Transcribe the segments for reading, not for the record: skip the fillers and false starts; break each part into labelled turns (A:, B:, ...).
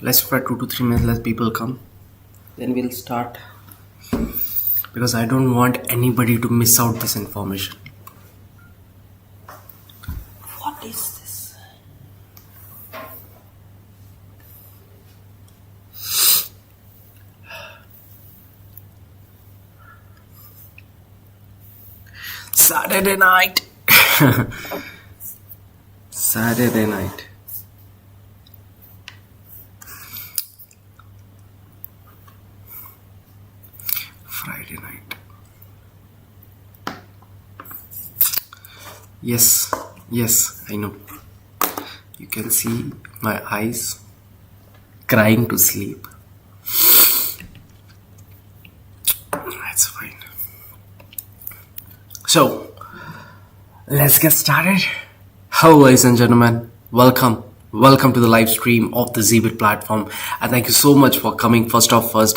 A: Let's try 2 to 3 minutes, let people come. Then we'll start. Because I don't want anybody to miss out this information. What is this? Saturday night. Saturday night. Friday night. Yes, I know. You can see my eyes crying to sleep. That's fine. So, let's get started. Hello, ladies and gentlemen. Welcome to the live stream of the Zbit platform, and thank you so much for coming. First,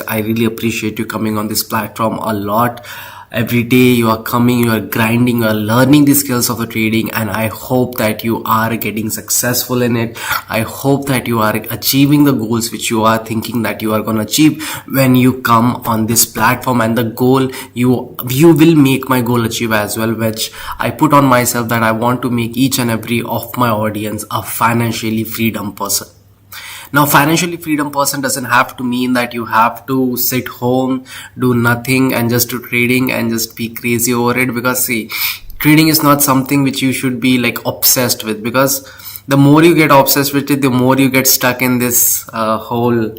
A: I really appreciate you coming on this platform a lot. Every day you are coming, you are grinding, you are learning the skills of the trading, and I hope that you are getting successful in it. I hope that you are achieving the goals which you are thinking that you are going to achieve when you come on this platform. And the goal you will make my goal achieve as well, which I put on myself, that I want to make each and every of my audience a financially freedom person. Now, financially freedom person doesn't have to mean that you have to sit home, do nothing, and just do trading and just be crazy over it. Because see, trading is not something which you should be like obsessed with, because the more you get obsessed with it, the more you get stuck in this whole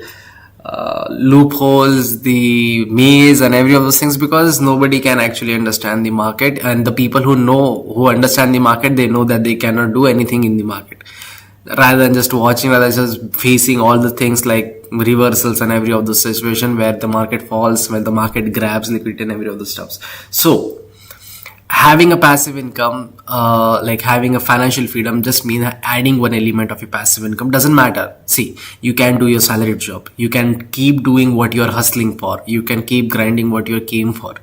A: loopholes, the maze, and every of those things, because nobody can actually understand the market. And the people who understand the market, they know that they cannot do anything in the market. Rather than just watching, rather than just facing all the things like reversals and every of the situation where the market falls, when the market grabs liquidity and every of the stuffs. So having a passive income, like having a financial freedom, just means adding one element of your passive income. Doesn't matter. See, you can do your salaried job. You can keep doing what you're hustling for. You can keep grinding what you came for.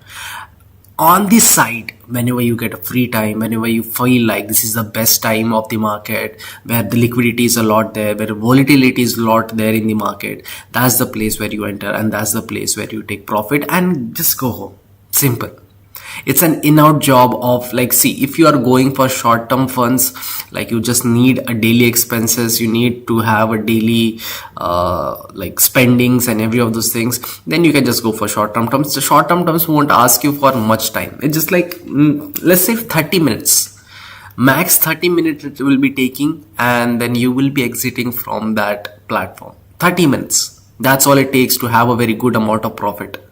A: On the side, whenever you get a free time, whenever you feel like this is the best time of the market, where the liquidity is a lot there, where volatility is a lot there in the market, that's the place where you enter, and that's the place where you take profit and just go home. Simple. It's an in-out job of, like, see, if you are going for short-term funds, like you just need a daily expenses, you need to have a daily like spendings and every of those things, then you can just go for short-term terms. The short-term terms won't ask you for much time. It's just like, let's say 30 minutes. Max 30 minutes it will be taking, and then you will be exiting from that platform. 30 minutes. That's all it takes to have a very good amount of profit.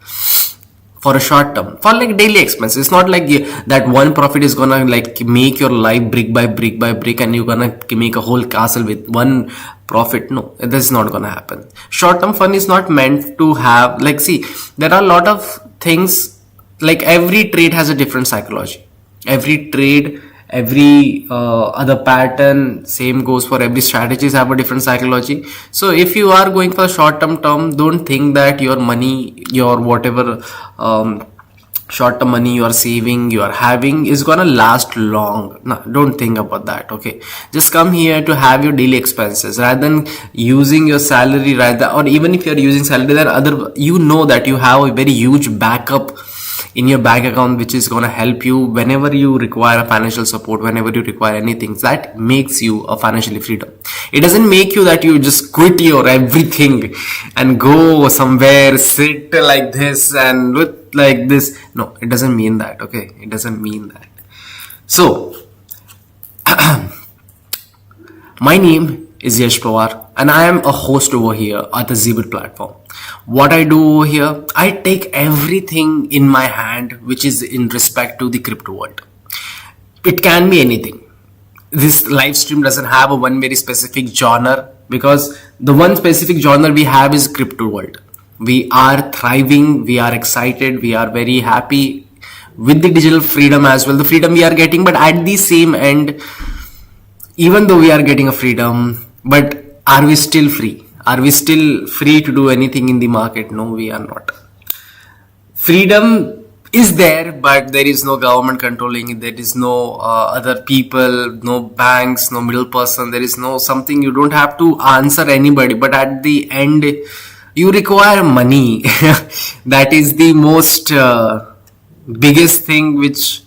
A: For a short term, for like daily expenses. It's not like that one profit is gonna like make your life brick by brick by brick, and you're gonna make a whole castle with one profit. No, this is not gonna happen. Short term fun is not meant to have, like, see, there are a lot of things, like every trade has a different psychology. Every trade, every other pattern, same goes for every strategies, have a different psychology. So if you are going for a short term, don't think that your money, your whatever short term money you are saving, you are having, is gonna last long. No, don't think about that. Okay, just come here to have your daily expenses rather than using your salary, rather, or even if you are using salary, then other, you know that you have a very huge backup in your bank account which is going to help you whenever you require a financial support, whenever you require anything. That makes you a financially freedom. It doesn't make you that you just quit your everything and go somewhere, sit like this and look like this. No, it doesn't mean that. Okay, it doesn't mean that. So my name is Yash Pawar and I am a host over here at the Zebra platform. What I do over here, I take everything in my hand which is in respect to the crypto world. It can be anything. This live stream doesn't have a one very specific genre, because the one specific genre we have is crypto world. We are thriving, we are excited, we are very happy with the digital freedom as well, the freedom we are getting. But at the same end, even though we are getting a freedom, but are we still free? Are we still free to do anything in the market? No, we are not. Freedom is there, but there is no government controlling it. There is no other people, no banks, no middle person. There is no something, you don't have to answer anybody. But at the end, you require money. That is the most biggest thing which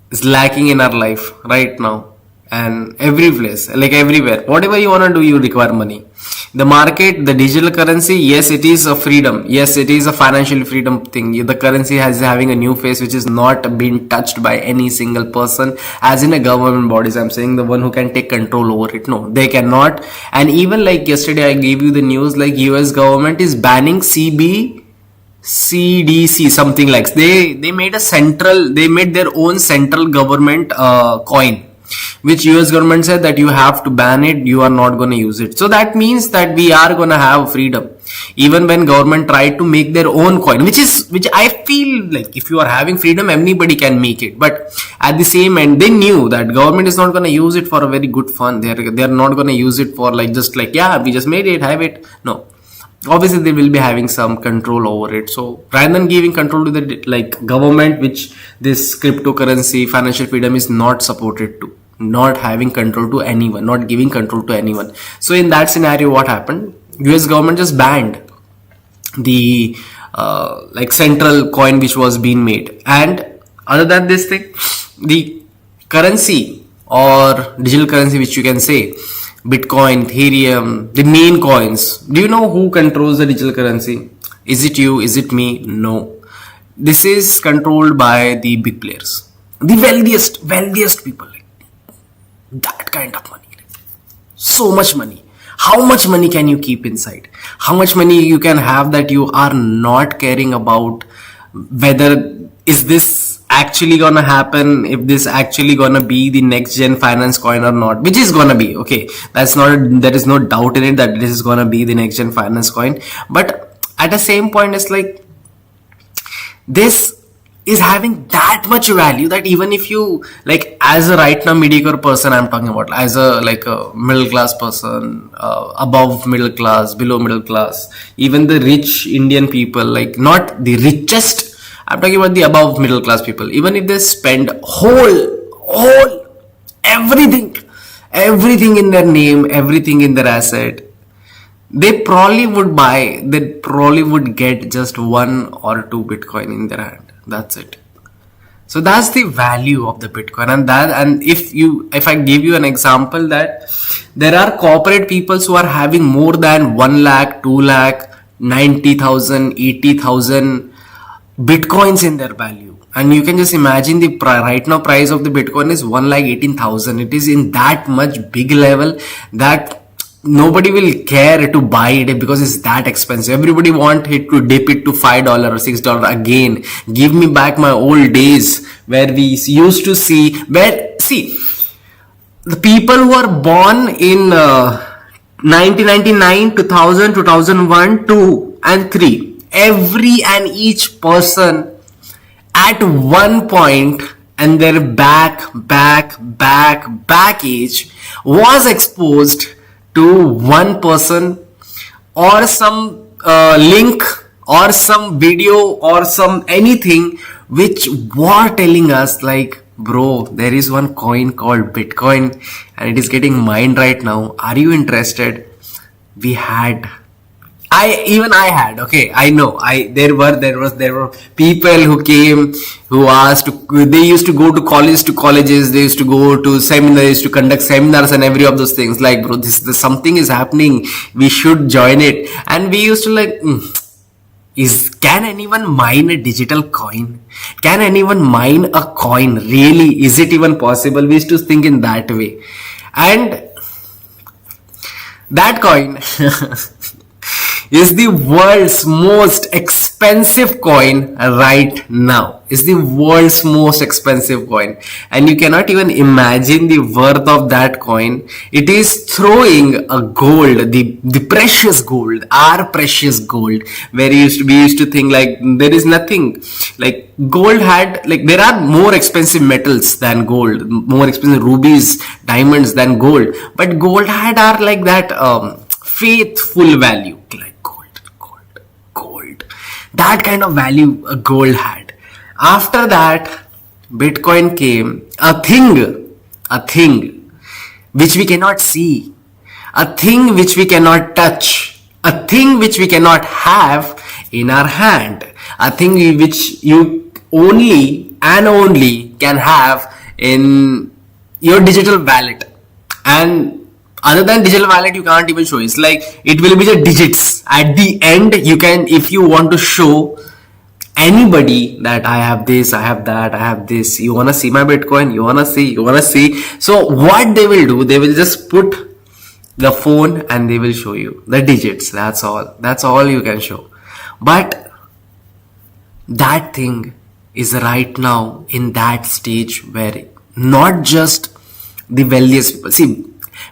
A: is lacking in our life right now. And every place, like everywhere, whatever you want to do, you require money. The market, the digital currency, yes, it is a freedom. Yes, it is a financial freedom thing. The currency has having a new face which is not being touched by any single person, as in a government bodies. I'm saying the one who can take control over it. No, they cannot. And even like yesterday, I gave you the news, like US government is banning CDC, something like they made their own central government coin, which US government said that you have to ban it, you are not going to use it. So that means that we are going to have freedom. Even when government tried to make their own coin, which I feel like if you are having freedom, anybody can make it. But at the same end, they knew that government is not going to use it for a very good fun. They're not going to use it for like, just like, yeah, we just made it, have it. No. Obviously they will be having some control over it. So rather than giving control to the like government, which this cryptocurrency financial freedom is not supported to, not having control to anyone, not giving control to anyone. So in that scenario, what happened? US government just banned the like central coin which was being made. And other than this thing, the currency or digital currency, which you can say Bitcoin, Ethereum, the main coins. Do you know who controls the digital currency? Is it you? Is it me? No. This is controlled by the big players, the wealthiest people. That kind of money, so much money. How much money can you keep inside? How much money you can have that you are not caring about whether is this actually gonna happen, if this actually gonna be the next gen finance coin or not, which is gonna be, okay, there is no doubt in it that this is gonna be the next gen finance coin. But at the same point, it's like this is having that much value that even if you like, as a right now mediocre person, I'm talking about, as a like a middle class person, above middle class, below middle class, even the rich Indian people, like not the richest, I'm talking about the above middle class people, even if they spend whole everything in their name, everything in their asset, they probably would get just 1 or 2 Bitcoin in their hand. That's it. So that's the value of the Bitcoin. And if I give you an example, that there are corporate people who are having more than 1 lakh, 2 lakh, 90,000, 80,000 Bitcoins in their value. And you can just imagine the right now price of the Bitcoin is 1,18,000. It is in that much big level that nobody will care to buy it because it's that expensive. Everybody want it to dip it to $5 or $6 again. Give me back my old days where we used to see the people who are born in 1999, 2000, 2001, 2 and 3. Every and each person at one point and their back age was exposed to one person or some link or some video or some anything which were telling us like, bro, there is one coin called Bitcoin and it is getting mined right now. Are you interested? We had, I had, okay, I know, there were people who came, who asked, they used to go to colleges, they used to go to seminars, they used to conduct seminars and every of those things, like, bro, this something is happening, we should join it. And we used to like, can anyone mine a digital coin? Can anyone mine a coin? Really? Is it even possible? We used to think in that way. And that coin is the world's most expensive coin right now. Is the world's most expensive coin, and you cannot even imagine the worth of that coin. It is throwing a gold, the precious gold, our precious gold, where we used to think like there is nothing. Like gold had, like, there are more expensive metals than gold, more expensive rubies, diamonds than gold, but gold had our like that faithful value, like gold, that kind of value gold had. After that, Bitcoin came, a thing which we cannot see, a thing which we cannot touch, a thing which we cannot have in our hand, a thing which you only and only can have in your digital wallet. And other than digital wallet, you can't even show. It's like, it will be the digits. At the end, you can, if you want to show anybody that I have this, I have that, I have this, you want to see my Bitcoin, you want to see. So what they will do, they will just put the phone and they will show you the digits. That's all you can show. But that thing is right now in that stage where not just the wealthiest people, see,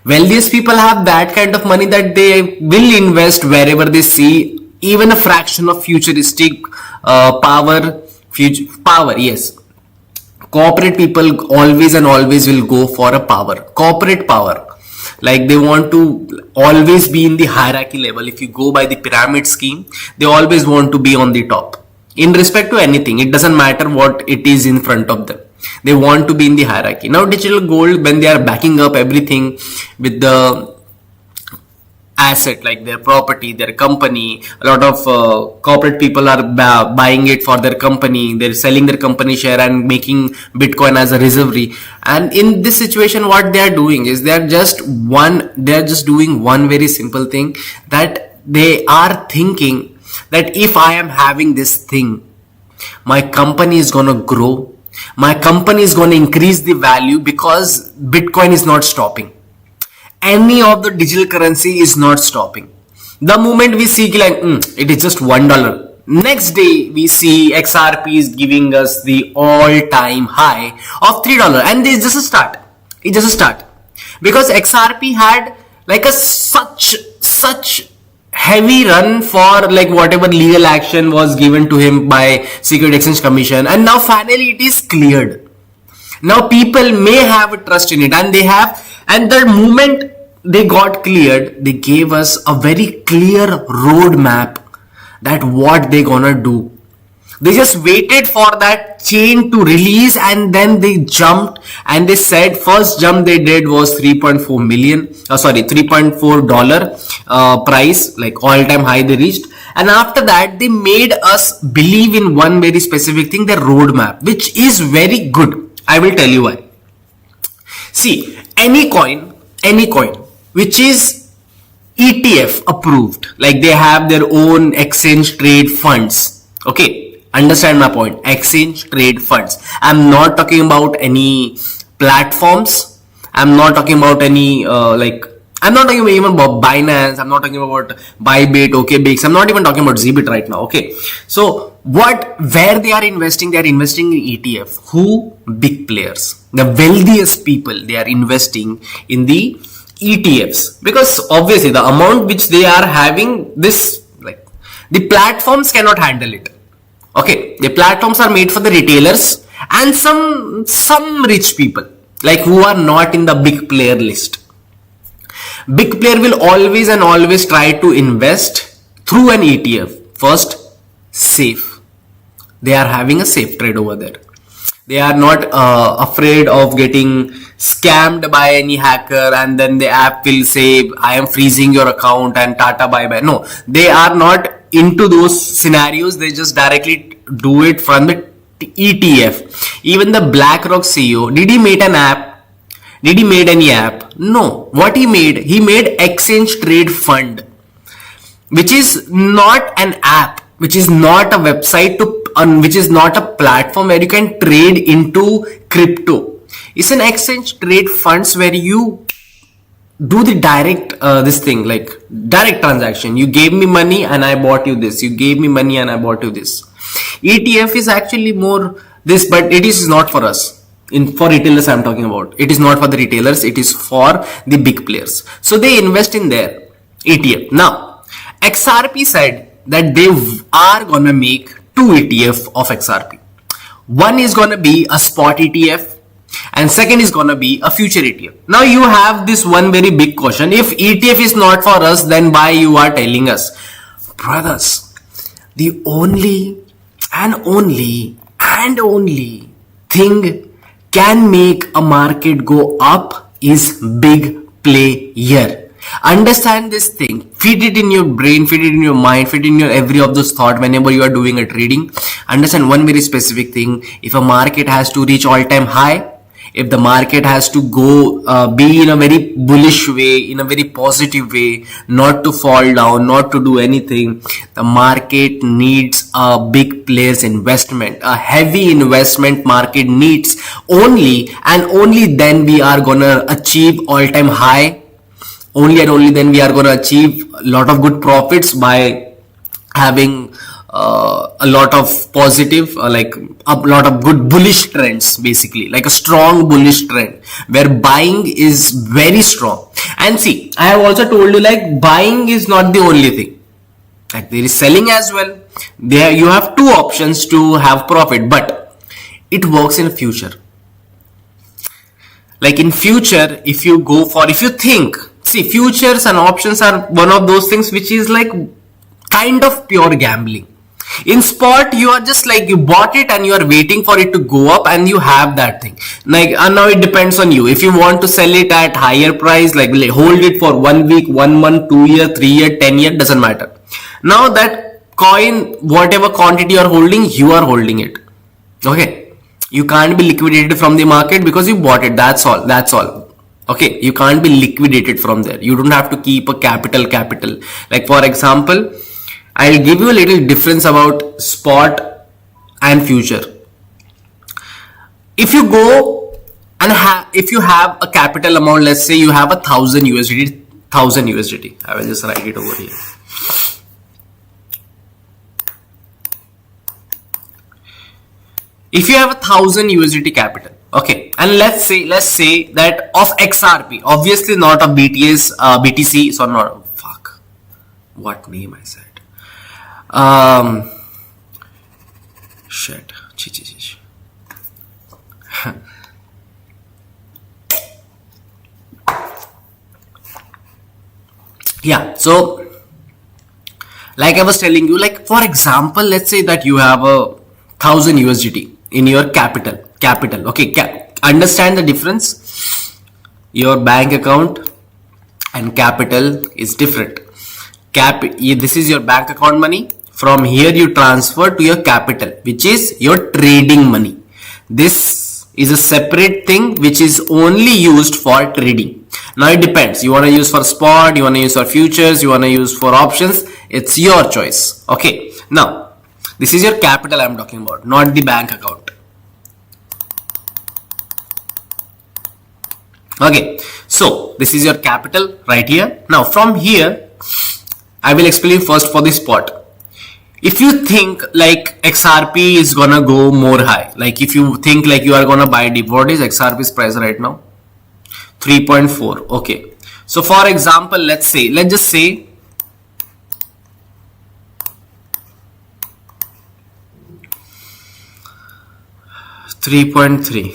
A: wealthiest people have that kind of money that they will invest wherever they see even a fraction of futuristic power. Yes, corporate people always and always will go for a corporate power. Like, they want to always be in the hierarchy level. If you go by the pyramid scheme, they always want to be on the top in respect to anything. It doesn't matter what it is in front of them. They want to be in the hierarchy. Now, digital gold, when they are backing up everything with the asset, like their property, their company, a lot of corporate people are buying it for their company. They're selling their company share and making Bitcoin as a reserve. And in this situation, what they are doing is they are just doing one very simple thing, that they are thinking that if I am having this thing, my company is going to grow. My company is going to increase the value, because Bitcoin is not stopping. Any of the digital currency is not stopping. The moment we see like, it is just $1. Next day we see XRP is giving us the all-time high of $3, and this is just a start. It's just a start, because XRP had like a such heavy run for like whatever legal action was given to him by Security Exchange Commission, and now finally it is cleared. Now people may have a trust in it, and they have, and the moment they got cleared, they gave us a very clear roadmap that what they gonna do. They just waited for that chain to release, and then they jumped, and they said first jump they did was $3.4 price, like all-time high they reached. And after that, they made us believe in one very specific thing, their roadmap, which is very good. I will tell you why. See, any coin which is ETF approved, like they have their own exchange trade funds. Okay, understand my point. Exchange trade funds. I'm not talking about any platforms. I'm not talking about any I'm not talking even about Binance. I'm not talking about Bybit, OKBix. I'm not even talking about Zbit right now. Okay, so where they are investing in ETF. Who? Big players, the wealthiest people. They are investing in the ETFs, because obviously the amount which they are having, this, like, the platforms cannot handle it. Okay, the platforms are made for the retailers and some rich people, like who are not in the big player list. Big player will always and always try to invest through an ETF. First, safe. They are having a safe trade over there. They are not afraid of getting scammed by any hacker and then the app will say, I am freezing your account and Tata bye bye. No, they are not into those scenarios. They just directly do it from the ETF. Even the BlackRock CEO, did he make an app? Did he made any app? No. What he made exchange trade fund, which is not an app, which is not a website which is not a platform where you can trade into crypto. It's an exchange trade funds where you do the direct like direct transaction. You gave me money and I bought you this. You gave me money and I bought you this. ETF is actually more this, but it is not for us. For retailers I'm talking about. It is not for the retailers. It is for the big players. So they invest in their ETF. Now, XRP said that they are gonna make two ETF of XRP. One is gonna be a spot ETF and second is gonna be a future ETF. Now you have this one very big question. If ETF is not for us, then why you are telling us? Brothers, the only thing can make a market go up is big player. Understand this thing, feed it in your brain, feed it in your mind, feed it in your every of those thought whenever you are doing a trading. Understand one very specific thing. If a market has to reach all-time high, if the market has to go be in a very bullish way, in a very positive way, not to fall down, not to do anything, the market needs a big players investment, a heavy investment market needs. Only and only then we are gonna achieve all-time high. Only and only then we are going to achieve a lot of good profits by having a lot of positive, like a lot of good bullish trends, basically, like a strong bullish trend where buying is very strong. And see, I have also told you, like, buying is not the only thing. Like, there is selling as well. There you have two options to have profit, but it works in future. Like in future, if you think, see, futures and options are one of those things which is like kind of pure gambling. In spot, you are just like, you bought it and you are waiting for it to go up and you have that thing. Like, and now it depends on you. If you want to sell it at higher price, like hold it for 1 week, 1 month, 2 year, 3 year, 10 year, doesn't matter. Now that coin, whatever quantity you are holding it. Okay. You can't be liquidated from the market because you bought it. That's all. Okay. You can't be liquidated from there. You don't have to keep a capital. Like for example, I'll give you a little difference about spot and future. If you go and if you have a capital amount, let's say you have 1,000 USDT. I will just write it over here. If you have 1,000 USDT capital, okay, and let's say that of XRP, obviously not of BTC, so not, fuck, what name I said, shit, yeah, so, like I was telling you, like for example, let's say that you have 1,000 USDT in your capital. Okay, understand the difference. Your bank account and capital is different. This is your bank account money. From here you transfer to your capital, which is your trading money. This is a separate thing which is only used for trading. Now it depends. You want to use for spot, you want to use for futures, you want to use for options. It's your choice. Okay. Now, this is your capital I'm talking about, not the bank account. Okay, so this is your capital right here. Now from here, I will explain first for the spot. If you think like XRP is gonna go more high, like if you think like you are gonna buy deep, what is XRP's price right now? 3.4. Okay, so for example, let's just say 3.3.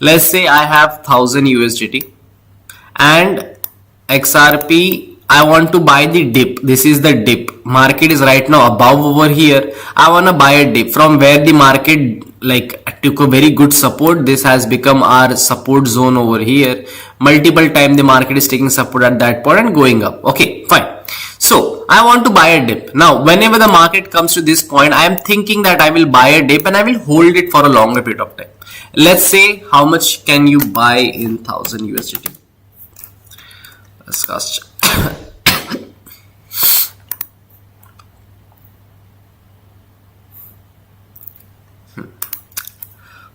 A: Let's say I have 1,000 USDT and XRP I want to buy the dip. This is the dip. Market is right now above over here. I want to buy a dip from where the market like took a very good support. This has become our support zone over here. Multiple time the market is taking support at that point and going up. Okay, fine. So I want to buy a dip. Now, whenever the market comes to this point, I am thinking that I will buy a dip and I will hold it for a longer period of time. Let's say how much can you buy in 1000 USDT? Let's cast.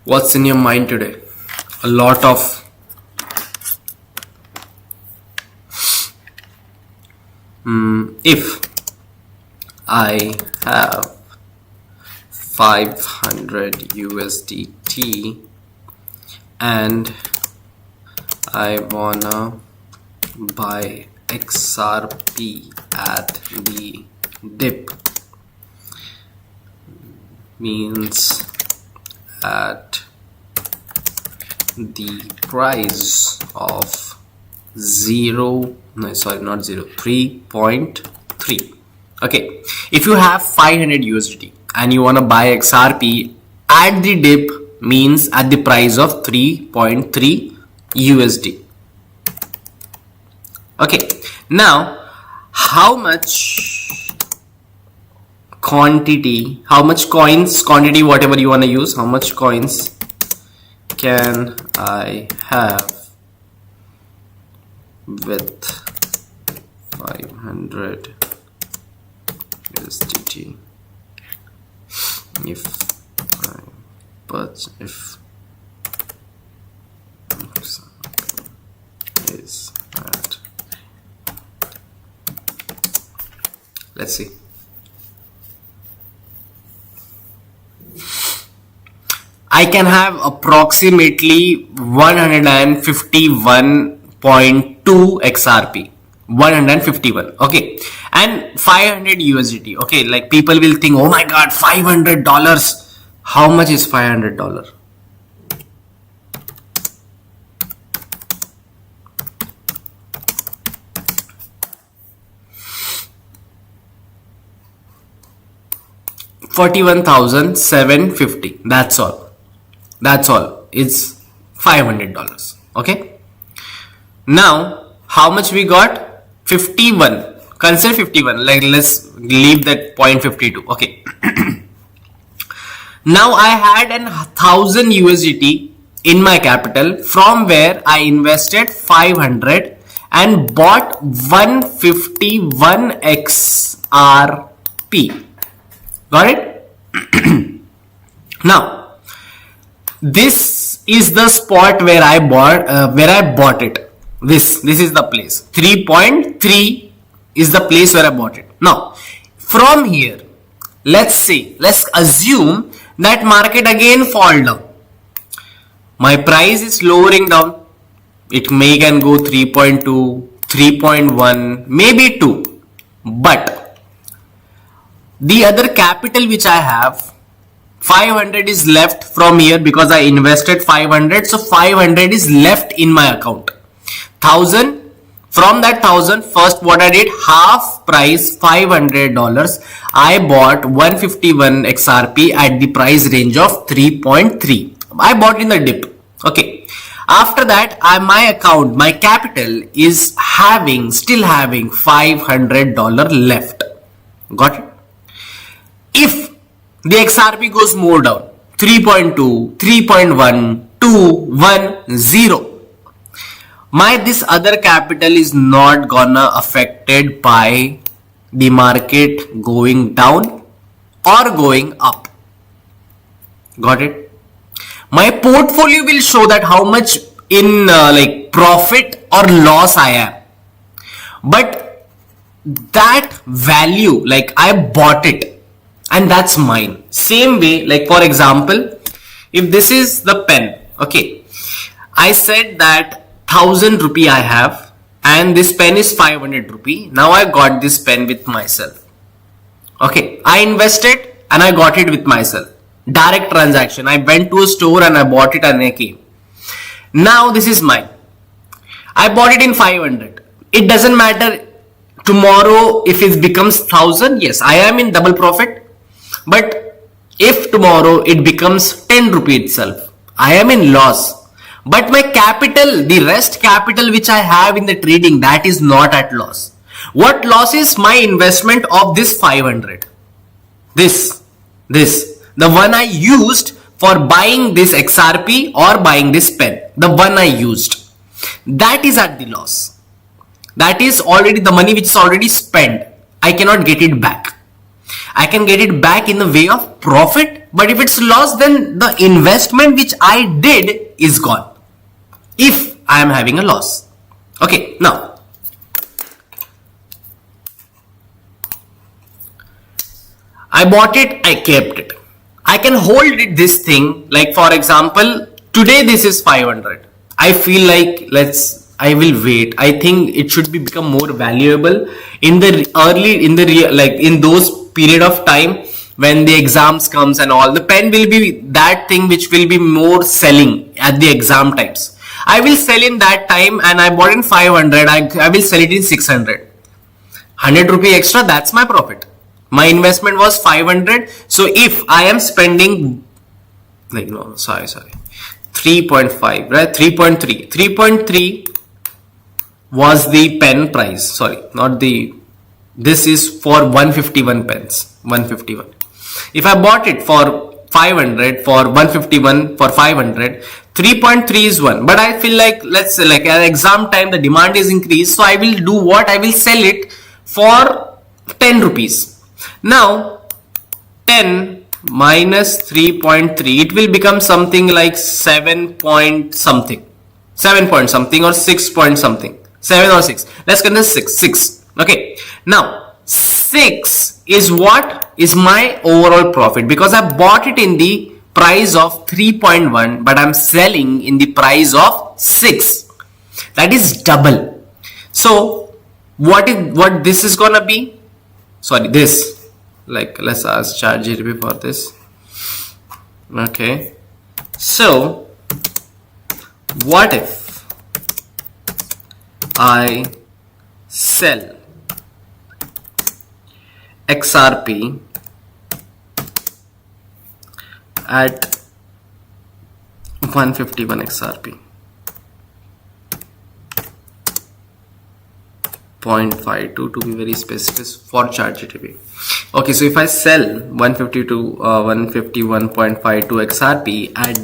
A: What's in your mind today? A lot of if I have 500 USDT and I wanna buy XRP at the dip, means at the price of 3.3. Okay, if you have 500 USDT and you want to buy XRP at the dip, means at the price of 3.3 USD. Okay, now how much quantity, how much coins, quantity, whatever you want to use, how much coins can I have with 500 USDT if is at, let's see, I can have approximately 151.2 XRP, 151. Okay, and 500 USDT. Okay, like people will think, oh my god, $500. How much is $500? $41,750. That's all. That's all. It's $500. Okay. Now, how much we got? 51. Consider 51. Like, let's leave that 0.52. Okay. Now I had 1000 USDT in my capital, from where I invested 500 and bought 151 XRP. Got it? Now, this is the spot where I bought it. This is the place. 3.3 is the place where I bought it. Now, from here, let's assume that market again fall down. My price is lowering down. It can go 3.2, 3.1, maybe 2. But the other capital which I have, 500 is left from here because I invested 500. So 500 is left in my account. 1000. From that 1000, first what I did, half price $500, I bought 151 XRP at the price range of 3.3. I bought in the dip. Okay. After that, my account, my capital is still having $500 left. Got it? If the XRP goes more down, 3.2, 3.1, 2, 1, 0. This other capital is not gonna affected by the market going down or going up. Got it? My portfolio will show that how much in like profit or loss I am. But that value, like I bought it and that's mine. Same way, like for example, if this is the pen, okay, I said that 1000 rupee I have and this pen is 500 rupee. Now I got this pen with myself. Okay, I invested and I got it with myself. Direct transaction. I went to a store and I bought it and I came. Now this is mine. I bought it in 500. It doesn't matter tomorrow if it becomes 1000, yes, I am in double profit. But if tomorrow it becomes 10 rupee itself, I am in loss. But my capital, the rest capital which I have in the trading, that is not at loss. What loss is? My investment of this 500. This, the one I used for buying this XRP or buying this pen, the one I used, that is at the loss. That is already the money which is already spent. I cannot get it back. I can get it back in the way of profit, but if it's lost, then the investment which I did is gone. If I am having a loss. Okay, now I bought it, I kept it. I can hold it, this thing, like for example, today this is 500. I feel like I will wait. I think it should become more valuable in those period of time when the exams comes and all. The pen will be that thing which will be more selling at the exam times. I will sell in that time, and I bought in 500. I will sell it in 600. 100 rupee extra, that's my profit. My investment was 500. So if I am spending 3.5, right? 3.3. 3.3 was the pen price. Sorry, not the. This is for 151 pence. 151. If I bought it for 500, for 151, for 500, 3.3 is 1. But I feel like, let's say like at exam time, the demand is increased. So I will do what? I will sell it for 10 rupees. Now 10 minus 3.3, it will become something like 7 point something, 7 point something or 6 point something, 7 or 6. Let's consider 6. Okay. Now 6 is what is my overall profit, because I bought it in the price of 3.1, but I'm selling in the price of 6. That is double. So what this is gonna be? Sorry, this. Like, let's ask ChatGPT for this. Okay. So what if I sell XRP at 151 XRP, 0.52 to be very specific for ChatGPT. Okay, so if I sell 151.52 XRP at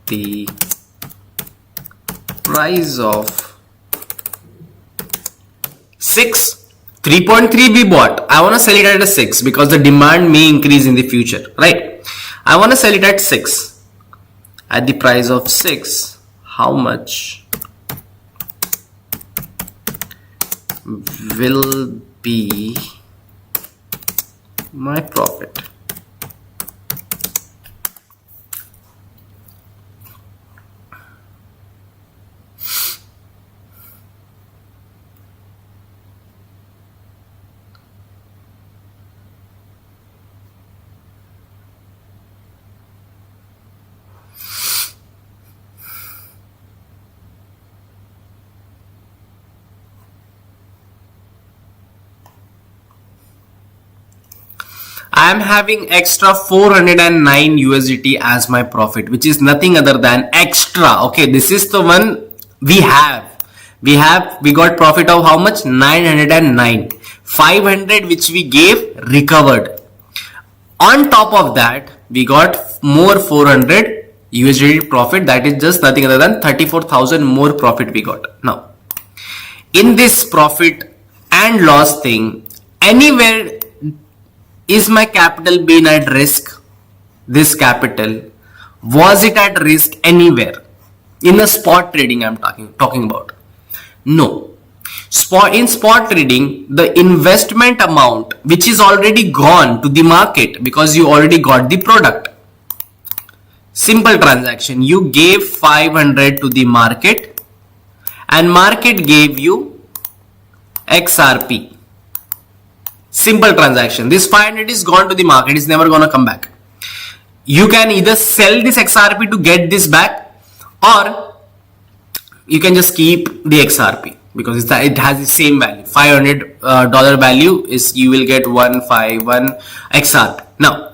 A: the price of 6, 3.3 we bought. I want to sell it at a 6 because the demand may increase in the future, right? I want to sell it at 6. At the price of 6, how much will be my profit? I am having extra 409 USDT as my profit, which is nothing other than extra. Okay, this is the one we have. We got profit of how much? 909. 500 which we gave recovered. On top of that, we got more 400 USDT profit. That is just nothing other than 34,000 more profit we got. Now, in this profit and loss thing, anywhere is my capital been at risk? This capital, was it at risk anywhere? In a spot trading I'm talking about. No. In spot trading, the investment amount which is already gone to the market because you already got the product. Simple transaction. You gave 500 to the market and market gave you XRP. Simple transaction. This 500 is gone to the market. It's never gonna come back. You can either sell this XRP to get this back, or you can just keep the XRP because it has the same value. $500 value is, you will get 151 XRP. Now,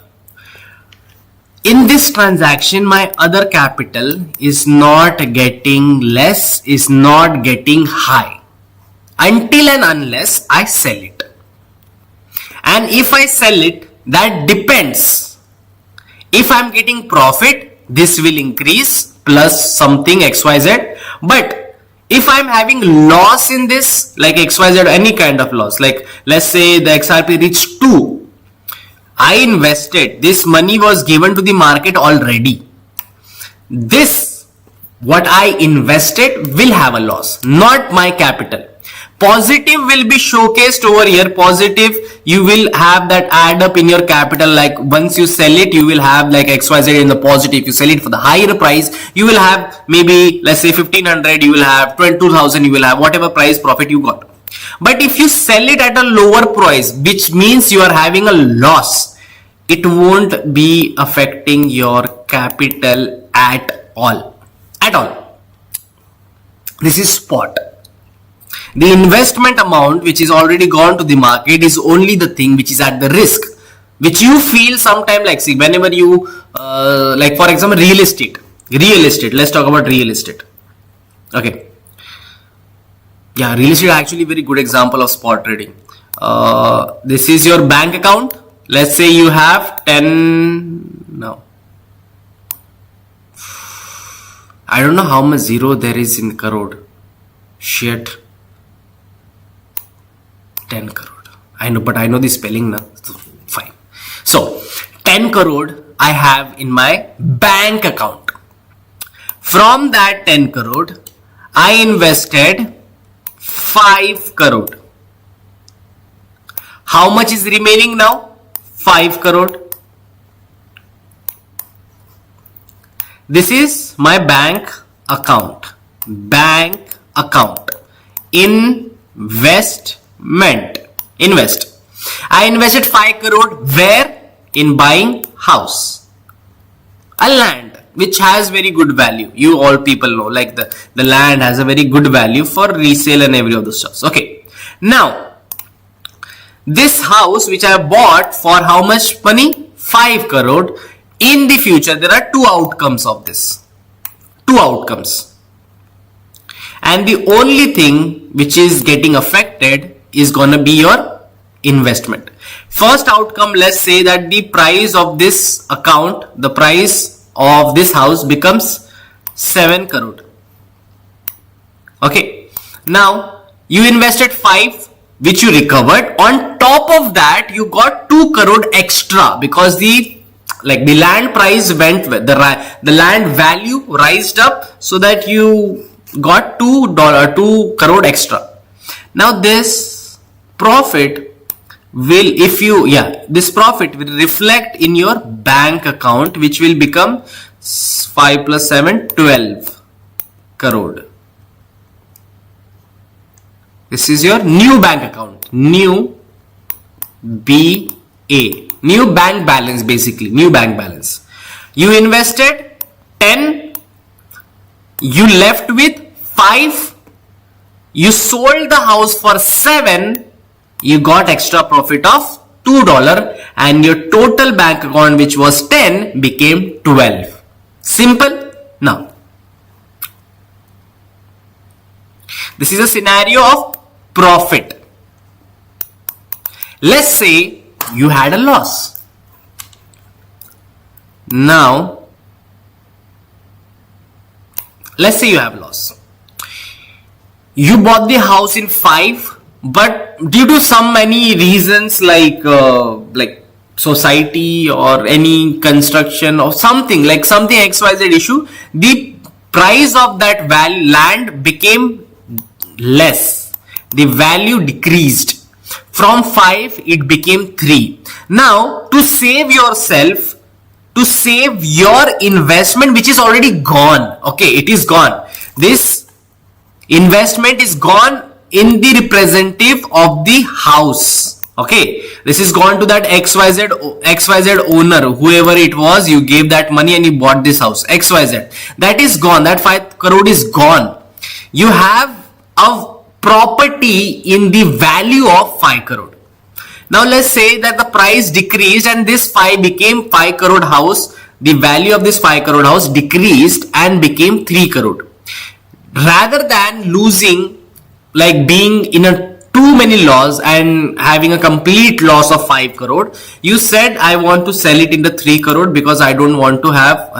A: in this transaction, my other capital is not getting less, is not getting high until and unless I sell it. And if I sell it, that depends. If I'm getting profit, this will increase plus something XYZ. But if I'm having loss in this, like XYZ, any kind of loss, like let's say the XRP reached 2, I invested, this money was given to the market already. This, what I invested, will have a loss, not my capital. Positive will be showcased over here. Positive, you will have that add up in your capital. Like once you sell it, you will have like XYZ in the positive. You sell it for the higher price, you will have maybe, let's say 1500, you will have 22,000, you will have whatever price profit you got. But if you sell it at a lower price, which means you are having a loss, it won't be affecting your capital at all. At all. This is spot. The investment amount which is already gone to the market is only the thing which is at the risk, which you feel sometime, like see, whenever you like for example real estate, let's talk about real estate. Okay, yeah, real estate actually very good example of spot trading. This is your bank account. Let's say you have 10 now. I don't know how much zero there is in crore. Shit. 10 crore. I know, but I know the spelling now. So fine. So 10 crore I have in my bank account. From that 10 crore, I invested 5 crore. How much is remaining now? 5 crore. This is my bank account. Bank account. Invest. I invested 5 crore where? In buying house, a land which has very good value. You all people know, like the land has a very good value for resale and every of those stuff. Okay, now this house which I bought for how much money? 5 crore. In the future there are two outcomes of this. Two outcomes. And the only thing which is getting affected is gonna be your investment. First outcome, let's say that the price of this account, the price of this house becomes 7 crore. Okay, now you invested 5 which you recovered. On top of that you got 2 crore extra because the land price went, the land value rised up, so that you got $2 crore extra. Now this profit will, this profit will reflect in your bank account, which will become 5 plus 7, 12 crore. This is your new bank account, new BA, new bank balance, basically new bank balance. You invested 10, you left with 5, you sold the house for 7, you got extra profit of $2, and your total bank account, which was 10, became 12. Simple. Now, this is a scenario of profit. Let's say you had a loss. Now, let's say you have loss. You bought the house in 5, but due to some many reasons like society or any construction or something XYZ issue, the price of that land became less. The value decreased. From 5 it became 3. Now to save yourself, to save your investment which is already gone, okay, it is gone. This investment is gone in the representative of the house. Okay, this is gone to that XYZ owner, whoever it was, you gave that money and you bought this house, XYZ. That is gone. That 5 crore is gone. You have a property in the value of 5 crore. Now let's say that the price decreased and this 5 became 5 crore house. The value of this 5 crore house decreased and became 3 crore. Rather than losing, like being in a too many loss and having a complete loss of 5 crore, you said I want to sell it in the 3 crore because I don't want to have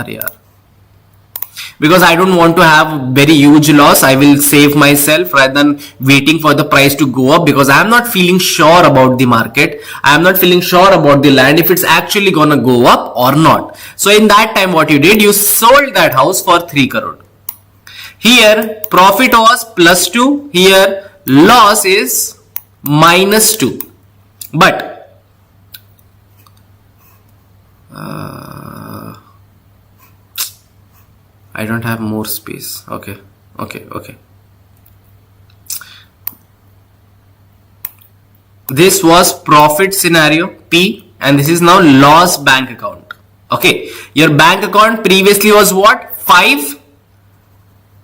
A: very huge loss. I will save myself rather than waiting for the price to go up, because I am not feeling sure about the market. I am not feeling sure about the land, if it's actually gonna go up or not. So in that time, what you did, you sold that house for 3 crore. Here profit was +2, here loss is -2. But I don't have more space. Okay. This was profit scenario P, and this is now loss bank account. Okay, your bank account previously was what? 5.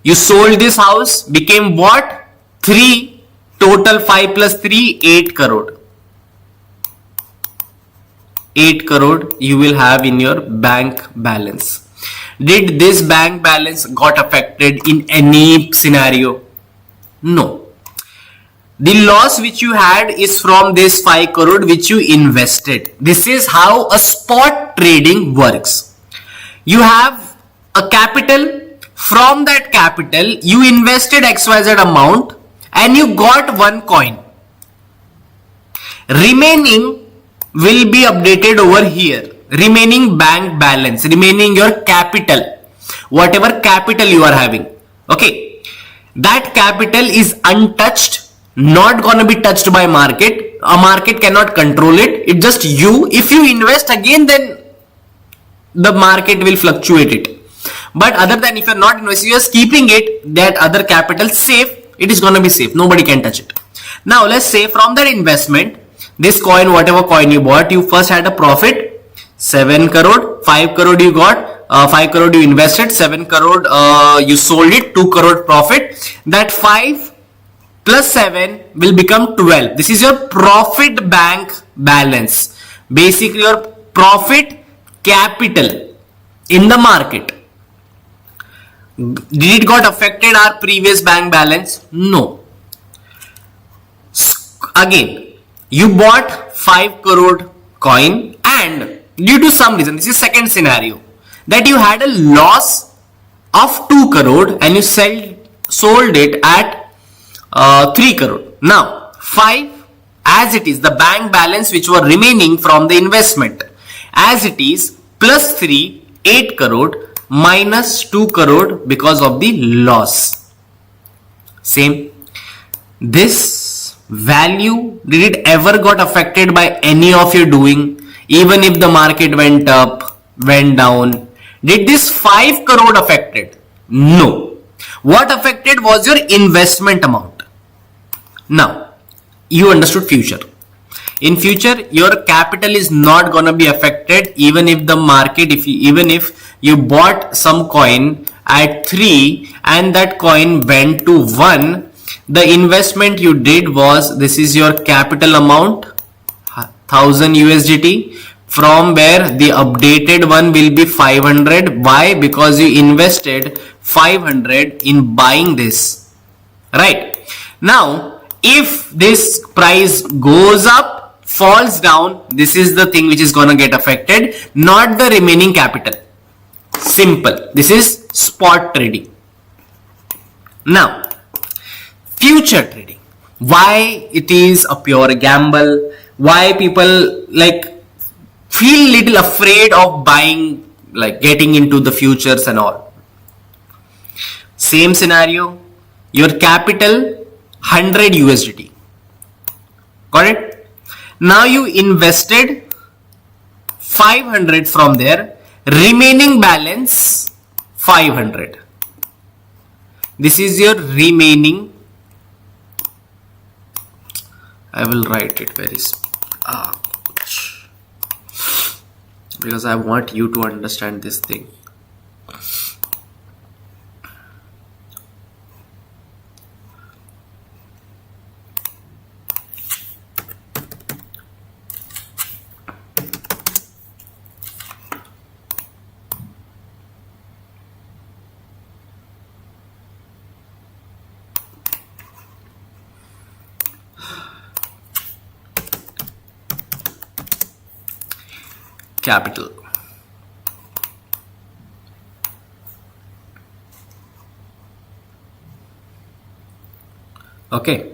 A: You sold this house, became what? 3. Total 5 plus 3, 8 crore. 8 crore you will have in your bank balance. Did this bank balance got affected in any scenario? No. The loss which you had is from this 5 crore which you invested. This is how a spot trading works. You have a capital. From that capital, you invested XYZ amount and you got 1 coin. Remaining will be updated over here. Remaining bank balance, remaining your capital, whatever capital you are having. Okay, that capital is untouched, not gonna be touched by market. A market cannot control it. It's just you. If you invest again, then the market will fluctuate it. But other than if you're not investing, you're keeping it, that other capital safe, it is gonna be safe. Nobody can touch it. Now let's say from that investment, this coin, whatever coin you bought, you first had a profit. 7 crore, 5 crore you got, 5 crore you invested, 7 crore you sold it, 2 crore profit. That 5 plus 7 will become 12. This is your profit bank balance. Basically your profit capital in the market. Did it got affected our previous bank balance? No. Again, you bought 5 crore coin and due to some reason, this is second scenario, that you had a loss of 2 crore and you sold it at 3 crore. Now 5 as it is, the bank balance which were remaining from the investment as it is, plus 3, 8 crore minus 2 crore because of the loss. Same. This value, did it ever got affected by any of your doing? Even if the market went up, went down, did this 5 crore affected? No. What affected was your investment amount. Now, you understood future. In future, your capital is not gonna be affected even if the market, even if you bought some coin at 3 and that coin went to 1, the investment you did was, this is your capital amount, 1000 USDT, from where the updated one will be 500. Why? Because you invested 500 in buying this, right? Now, if this price goes up, falls down, this is the thing which is gonna get affected, not the remaining capital. Simple. This is spot trading. Now, future trading. Why it is a pure gamble? Why people feel little afraid of buying, getting into the futures and all? Same scenario. Your capital 100 USDT. Got it? Now you invested 500 from there. Remaining balance 500. This is your remaining. I will write it very because I want you to understand this thing. capital. Okay.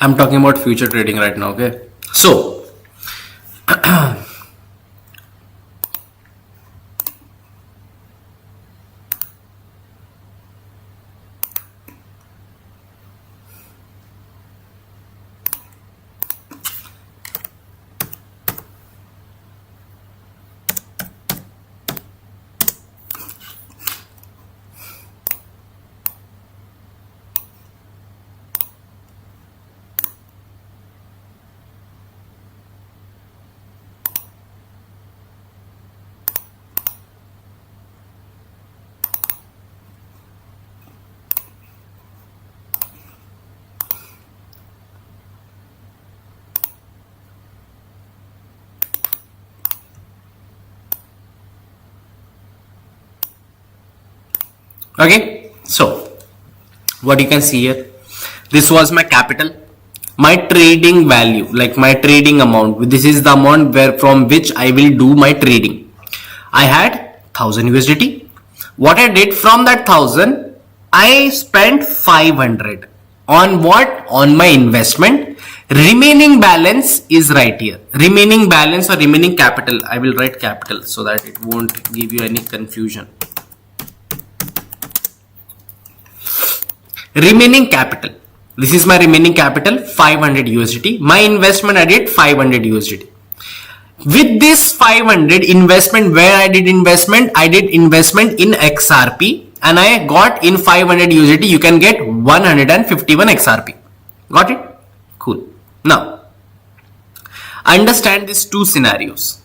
A: I'm talking about future trading right now. Okay. So, okay. So, what you can see here, this was my capital, my trading value, like my trading amount. This is the amount where from which I will do my trading. I had 1000 USDT. What I did from that 1000, I spent 500 on what? On my investment. Remaining balance is right here. Remaining balance or remaining capital. I will write capital so that it won't give you any confusion. Remaining capital. This is my remaining capital, 500 USDT. My investment I did 500 USDT. With this 500 investment, where I did investment in XRP, and I got in 500 USDT, you can get 151 XRP. Got it? Cool. Now, understand these two scenarios.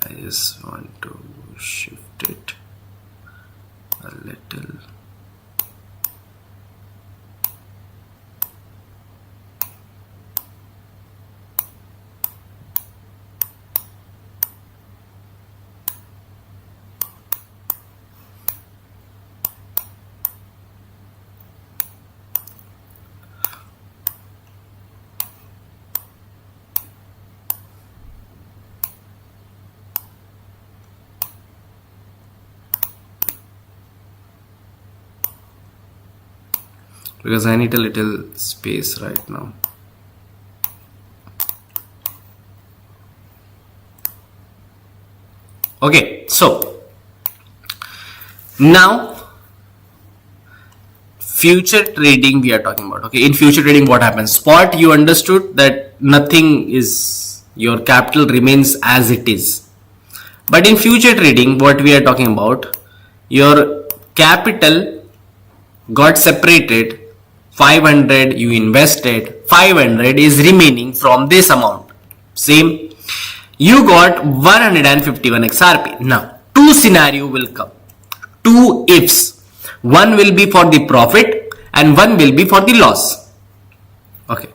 A: I just want to shift it a little. Because I need a little space right now. Okay, so now future trading we are talking about. Okay, in future trading, what happens? Spot, you understood that nothing is, your capital remains as it is. But in future trading, what we are talking about, your capital got separated. 500 you invested, 500 is remaining from this amount. Same, you got 151 XRP. Now, two scenario will come. Two ifs. One will be for the profit and one will be for the loss. Okay.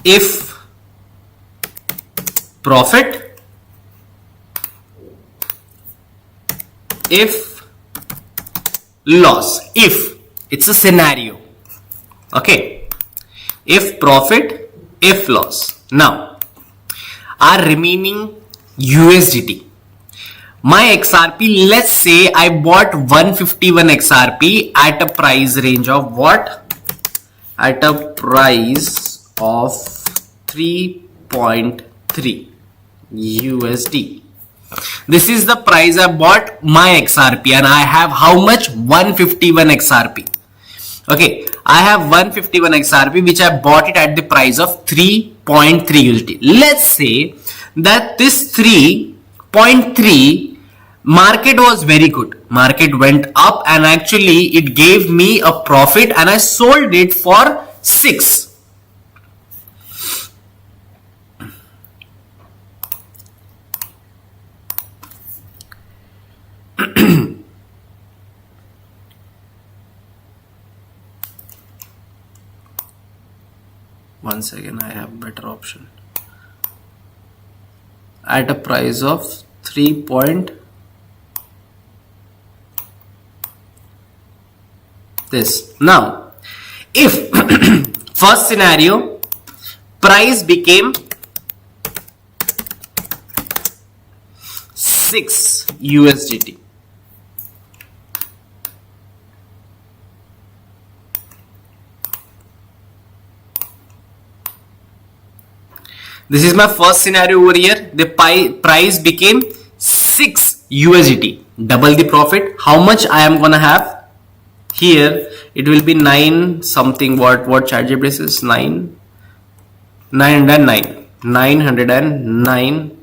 A: If profit, if loss, if it's a scenario. Okay, if profit, if loss. Now, our remaining USDT, my XRP, let's say I bought 151 XRP at a price range of what? At a price of 3.3 USD. This is the price I bought my XRP, and I have how much? 151 XRP. Okay, I have 151 XRP which I bought it at the price of 3.3 USD. Let's say that this 3.3 market was very good. Market went up and actually it gave me a profit and I sold it for 6. One second, I have better option. At a price of 3 point this. Now, if first scenario, price became 6 USDT. This is my first scenario over here. The price became 6 USDT. Double the profit. How much I am gonna have? Here it will be 9 something. What charge place is 909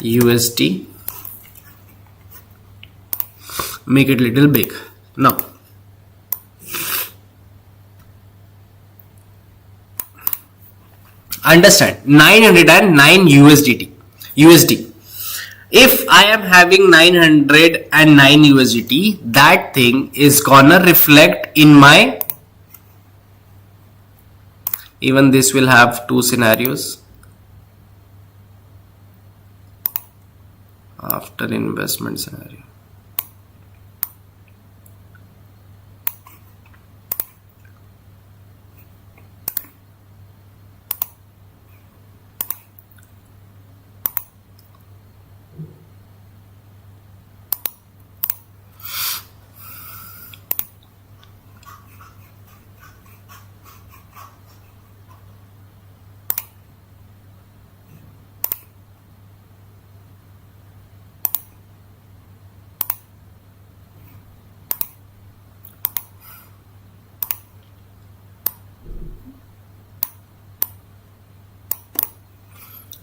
A: USD. Make it little big now. Understand, 909 USD. If I am having 909 USDT, that thing is gonna reflect in my, even this will have two scenarios. After investment scenario.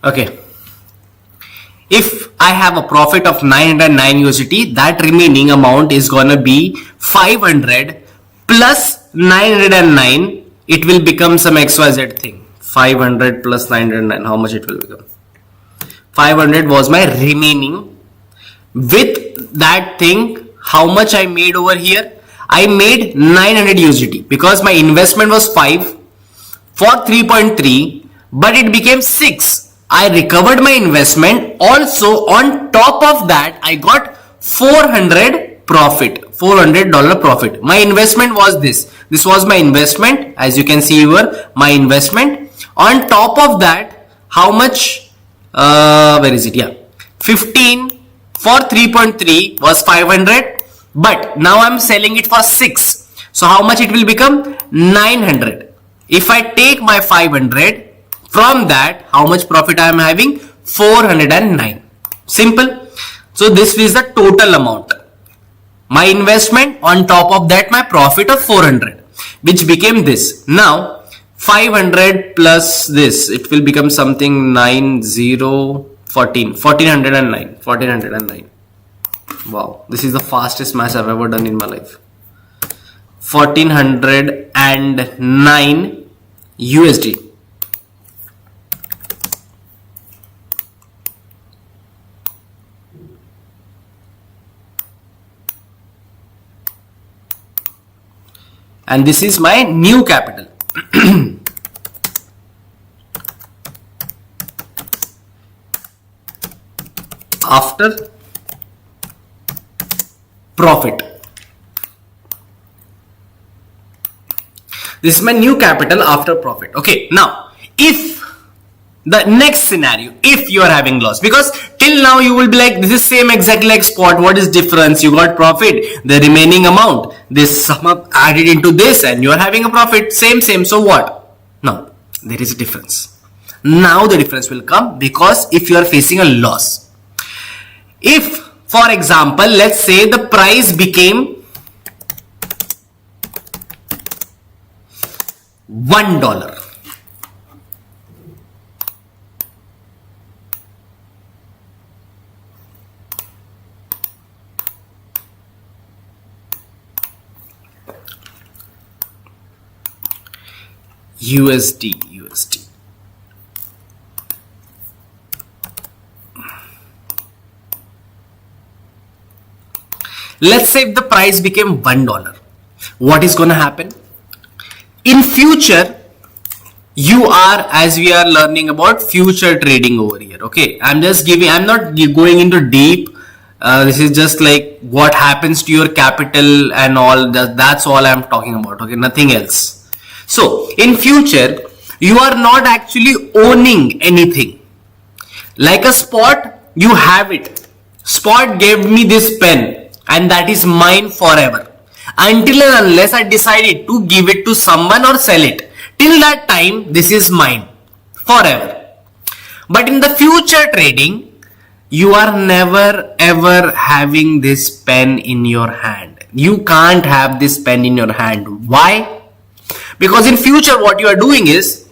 A: Okay, if I have a profit of 909 USDT, that remaining amount is gonna be 500 plus 909. It will become some XYZ thing. 500 plus 909, how much it will become? 500 was my remaining. With that thing, how much I made over here? I made 900 USDT because my investment was 5 for 3.3, but it became 6. I recovered my investment. Also, on top of that, I got 400 profit, $400 profit. My investment was this. This was my investment. As you can see here, my investment. On top of that, how much? Where is it? Yeah, 15 for 3.3 was 500, but now I'm selling it for 6. So how much it will become? 900. If I take my 500 from that, how much profit I am having? 409. Simple. So this is the total amount. My investment, on top of that my profit of 400, which became this. Now 500 plus this, it will become something 1409. Wow, this is the fastest math I've ever done in my life. 1409 USD. And this is my new capital. After profit. This is my new capital after profit. Okay, now if the next scenario, if you are having loss, because till now you will be like, this is same exactly like spot. What is difference? You got profit, the remaining amount, this sum up added into this, and you are having a profit. Same. So what? No, there is a difference. Now the difference will come, because if you are facing a loss, if for example, let's say the price became $1. USD. Let's say if the price became $1, what is going to happen? In future, you are, as we are learning about future trading over here. Okay, I'm not going into deep. This is just like what happens to your capital and all. That's all I'm talking about. Okay, nothing else. So in future, you are not actually owning anything. Like a spot, you have it. Spot gave me this pen, and that is mine forever. Until and unless I decided to give it to someone or sell it. Till that time, this is mine forever. But in the future trading, you are never ever having this pen in your hand. You can't have this pen in your hand. Why? Because in future, what you are doing is,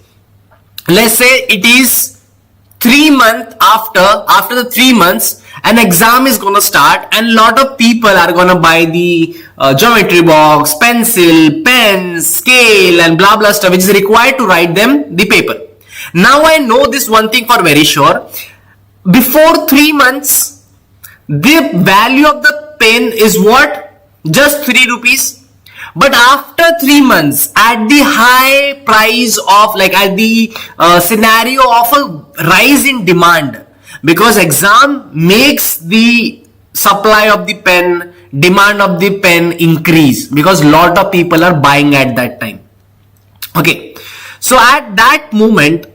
A: let's say it is 3 months after the 3 months, an exam is going to start, and lot of people are going to buy the geometry box, pencil, pen, scale, and blah blah stuff which is required to write them the paper. Now I know this one thing for very sure. Before 3 months, the value of the pen is what? Just 3 rupees. But after 3 months, at the high price of, like at the scenario of a rise in demand, because exam makes the supply of the pen, demand of the pen increase, because lot of people are buying at that time. Okay, so at that moment,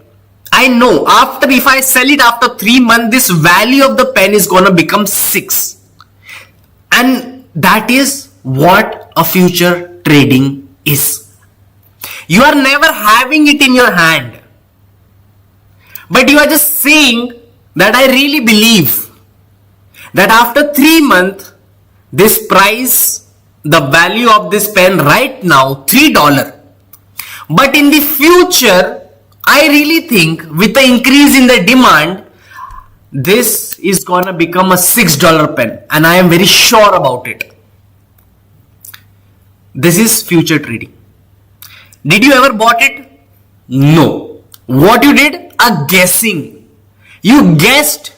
A: I know after, if I sell it after 3 months, this value of the pen is gonna become 6, and that is what a future trading is. You are never having it in your hand, but you are just saying that I really believe that after 3 months, this price, the value of this pen right now, $3. But in the future, I really think with the increase in the demand, this is gonna become a $6 pen, and I am very sure about it. This is future trading. Did you ever bought it? No. What you did? A guessing. You guessed.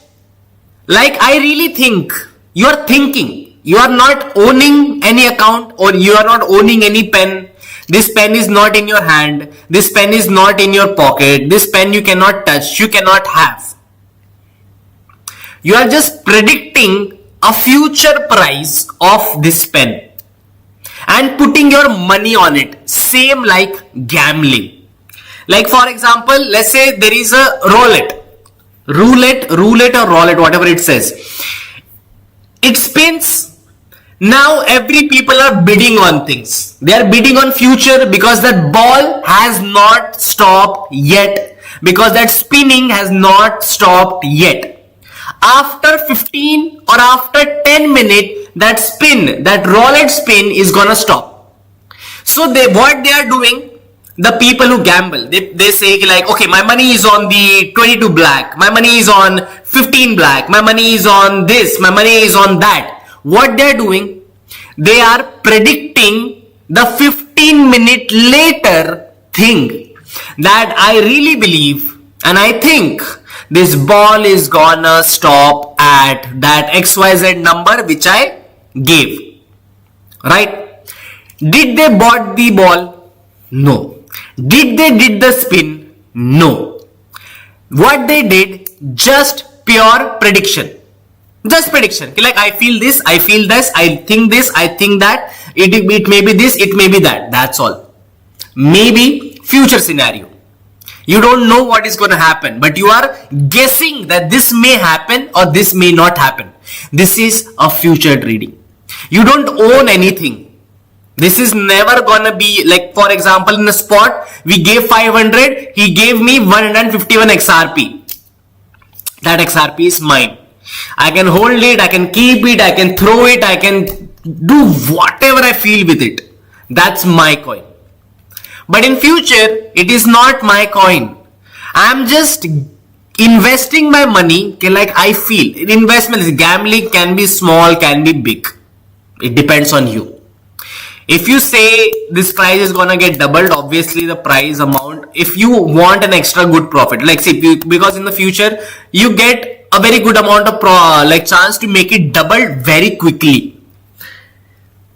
A: Like I really think. You are thinking. You are not owning any account, or you are not owning any pen. This pen is not in your hand. This pen is not in your pocket. This pen you cannot touch. You cannot have. You are just predicting a future price of this pen and putting your money on it. Same like gambling. Like for example, let's say there is a roulette or roulette, whatever it says. It spins. Now every people are bidding on things. They are bidding on future because that ball has not stopped yet. Because that spinning has not stopped yet. After 15 or after 10 minutes, that spin, that roulette spin is gonna stop. So what they are doing, the people who gamble, they say like, okay, my money is on the 22 black, my money is on 15 black, my money is on this, my money is on that. What they are doing, they are predicting the 15-minute later thing, that I really believe and I think this ball is gonna stop at that XYZ number which I gave. Right? Did they bought the ball? No. Did they did the spin? No. What they did, just pure prediction. Just prediction. Like I feel this, I feel this, I think that, it may be this, it may be that. That's all. Maybe future scenario. You don't know what is going to happen, but you are guessing that this may happen or this may not happen. This is a future trading. You don't own anything. This is never gonna be like, for example, in a spot, we gave 500, he gave me 151 XRP. That XRP is mine. I can hold it, I can keep it, I can throw it, I can do whatever I feel with it. That's my coin. But in future, it is not my coin. I'm just investing my money like I feel. Investment is gambling, can be small, can be big. It depends on you. If you say this price is gonna get doubled, obviously the price amount, if you want an extra good profit, like see, because in the future, you get a very good amount of chance to make it double very quickly.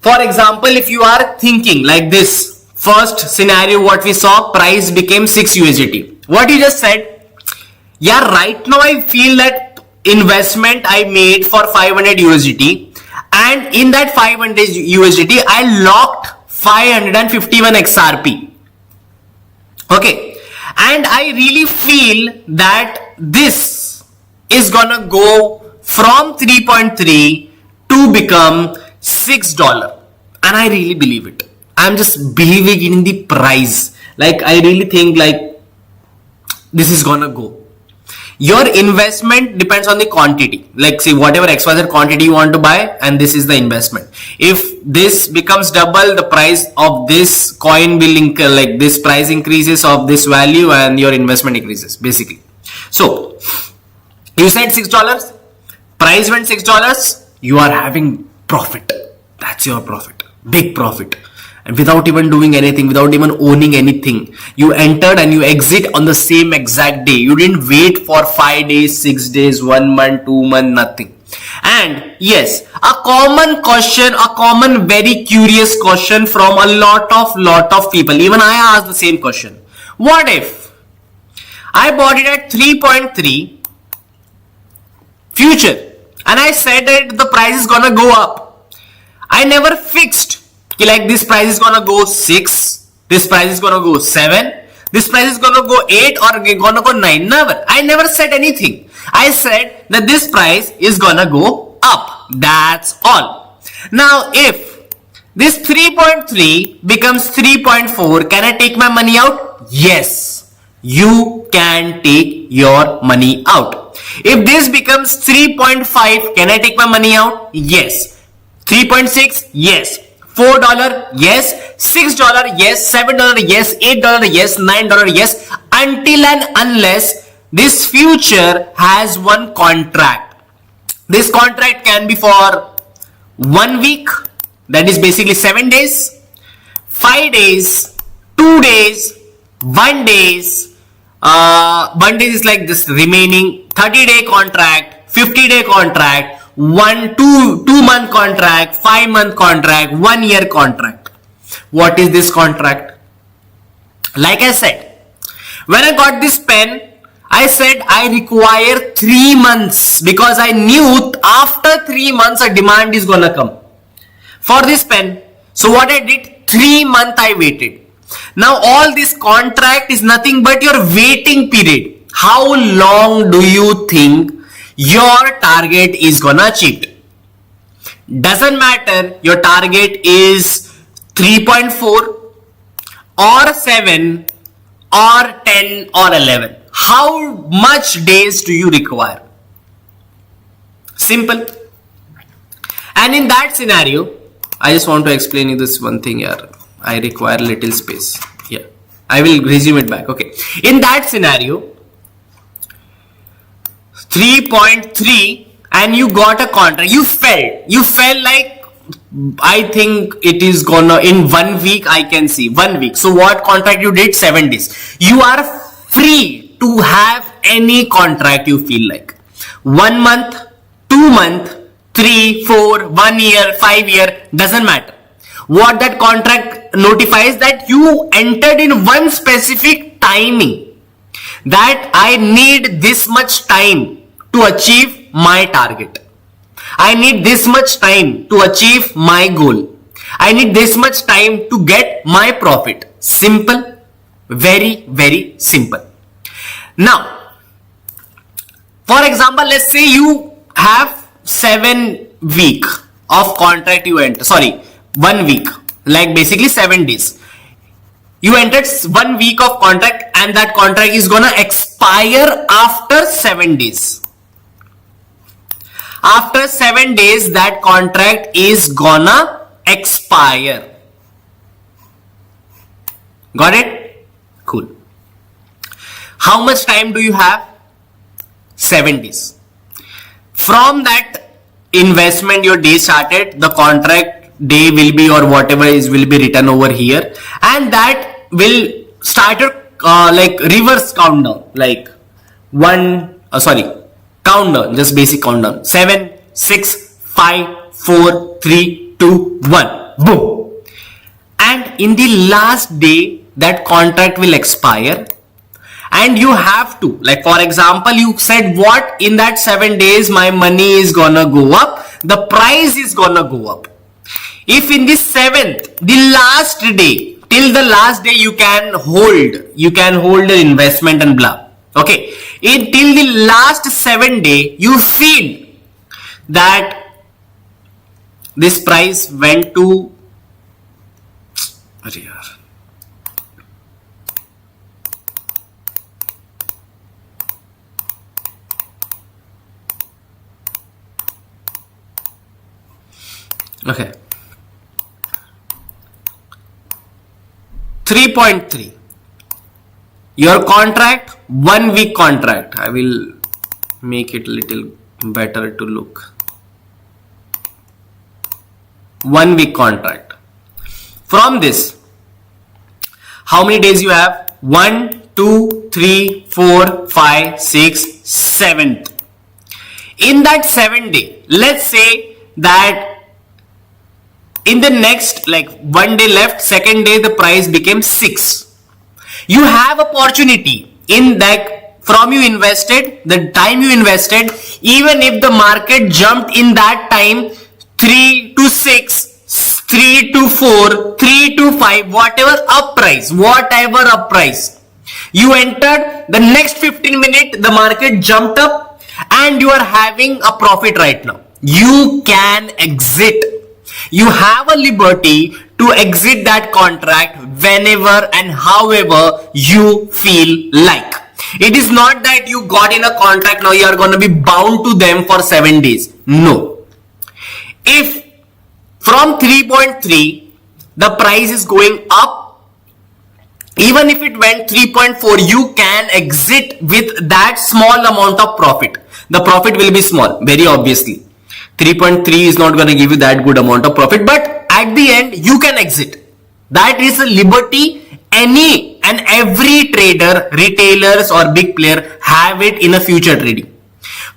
A: For example, if you are thinking like this, first scenario what we saw, price became 6 USDT. What you just said, yeah, right now I feel that investment I made for 500 USDT, and in that 500 USDT I locked 551 XRP. Okay, and I really feel that this is gonna go from 3.3 to become $6, and I really believe it. I'm just believing in the price. Like I really think like this is gonna go. Your investment depends on the quantity. Like see, whatever XYZ quantity you want to buy, and this is the investment. If this becomes double, the price of this coin will like this price increases of this value and your investment increases basically. So you said $6, price went $6, you are having profit. That's your profit, big profit. And without even doing anything, without even owning anything, you entered and you exit on the same exact day. You didn't wait for 5 days, 6 days, 1 month, 2 months, nothing. And yes, a common question, a common very curious question from a lot of people. Even I asked the same question. What if I bought it at 3.3 future and I said that the price is gonna go up? I never fixed like this price is gonna go 6, this price is gonna go 7, this price is gonna go 8 or gonna go 9. Never. I never said anything. I said that this price is gonna go up. That's all. Now if this 3.3 becomes 3.4, can I take my money out? Yes, you can take your money out. If this becomes 3.5, can I take my money out? Yes. 3.6, yes. $4, yes. $6, yes. $7, yes. $8, yes. $9, yes. Until and unless this future has one contract. This contract can be for 1 week, that is basically 7 days, 5 days, 2 days, 1 days. 1 day is like this remaining 30-day contract, 50-day contract, two month contract, 5-month contract, 1-year contract. What is this contract? Like I said, when I got this pen, I said I require 3 months because I knew after 3 months a demand is gonna come for this pen. So what I did, 3 months I waited. Now all this contract is nothing but your waiting period. How long do you think your target is gonna achieve? Doesn't matter your target is 3.4 or 7 or 10 or 11. How much days do you require? Simple. And in that scenario, I just want to explain you this one thing here. I require little space here. I will resume it back. Okay. In that scenario, 3.3 and you got a contract. You felt like, I think it is gonna in 1 week. I can see 1 week. So what contract you did? 7 days. You are free to have any contract you feel like. 1 month, 2 month, 3, 4, 1 year, 5 year, doesn't matter. What that contract notifies that you entered in one specific timing, that I need this much time to achieve my target. I need this much time to achieve my goal. I need this much time to get my profit. Simple. Very, very simple. Now, for example, let's say you have 7 week of contract you enter. 1 week. Like basically 7 days. You entered 1 week of contract and that contract is gonna expire after 7 days. After 7 days, that contract is gonna expire. Got it? Cool. How much time do you have? 7 days. From that investment your day started, the contract day will be or whatever is will be written over here, and that will start like reverse countdown, like countdown, just basic countdown. 7, 6, 5, 4, 3, 2, 1. Boom. And in the last day, that contract will expire. And you have to, like for example, you said what in that 7 days my money is gonna go up, the price is gonna go up. If in the 7th, the last day, till the last day you can hold the investment and blah. Okay. Till the last 7 day, you feel that this price went to okay, 3.3. Your contract, 1 week contract. I will make it a little better to look. 1 week contract. From this, how many days you have? 1, 2, 3, 4, 5, 6, 7th. In that 7 day, let's say that in the next, like 1 day left, 2nd day, the price became 6. You have opportunity in that from you invested, the time you invested, even if the market jumped in that time 3 to 6, 3 to 4, 3 to 5, whatever up price, you entered, the next 15 minutes the market jumped up and you are having a profit right now. You can exit. You have a liberty to exit that contract whenever and however you feel like. It is not that you got in a contract, now you are going to be bound to them for 7 days. No. If from 3.3 the price is going up, even if it went 3.4, you can exit with that small amount of profit. The profit will be small, very obviously. 3.3 is not going to give you that good amount of profit, but at the end you can exit. That is a liberty any and every trader, retailers or big player have it in a future trading.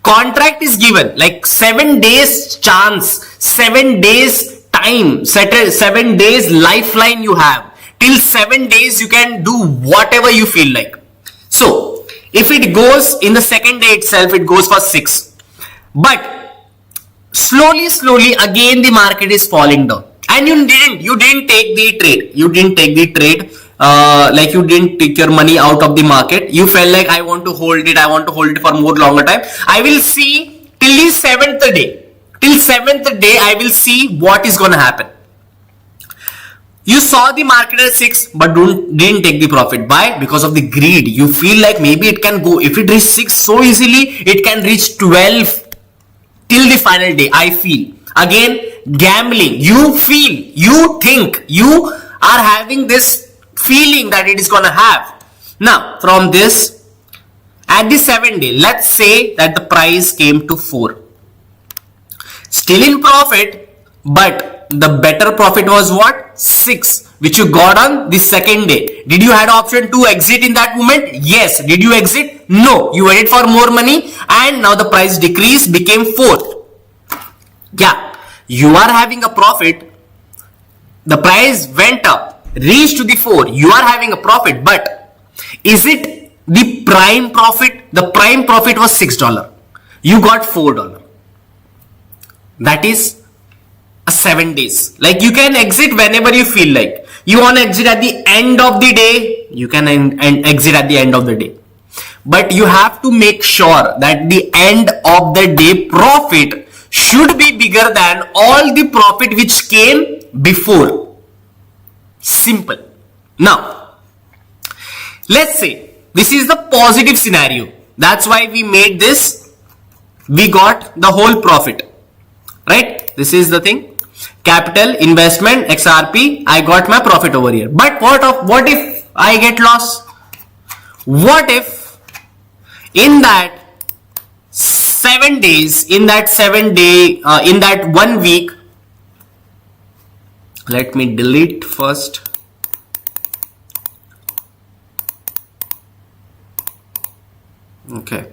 A: Contract is given like 7 days chance, 7 days time, 7 days lifeline you have. Till 7 days you can do whatever you feel like. So if it goes in the second day itself, it goes for 6. But slowly again the market is falling down, and you didn't take the trade. You didn't take the trade. Like you didn't take your money out of the market. You felt like I want to hold it. I want to hold it for more longer time. I will see till the 7th day. Till 7th day, I will see what is gonna happen. You saw the market at 6, but didn't take the profit. Why? Because of the greed. You feel like maybe it can go. If it reaches 6 so easily, it can reach 12 till the final day. I feel. Again, gambling. You feel, you think, you are having this feeling that it is gonna have. Now, from this, at the 7th day, let's say that the price came to 4. Still in profit, but the better profit was what? 6, which you got on the second day. Did you had option to exit in that moment? Yes. Did you exit? No. You waited for more money, and now the price decreased, became 4. Yeah, you are having a profit. The price went up, reached to the 4. You are having a profit, but is it the prime profit? The prime profit was $6. You got $4. That is a 7 days. Like you can exit whenever you feel like. You want to exit at the end of the day, you can exit at the end of the day. But you have to make sure that the end of the day profit should be bigger than all the profit which came before. Simple. Now, let's say this is the positive scenario. That's why we made this. We got the whole profit. Right? This is the thing. Capital, investment, XRP. I got my profit over here. But what if I get loss? What if in that 7 days, in that 1 week, let me delete first. Okay.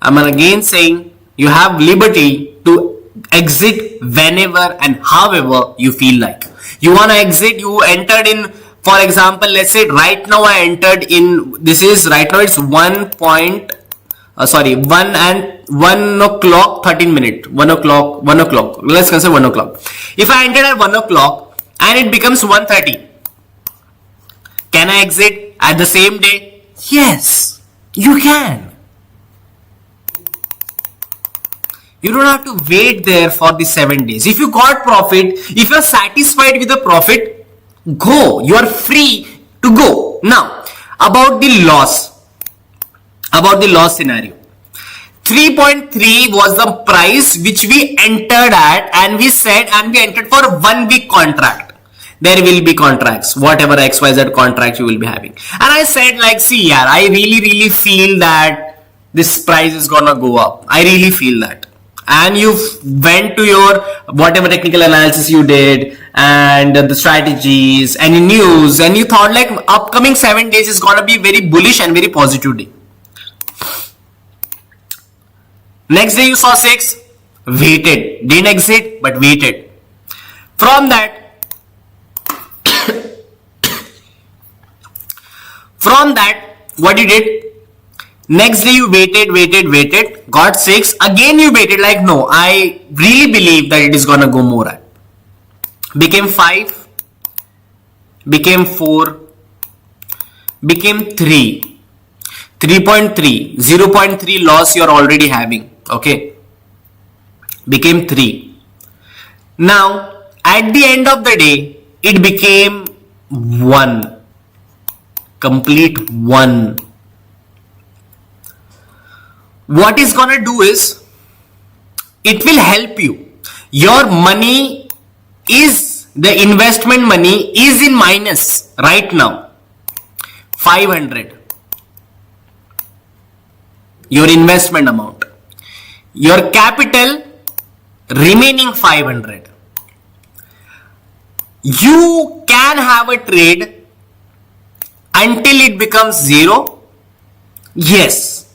A: I'm again saying you have liberty to exit whenever and however you feel like. You want to exit, you entered in, for example, let's say right now I entered in, this is right now it's 1 o'clock 13 minutes, 1 o'clock, let's consider 1 o'clock. If I entered at 1 o'clock and it becomes 1:30, can I exit at the same day? Yes, you can. You don't have to wait there for the 7 days. If you got profit, if you're satisfied with the profit, go. You are free to go. Now, about the loss scenario. 3.3 was the price which we entered at, and we said, and we entered for 1 week contract. There will be contracts, whatever XYZ contract you will be having. And I said like, see yaar, I really feel that this price is gonna go up. I really feel that. And you went to your whatever technical analysis you did and the strategies and the news, and you thought like upcoming 7 days is gonna be very bullish and very positive day. Next day you saw 6, waited, didn't exit but waited. From that what you did, next day you waited, got 6, again you waited like no, I really believe that it is gonna go more at. Became 5, became 4, became 3, 3.3, 0.3 loss you're already having, okay, became 3. Now at the end of the day it became 1, complete 1. What is gonna do is, it will help you. Your money is, the investment money is in minus right now, 500. Your investment amount. Your capital remaining 500. You can have a trade until it becomes 0. Yes.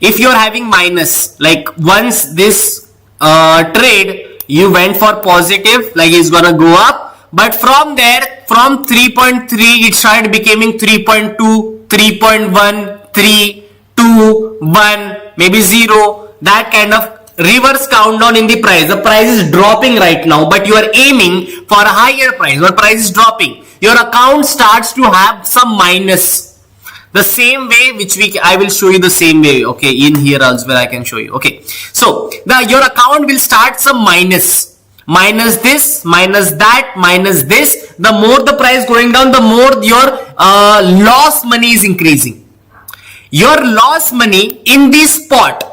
A: If you're having minus, like once this trade you went for positive, like it's gonna go up, but from there, from 3.3 it started becoming 3.2, 3.1, 3, 2, 1, maybe 0, that kind of reverse countdown in the price. The price is dropping right now, but you are aiming for a higher price. Your price is dropping, your account starts to have some minus. The same way which I will show you the same way, okay, in here also where I can show you, okay. So your account will start some minus this, minus that, minus this. The more the price going down, the more your loss money is increasing. Your loss money in this spot,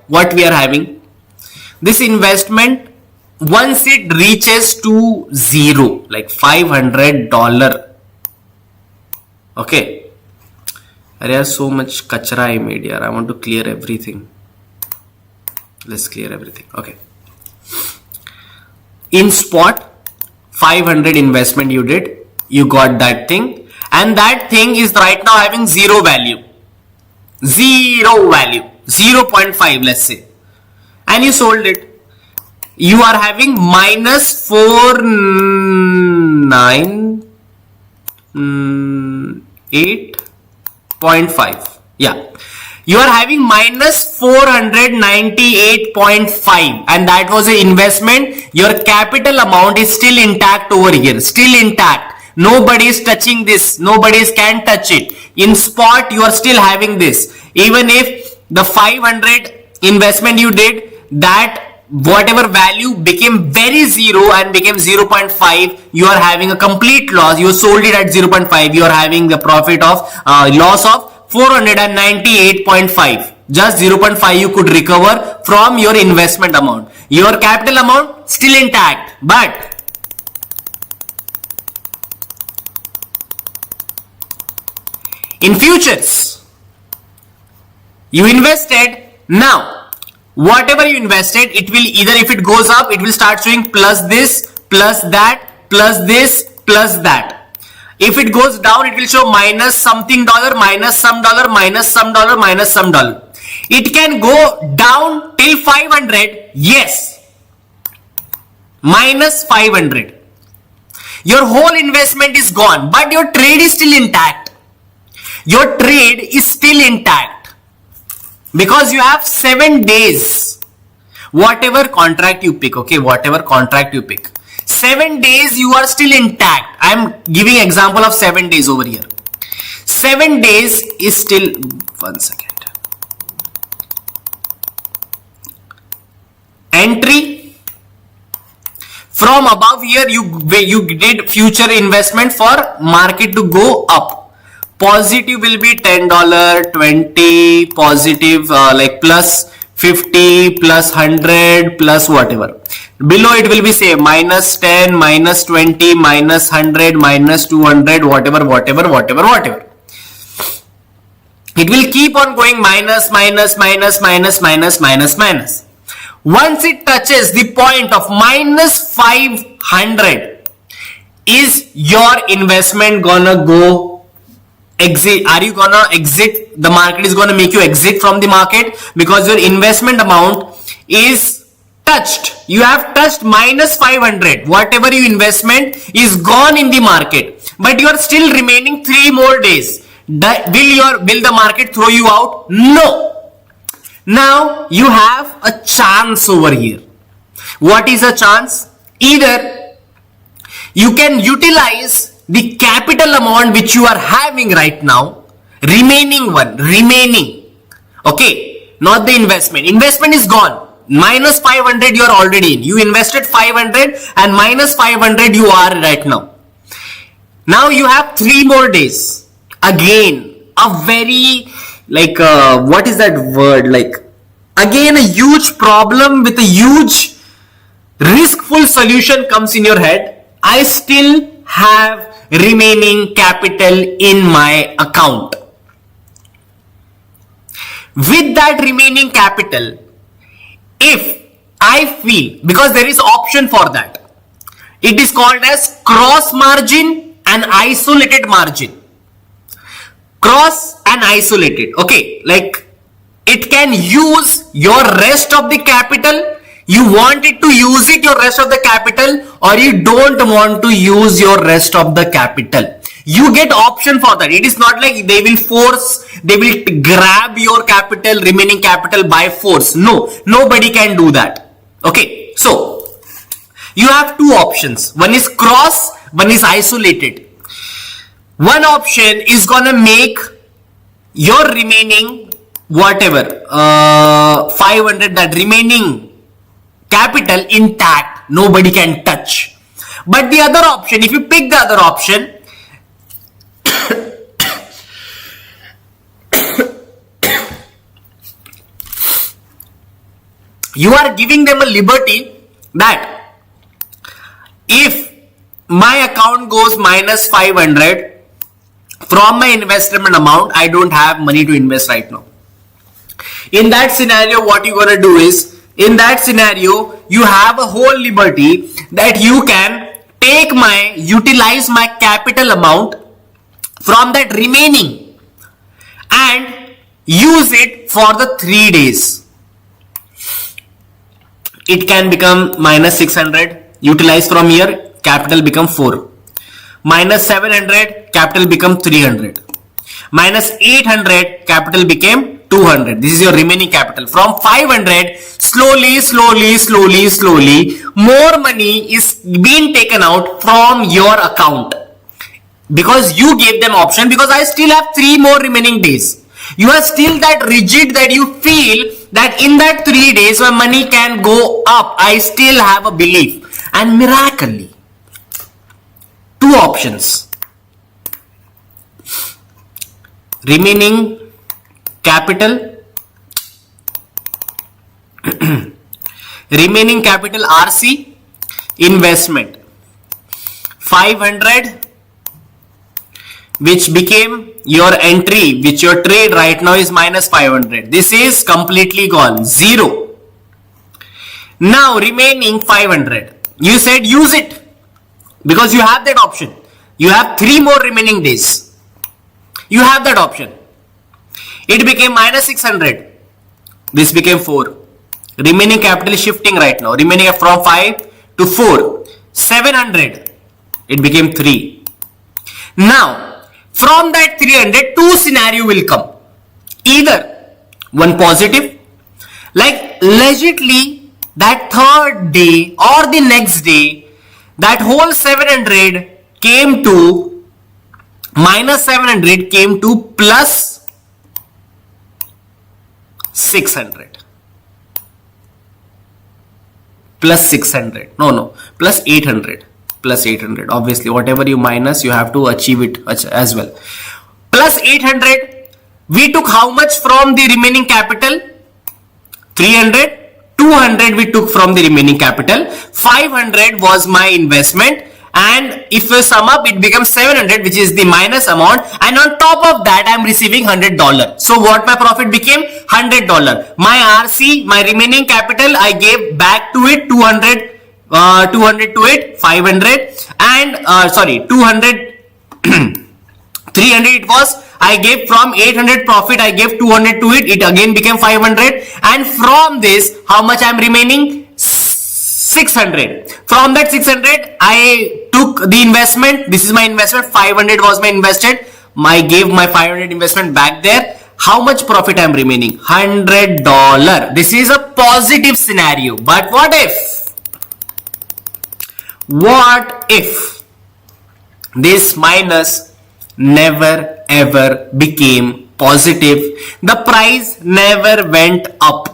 A: what we are having, this investment, once it reaches to zero, like $500, okay, there is so much kachra I made here. I want to clear everything. Let's clear everything. Okay. In spot, 500 investment you did, you got that thing, and that thing is right now having zero value. 0.5, let's say, and you sold it. You are having minus 498.5. Yeah, you are having minus 498.5, and that was an investment. Your capital amount is still intact over here, still intact. Nobody is touching this, nobody can touch it. In spot, you are still having this. Even if the 500 investment you did, that whatever value became very zero and became 0.5, you are having a complete loss. You sold it at 0.5, you are having the profit of loss of 498.5. Just 0.5 you could recover from your investment amount. Your capital amount still intact, but in futures, you invested. Now, whatever you invested, it will either, if it goes up, it will start showing plus this, plus that, plus this, plus that. If it goes down, it will show minus something dollar, minus some dollar, minus some dollar, minus some dollar. It can go down till 500. Yes. Minus 500. Your whole investment is gone, but your trade is still intact. Your trade is still intact because you have 7 days. Whatever contract you pick, okay, whatever contract you pick, 7 days you are still intact. I am giving example of 7 days over here. 7 days is still, 1 second. Entry from above here, you did future investment for market to go up. Positive will be $10, 20, positive like plus 50, plus 100, plus whatever. Below it will be say minus 10, minus 20, minus 100, minus 200, whatever. It will keep on going minus. Once it touches the point of minus 500, is your investment gonna go exit? Are you gonna exit? The market is gonna make you exit from the market because your investment amount is touched. You have touched minus 500. Whatever your investment is gone in the market, but you are still remaining 3 more days. Will the market throw you out? No. Now you have a chance over here. What is a chance? Either you can utilize the capital amount which you are having right now, remaining, okay, not the investment. Investment is gone. Minus 500 you are already in. You invested 500 and minus 500 you are right now. Now you have 3 more days. Again, a very what is that word, again a huge problem with a huge riskful solution comes in your head. I still have remaining capital in my account. With that remaining capital, if I feel, because there is option for that, it is called as cross margin and isolated margin. cross and isolated. Okay, like it can use your rest of the capital. You want it to use it your rest of the capital, or you don't want to use your rest of the capital. You get option for that. It is not like they will grab your capital, remaining capital by force. No, nobody can do that. Okay, so you have two options. One is cross, one is isolated. One option is gonna make your remaining whatever 500, that remaining capital intact, nobody can touch. But the other option, if you pick the other option, you are giving them a liberty that if my account goes minus 500 from my investment amount, I don't have money to invest right now. In that scenario, what you're gonna do is, in that scenario, you have a whole liberty that you can utilize my capital amount from that remaining and use it for the 3 days. It can become minus 600, utilize from here, capital become 4. Minus 700, capital become 300. Minus 800, capital became 200. This is your remaining capital. From 500, slowly, more money is being taken out from your account. Because you gave them option, because I still have 3 more remaining days. You are still that rigid that you feel that in that 3 days my money can go up. I still have a belief. And miraculously, 2 options. Remaining capital, remaining capital RC, investment 500, which became your entry, which your trade right now is minus 500. This is completely gone, 0. Now remaining 500, you said use it because you have that option. You have 3 more remaining days. You have that option. It became minus 600. This became 4. Remaining capital is shifting right now. Remaining from 5 to 4. 700. It became 3. Now, from that 300, 2 scenario will come. Either one positive, like legitly that 3rd day or the next day, that whole 700 came to minus 700 came to plus 600. Plus 600. No. Plus 800. Plus 800. Obviously, whatever you minus, you have to achieve it as well. Plus 800. We took how much from the remaining capital? 300. 200 we took from the remaining capital. 500 was my investment. And if you sum up, it becomes 700, which is the minus amount. And on top of that, I'm receiving $100. So what my profit became? $100. My RC, my remaining capital, I gave back to it 200 to it, 500. And 200, 300 it was. I gave from 800 profit, I gave 200 to it. It again became 500. And from this, how much I'm remaining? 600. From that 600, I took the investment. This is my investment. 500 was my invested. I gave my 500 investment back there. How much profit I am remaining? $100. This is a positive scenario. But what if? What if this minus never ever became positive? The price never went up.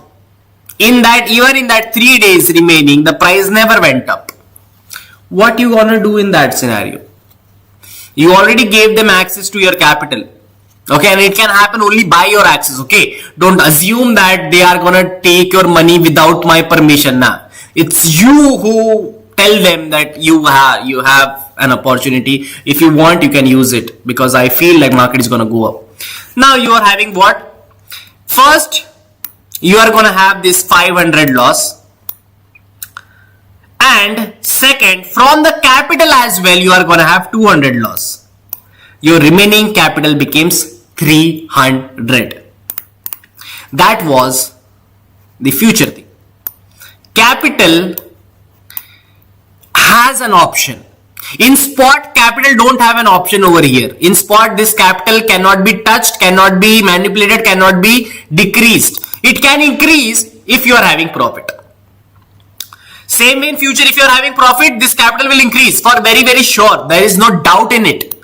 A: Even in that 3 days remaining, the price never went up. What you gonna do in that scenario? You already gave them access to your capital. Okay, and it can happen only by your access. Okay, don't assume that they are gonna take your money without my permission. Nah, it's you who tell them that you have an opportunity. If you want, you can use it, because I feel like market is gonna go up. Now you are having what? First, you are going to have this 500 loss, and second, from the capital as well, you are going to have 200 loss. Your remaining capital becomes 300. That was the future thing. Capital has an option. In spot, capital don't have an option over here. In spot, this capital cannot be touched, cannot be manipulated, cannot be decreased. It can increase if you are having profit. Same in future, if you are having profit, this capital will increase for very, very sure. There is no doubt in it.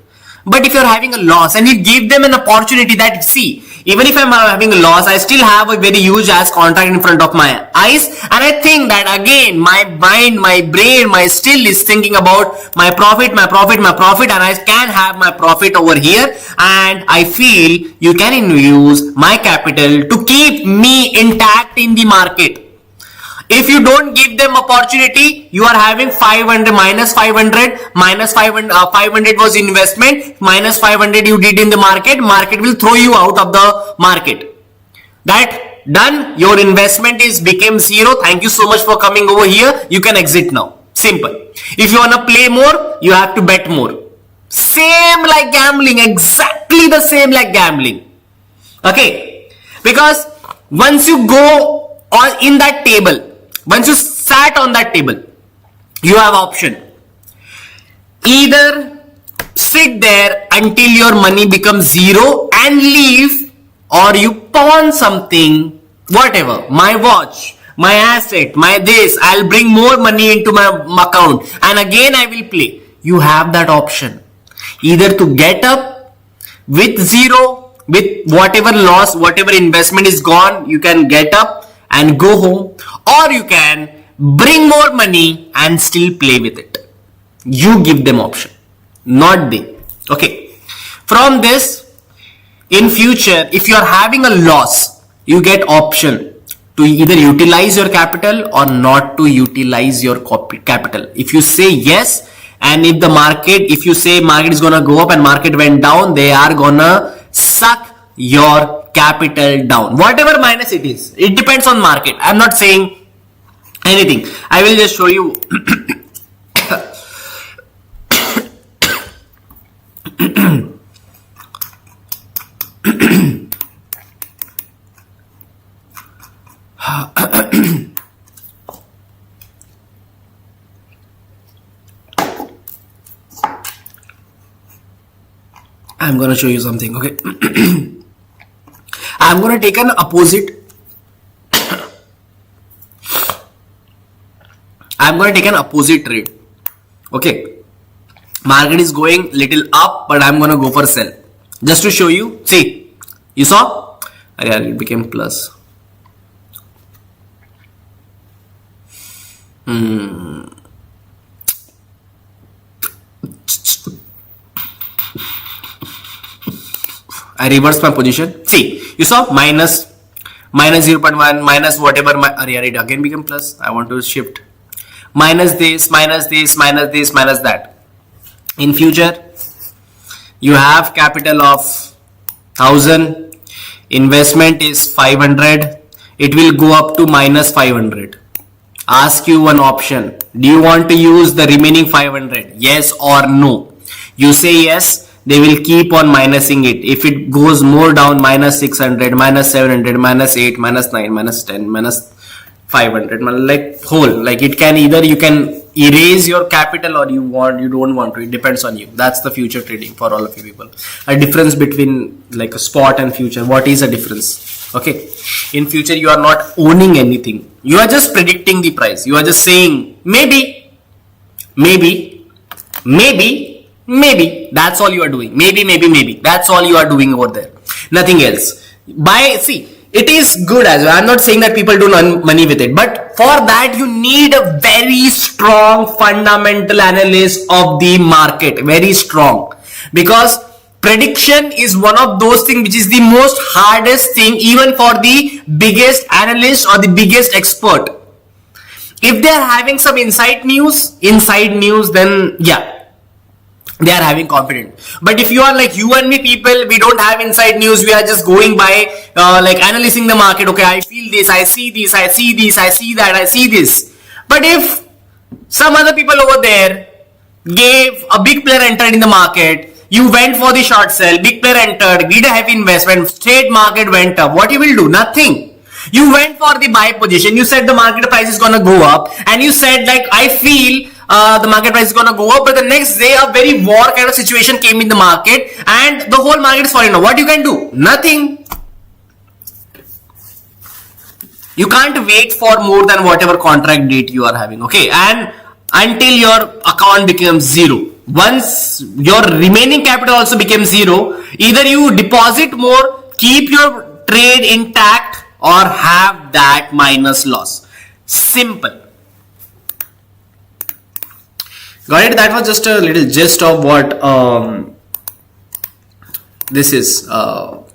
A: But if you are having a loss, and it gave them an opportunity that, see, even if I'm having a loss, I still have a very huge ass contract in front of my eyes. And I think that again, my mind, my brain, my still is thinking about my profit, and I can have my profit over here. And I feel you can use my capital to keep me intact in the market. If you don't give them opportunity, you are having 500, minus 500, 500 was investment, minus 500 you did in the market will throw you out of the market. That done, your investment is became zero. Thank you so much for coming over here. You can exit now. Simple. If you want to play more, you have to bet more. Same like gambling, exactly the same like gambling. Okay, because once you go on in that table, once you sat on that table, you have option. Either sit there until your money becomes zero and leave, or you pawn something, whatever, my watch, my asset, my this, I'll bring more money into my account and again I will play. You have that option. Either to get up with zero, with whatever loss, whatever investment is gone, you can get up and go home, or you can bring more money and still play with it. You give them option, not they. Okay. From this, in future, if you are having a loss, you get option to either utilize your capital or not to utilize your capital. If you say yes, and if the market, if you say market is gonna go up and market went down, they are gonna suck your capital down, whatever minus it is. It depends on market. I'm not saying anything. I will just show you. I'm going to show you something. Okay. I'm going to take an opposite. I'm going to take an opposite trade. Okay. Market is going little up, but I'm going to go for sell. Just to show you. See, you saw? Yeah, it became plus. I reversed my position. See, you saw minus 0.1, minus whatever. It again became plus. I want to shift. Minus this, minus this, minus this, minus that. In future, you have capital of 1000. Investment is 500. It will go up to minus 500. Ask you one option. Do you want to use the remaining 500? Yes or no? You say yes. They will keep on minusing it. If it goes more down, minus 600, minus 700, minus 8, minus 9, minus 10, minus 500, like whole. Like it can either you can erase your capital or you don't want to. It depends on you. That's the future trading for all of you people. A difference between like a spot and future. What is a difference? Okay. In future, you are not owning anything. You are just predicting the price. You are just saying maybe. Maybe that's all you are doing. Maybe that's all you are doing over there. Nothing else. See, it is good as well. I'm not saying that people do earn money with it, but for that you need a very strong fundamental analysis of the market. Very strong, because prediction is one of those things which is the most hardest thing even for the biggest analyst or the biggest expert. If they are having some inside news, then yeah, they are having confidence. But if you are like you and me people, we don't have inside news. We are just going by like analyzing the market. Okay, I feel this, I see this, I see this, I see that, I see this. But if some other people over there gave a big player entered in the market, You went for the short sell, big player entered, did a heavy investment, straight market went up. What you will do? Nothing. You went for the buy position. You said the market price is gonna go up, and you said like, I feel the market price is gonna go up, but the next day a very war kind of situation came in the market, and the whole market is falling down. What you can do? Nothing. You can't wait for more than whatever contract date you are having, okay? And until your account becomes zero. Once your remaining capital also becomes zero, either you deposit more, keep your trade intact, or have that minus loss. Simple. Got it? That was just a little gist of what this is.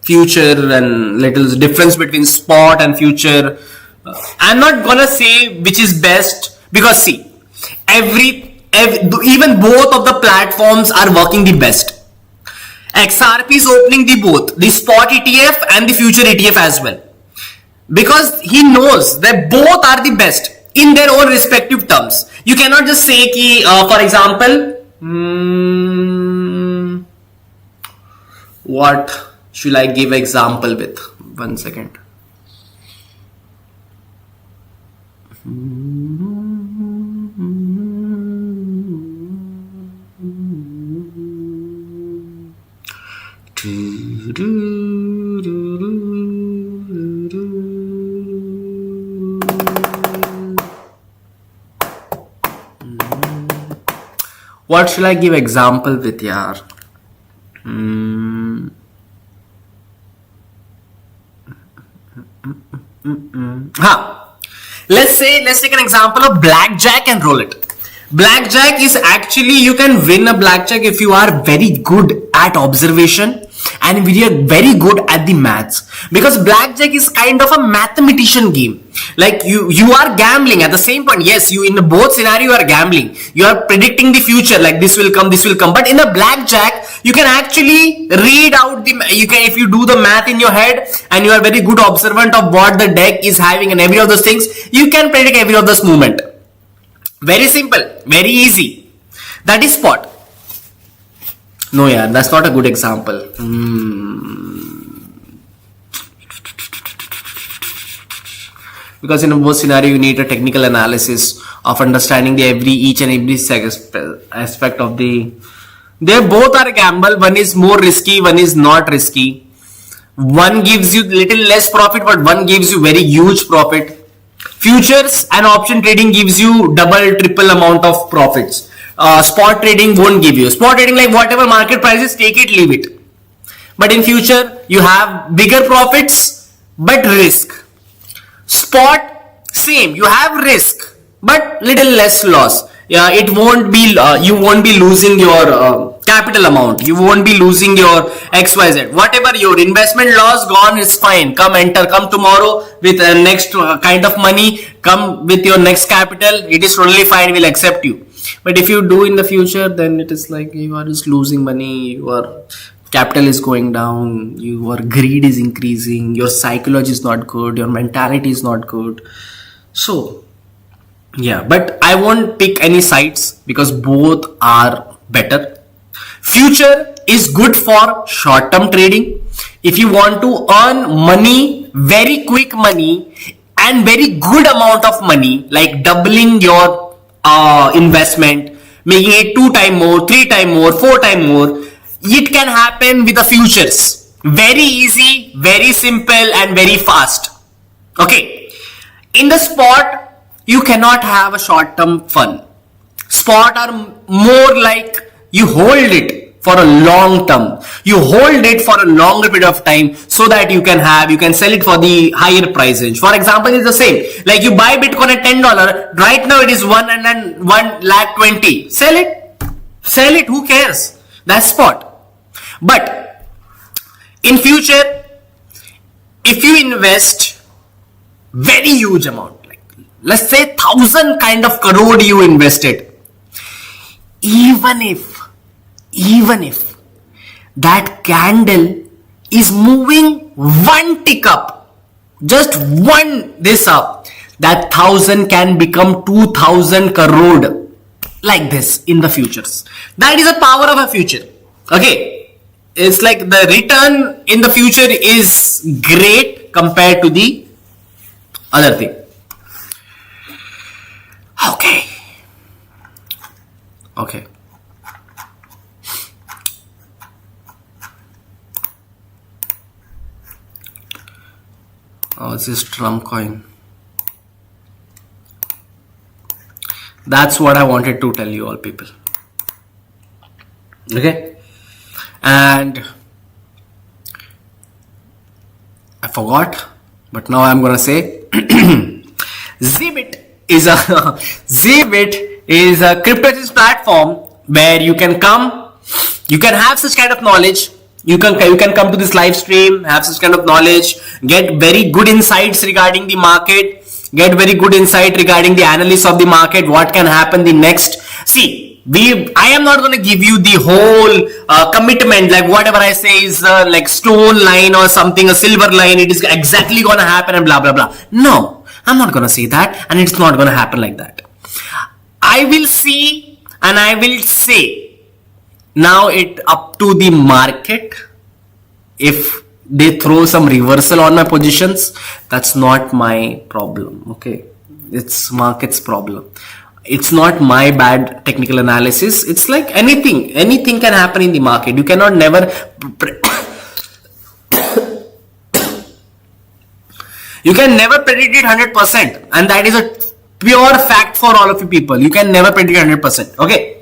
A: Future and little difference between spot and future. I'm not gonna say which is best, because see, even both of the platforms are working the best. XRP is opening the both, the spot ETF and the future ETF as well, because he knows that both are the best in their own respective terms. You cannot just say ki, for example, what should I give example with? 1 second. What should I give example with, yaar? Let's take an example of blackjack and roulette. Blackjack is actually, you can win a blackjack if you are very good at observation and we are very good at the maths, because blackjack is kind of a mathematician game. Like you are gambling at the same point. Yes, you in both scenario you are gambling. You are predicting the future, like this will come. But in a blackjack, you can actually read out if you do the math in your head and you are very good observant of what the deck is having and every of those things, you can predict every of those movement. Very simple, very easy. That is spot. No, yeah, that's not a good example. Because in both scenario, you need a technical analysis of understanding each and every aspect of the. They both are a gamble. One is more risky, one is not risky. One gives you little less profit, but one gives you very huge profit. Futures and option trading gives you double, triple amount of profits. Spot trading won't give you. Spot trading, like whatever market prices, take it, leave it. But in future, you have bigger profits, but risk. Spot, same, you have risk, but little less loss. Yeah, it won't be, you won't be losing your capital amount. You won't be losing your XYZ. Whatever your investment loss gone is fine. Come enter, come tomorrow with next kind of money, come with your next capital. It is totally fine, we'll accept you. But if you do in the future, then it is like you are just losing money, your capital is going down, your greed is increasing, your psychology is not good, your mentality is not good. So, yeah, but I won't pick any sides because both are better. Future is good for short-term trading. If you want to earn money, very quick money and very good amount of money, like doubling your investment, making it 2 times more, 3 times more, 4 times more, it can happen with the futures. Very easy, very simple and very fast. Okay. In the spot, you cannot have a short-term fun. Spot are more like you hold it for a long term. You hold it for a longer period of time so that you can sell it for the higher price range. For example, it's the same. Like you buy Bitcoin at $10. Right now it is 1,20,000. Sell it. Sell it. Who cares? That's spot. But in future, if you invest very huge amount, like let's say 1,000 kind of crore you invested, even if that candle is moving one tick up, just one this up, that 1,000 can become 2,000 crore like this in the futures. That is the power of a future. Okay, it's like the return in the future is great compared to the other thing. Okay. Okay. Oh, it's this Trump coin. That's what I wanted to tell you all people. Okay. And I forgot, but now I'm gonna say Zbit is a Zbit is a crypto platform where you can come, you can have such kind of knowledge. You can come to this live stream, have such kind of knowledge, get very good insights regarding the market, get very good insight regarding the analysis of the market, what can happen the next. See, I am not going to give you the whole commitment, like whatever I say is like stone line or something, a silver line, it is exactly going to happen and blah blah blah. No, I'm not going to say that, and it's not going to happen like that. I will see and I will say, now it up to the market. If they throw some reversal on my positions, that's not my problem. Okay, it's market's problem. It's not my bad technical analysis. It's like anything can happen in the market. You cannot never you can never predict it 100%, and that is a pure fact for all of you people. You can never predict 100%. Okay.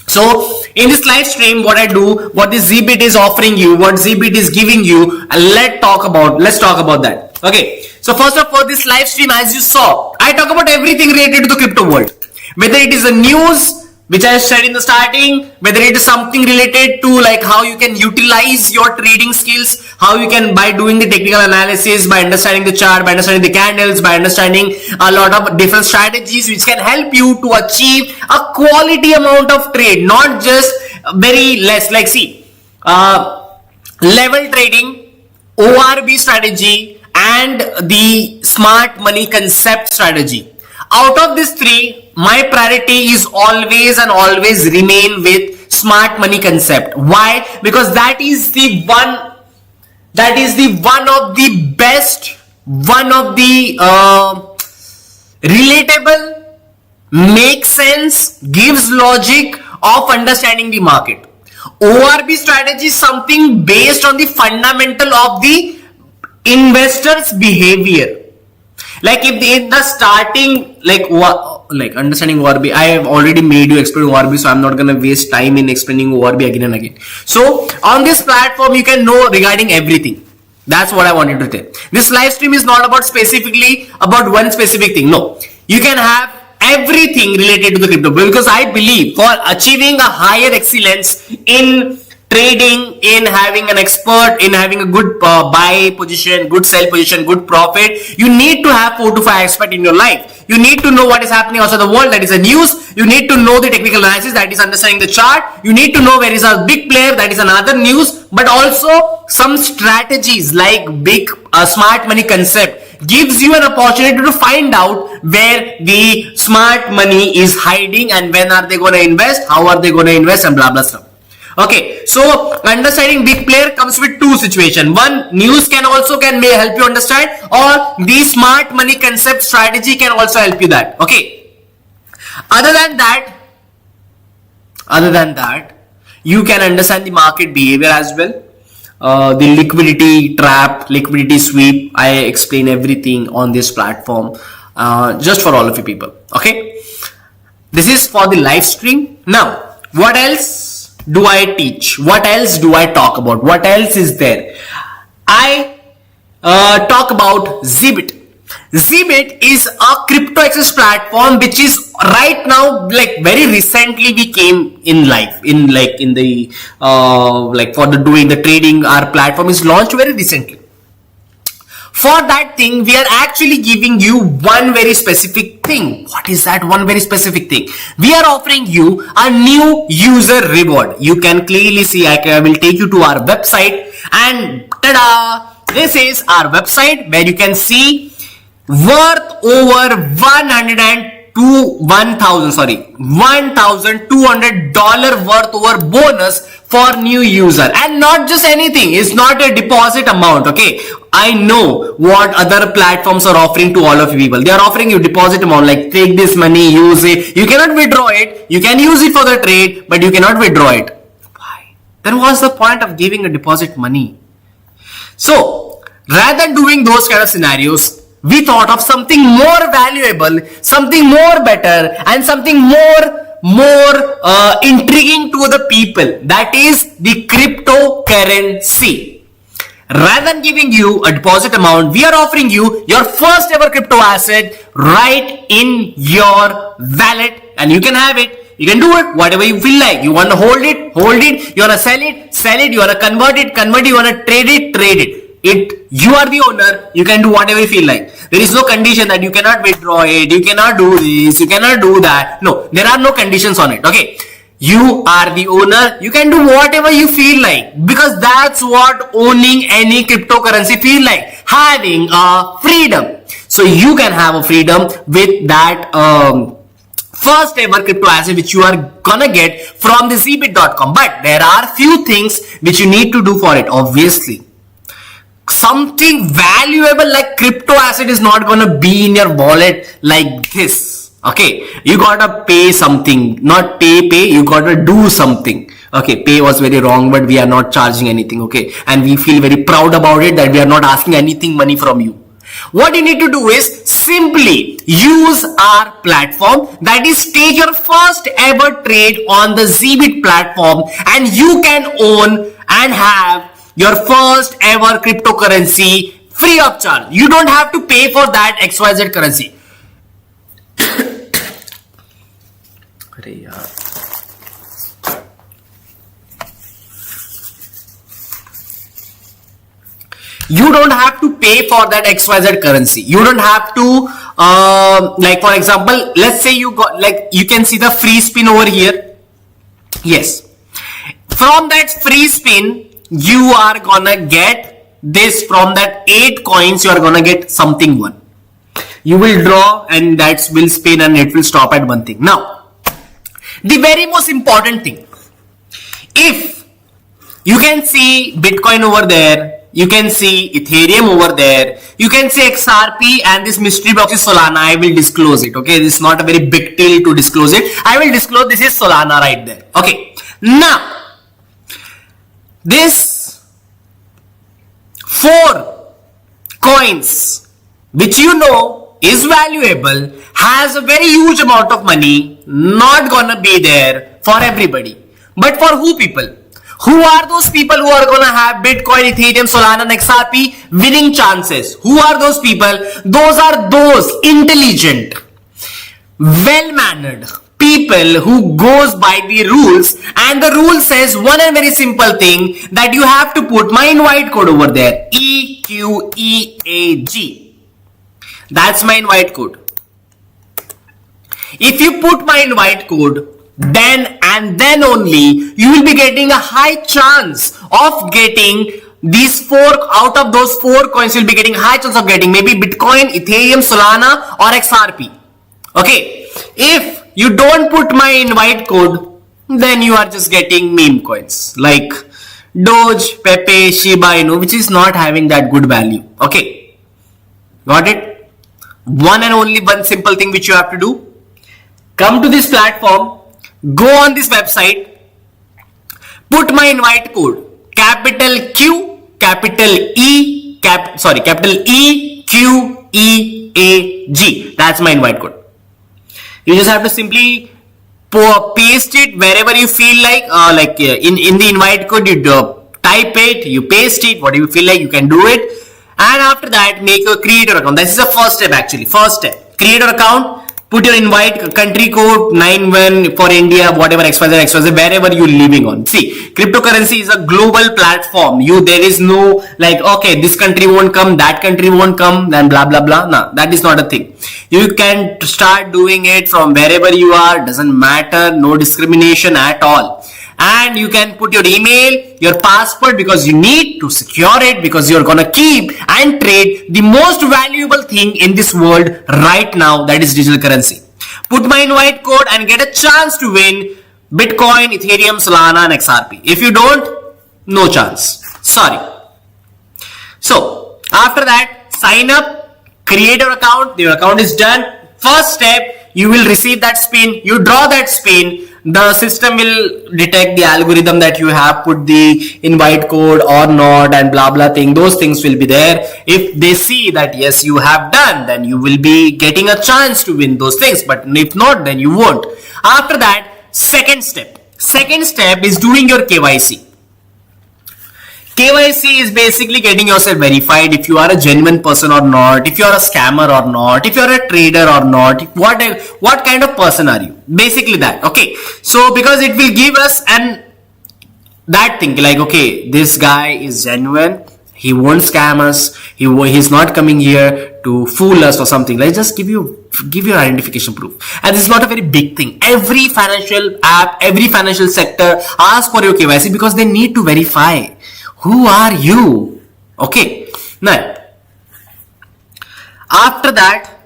A: So in this live stream, what I do, what this Zbit is offering you, what Zbit is giving you, let's talk about that. Okay. So first of all, this live stream, as you saw, I talk about everything related to the crypto world. Whether it is a news, which I said in the starting, whether it is something related to like how you can utilize your trading skills, how you can, by doing the technical analysis, by understanding the chart, by understanding the candles, by understanding a lot of different strategies which can help you to achieve a quality amount of trade, not just very less. Like see, level trading, ORB strategy, and the smart money concept strategy. Out of these three, my priority is always and always remain with smart money concept. Why? Because that is the one of the best, one of the relatable, makes sense, gives logic of understanding the market. ORB strategy is something based on the fundamental of the investor's behavior. Like if in the starting, like understanding ORB, I have already made you explain ORB, so I'm not gonna waste time in explaining ORB again and again. So on this platform, you can know regarding everything. That's what I wanted to tell. This live stream is not about specifically about one specific thing. No, you can have everything related to the crypto, because I believe for achieving a higher excellence in trading, in having an expert, in having a good buy position, good sell position, good profit, you need to have 4 to 5 experts in your life. You need to know what is happening outside the world, that is the news. You need to know the technical analysis, that is understanding the chart. You need to know where is a big player, that is another news. But also some strategies like big smart money concept gives you an opportunity to find out where the smart money is hiding and when are they going to invest, how are they going to invest, and blah blah stuff. Okay, so understanding big player comes with two situations. One, news may help you understand, or the smart money concept strategy can also help you that. Okay. Other than that, you can understand the market behavior as well. The liquidity trap, liquidity sweep, I explain everything on this platform, just for all of you people. Okay. This is for the live stream. Now, what else do I teach? What else do I talk about? What else is there? I talk about Zbit. Zbit is a crypto access platform which is right now, like very recently we came in life, in the for the doing the trading. Our platform is launched very recently. For that thing, we are actually giving you one very specific thing. What is that one very specific thing? We are offering you a new user reward. You can clearly see, I will take you to our website, and tada! This is our website where you can see worth over 120 $1,200 worth over bonus for new user. And not just anything, it's not a deposit amount. Okay, I know what other platforms are offering to all of you people. They are offering you deposit amount, like take this money, use it. You cannot withdraw it. You can use it for the trade, but you cannot withdraw it. Why? Then what's the point of giving a deposit money? So rather than doing those kind of scenarios, we thought of something more valuable, something more better, and something more intriguing to the people. That is the cryptocurrency. Rather than giving you a deposit amount, we are offering you your first ever crypto asset right in your wallet, and you can have it. You can do it whatever you feel like. You want to hold it, hold it. You want to sell it, sell it. You want to convert it, convert it. You want to trade it, trade it. You are the owner. You can do whatever you feel like. There is no condition that you cannot withdraw it, you cannot do this, you cannot do that. No, there are no conditions on it. Okay, you are the owner. You can do whatever you feel like, because that's what owning any cryptocurrency feel like, having a freedom. So you can have a freedom with that first ever crypto asset which you are gonna get from the zbit.com. But there are few things which you need to do for it. Obviously, something valuable like crypto asset is not gonna be in your wallet like this. Okay, you gotta pay something, not pay, you gotta do something. Okay, pay was very wrong, but we are not charging anything. Okay, and we feel very proud about it that we are not asking anything money from you. What you need to do is simply use our platform, that is take your first ever trade on the Zbit platform, and you can own and have your first ever cryptocurrency free of charge. You don't have to pay for that XYZ currency. You don't have to pay for that XYZ currency. You don't have to like, for example, let's say you got, like, you can see the free spin over here. Yes, from that free spin you are gonna get this. From that 8 coins you are gonna get something 1. You will draw and that will spin and it will stop at one thing. Now the very most important thing, if you can see Bitcoin over there, you can see Ethereum over there, you can see XRP, and this mystery box is Solana. I will disclose it. Okay, this is not a very big deal to disclose it. I will disclose this is Solana right there. Okay, now this 4 coins which you know is valuable, has a very huge amount of money, not gonna be there for everybody, but for who people? Who are those people who are gonna have Bitcoin, Ethereum, Solana and XRP winning chances? Who are those people? Those are those intelligent, well-mannered people who goes by the rules, and the rule says one and very simple thing, that you have to put my invite code over there, EQEAG. That's my invite code. If you put my invite code, then and then only you will be getting a high chance of getting these 4, out of those 4 coins you'll be getting a high chance of getting maybe Bitcoin, Ethereum, Solana or XRP. Okay, if you don't put my invite code, then you are just getting meme coins like Doge, Pepe, Shiba Inu, which is not having that good value. Okay, got it? One and only one simple thing which you have to do: come to this platform, go on this website, put my invite code, capital Q, capital E, capital E, Q, E, A, G. That's my invite code. You just have to simply paste it wherever you feel like in the invite code, you type it, you paste it, whatever you feel like, you can do it. And after that, make a creator account. This is the first step actually. First step, creator account. Put your invite country code 91 for India, whatever XYZ, wherever you're living on. See, cryptocurrency is a global platform. There is no like, okay, this country won't come, that country won't come, then blah blah blah. No, that is not a thing. You can start doing it from wherever you are. Doesn't matter. No discrimination at all. And you can put your email, your passport, because you need to secure it, because you're gonna keep and trade the most valuable thing in this world right now, that is digital currency. Put my invite code and get a chance to win Bitcoin, Ethereum, Solana and XRP. If you don't, no chance. Sorry. So after that, sign up, create your account. Your account is done. First step, you will receive that spin. You draw that spin. The system will detect the algorithm that you have put the invite code or not and blah blah thing. Those things will be there. If they see that yes you have done, then you will be getting a chance to win those things. But if not, then you won't. After that, second step. Second step is doing your KYC. KYC is basically getting yourself verified if you are a genuine person or not, if you are a scammer or not, if you are a trader or not, what kind of person are you? Basically that. Okay. So because it will give us that thing like, okay, this guy is genuine. He won't scam us. He's not coming here to fool us or something. Let's just give your identification proof. And this is not a very big thing. Every financial app, every financial sector asks for your KYC because they need to verify. Who are you? Okay. Now, after that,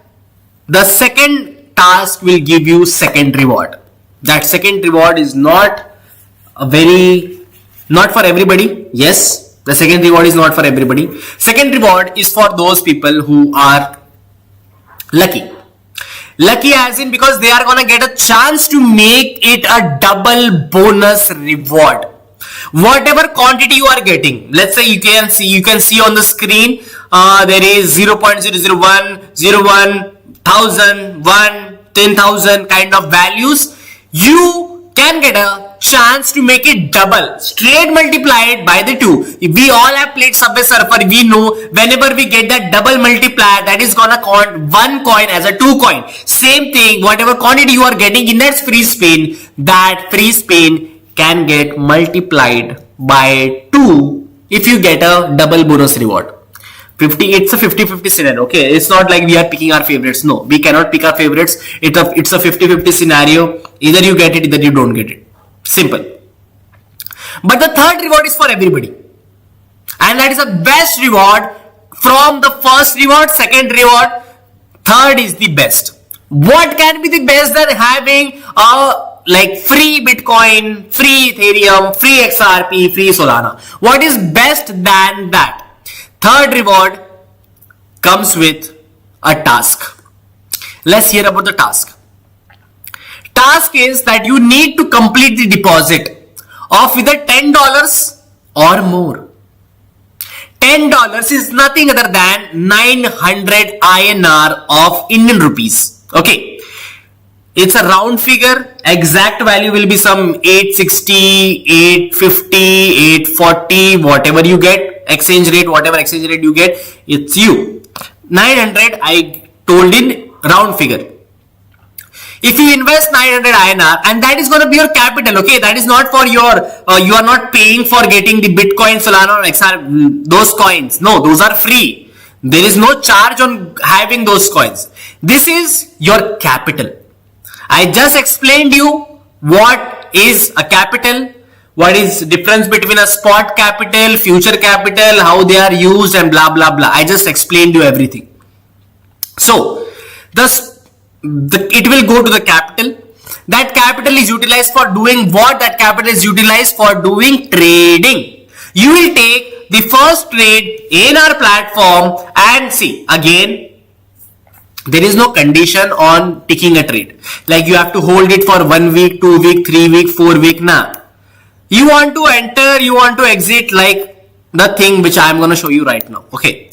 A: the second task will give you second reward. That second reward is not for everybody. Yes, the second reward is not for everybody. Second reward is for those people who are lucky. Lucky as in because they are gonna get a chance to make it a double bonus reward. Whatever quantity you are getting, let's say you can see on the screen there is 0.001, 01, 1000, 1, 10,000 kind of values. You can get a chance to make it double, straight multiplied by the 2. If we all have played Subway Surfer, we know whenever we get that double multiplier, that is gonna count 1 coin as a 2 coin. Same thing, whatever quantity you are getting in that free spin, that free spin can get multiplied by 2 if you get a double bonus reward. It's a 50-50 scenario. Okay, it's not like we are picking our favorites. No, we cannot pick our favorites. It's a 50-50 scenario. Either you get it, either you don't get it. Simple. But the third reward is for everybody, and that is the best reward from the first reward, second reward. Third is the best. What can be the best than having like free Bitcoin, free Ethereum, free XRP, free Solana? What is best than that? Third reward comes with a task. Let's hear about the task. Task is that you need to complete the deposit of either $10 or more. $10 is nothing other than 900 INR of Indian rupees. Okay. It's a round figure. Exact value will be some 860, 850, 840, whatever you get. Exchange rate, whatever exchange rate you get, it's you. 900 I told in round figure. If you invest 900 INR and that is going to be your capital, okay, that is not for your, you are not paying for getting the Bitcoin, Solana or XR, those coins. No, those are free. There is no charge on having those coins. This is your capital. I just explained you what is a capital, what is the difference between a spot capital, future capital, how they are used and blah blah blah. I just explained you everything. So it will go to the capital. That capital is utilized for doing what? That capital is utilized for doing trading. You will take the first trade in our platform and see again. There is no condition on taking a trade. Like you have to hold it for 1 week, 2 week, 3 week, 4 week. Nah. You want to enter, you want to exit like the thing which I am going to show you right now. Okay.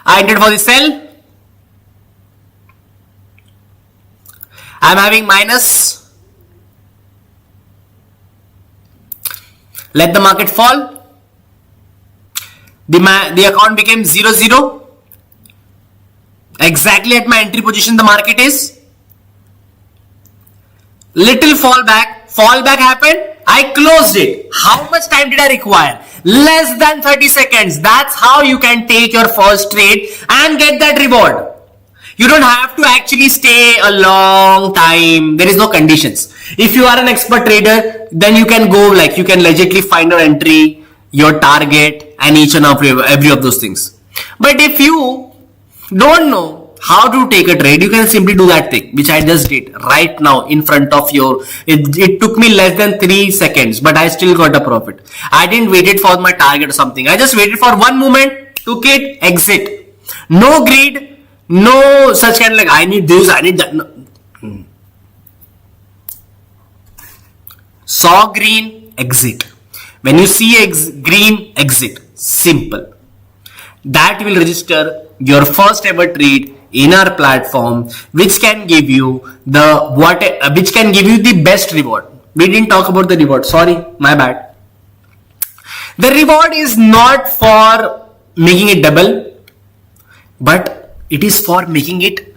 A: I entered for the sell. I am having minus. Let the market fall. The account became 0-0. Exactly at my entry position the market is. Little fallback happened. I closed it. How much time did I require? Less than 30 seconds. That's how you can take your first trade and get that reward. You don't have to actually stay a long time. There is no conditions. If you are an expert trader, then you can go like you can legitly find your entry, your target and each and every of those things. But if you don't know how to take a trade, you can simply do that thing, which I just did right now in front of your, it took me less than 3 seconds, but I still got a profit. I didn't wait it for my target or something. I just waited for one moment, took it, exit. No greed, no such kind of like, I need this, I need that. No. Saw green, exit. When you see green, exit. Simple. That will register your first ever trade in our platform, which can give you which can give you the best reward. We didn't talk about the reward. Sorry, my bad. The reward is not for making it double, but it is for making it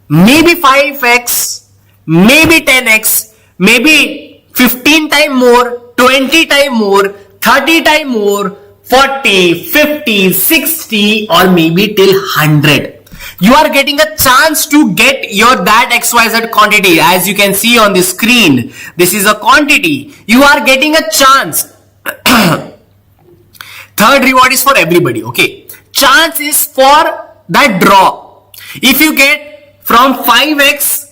A: maybe 5x, maybe 10x, maybe 15 times more, 20 times more, 30 times more, 40, 50, 60, or maybe till 100. You are getting a chance to get your that XYZ quantity. As you can see on the screen, this is a quantity. You are getting a chance. Third reward is for everybody. Okay. Chance is for that draw. If you get from 5x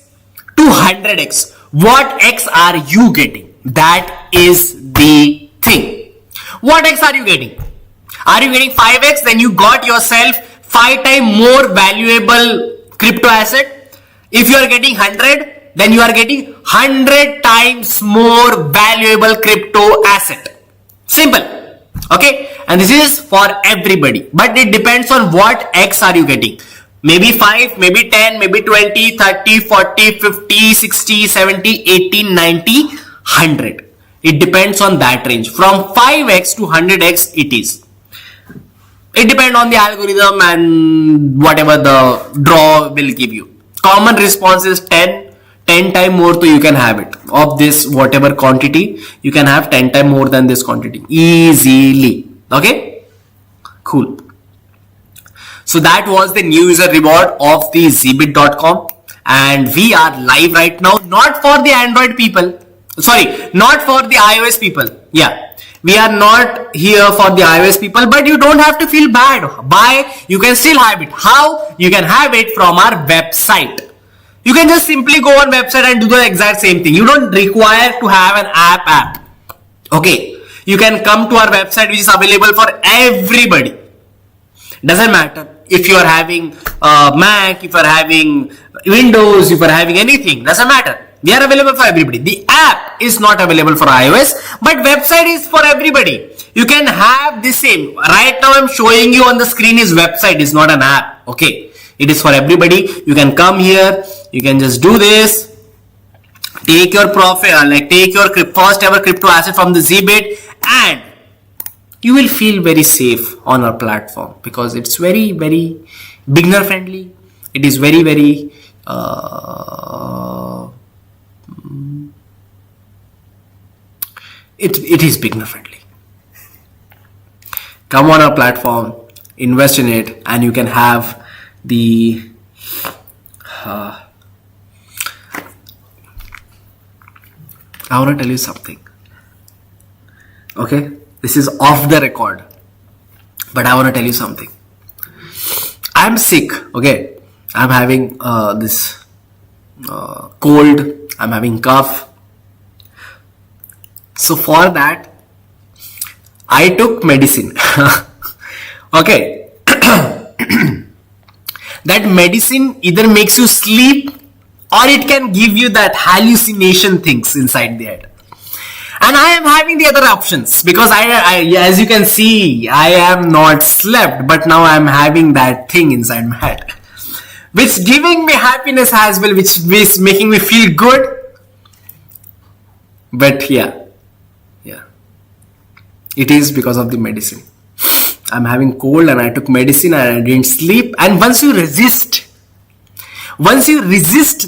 A: to 100x, what x are you getting? That is the thing. What x are you getting? Are you getting 5x? Then you got yourself 5 times more valuable crypto asset. If you are getting 100, then you are getting 100 times more valuable crypto asset. Simple. Okay. And this is for everybody. But it depends on what x are you getting. Maybe 5, maybe 10, maybe 20, 30, 40, 50, 60, 70, 80, 90, 100. It depends on that range. From 5x to 100x it is. It depends on the algorithm and whatever the draw will give you. Common response is 10 times more, so you can have it. Of this whatever quantity, you can have 10 times more than this quantity. Easily. Okay? Cool. So that was the new user reward of the zbit.com. And we are live right now, not for the Android people. Sorry, not for the iOS people. Yeah. We are not here for the iOS people, but you don't have to feel bad. You can still have it. How? You can have it from our website. You can just simply go on website and do the exact same thing. You don't require to have an app. Okay. You can come to our website, which is available for everybody. Doesn't matter if you are having Mac, if you are having Windows, if you are having anything. Doesn't matter. They are available for everybody. The app is not available for iOS, but website is for everybody. You can have the same. Right now I'm showing you on the screen is website, is not an app. Okay. It is for everybody. You can come here. You can just do this. Take your profit, take your first ever crypto asset from the Zbit, and you will feel very safe on our platform because it's very, very beginner friendly. It is very, very it is beginner friendly. Come on our platform, invest in it, and you can have the I want to tell you something. Okay, this is off the record, but I want to tell you something. I'm sick. Okay, I'm having this cold. I'm having cough. So for that, I took medicine. Okay. That medicine either makes you sleep or it can give you that hallucination things inside the head. And I am having the other options because I as you can see, I am not slept, but now I am having that thing inside my head, which giving me happiness as well, which is making me feel good. But yeah, it is because of the medicine. I'm having cold and I took medicine and I didn't sleep. And once you resist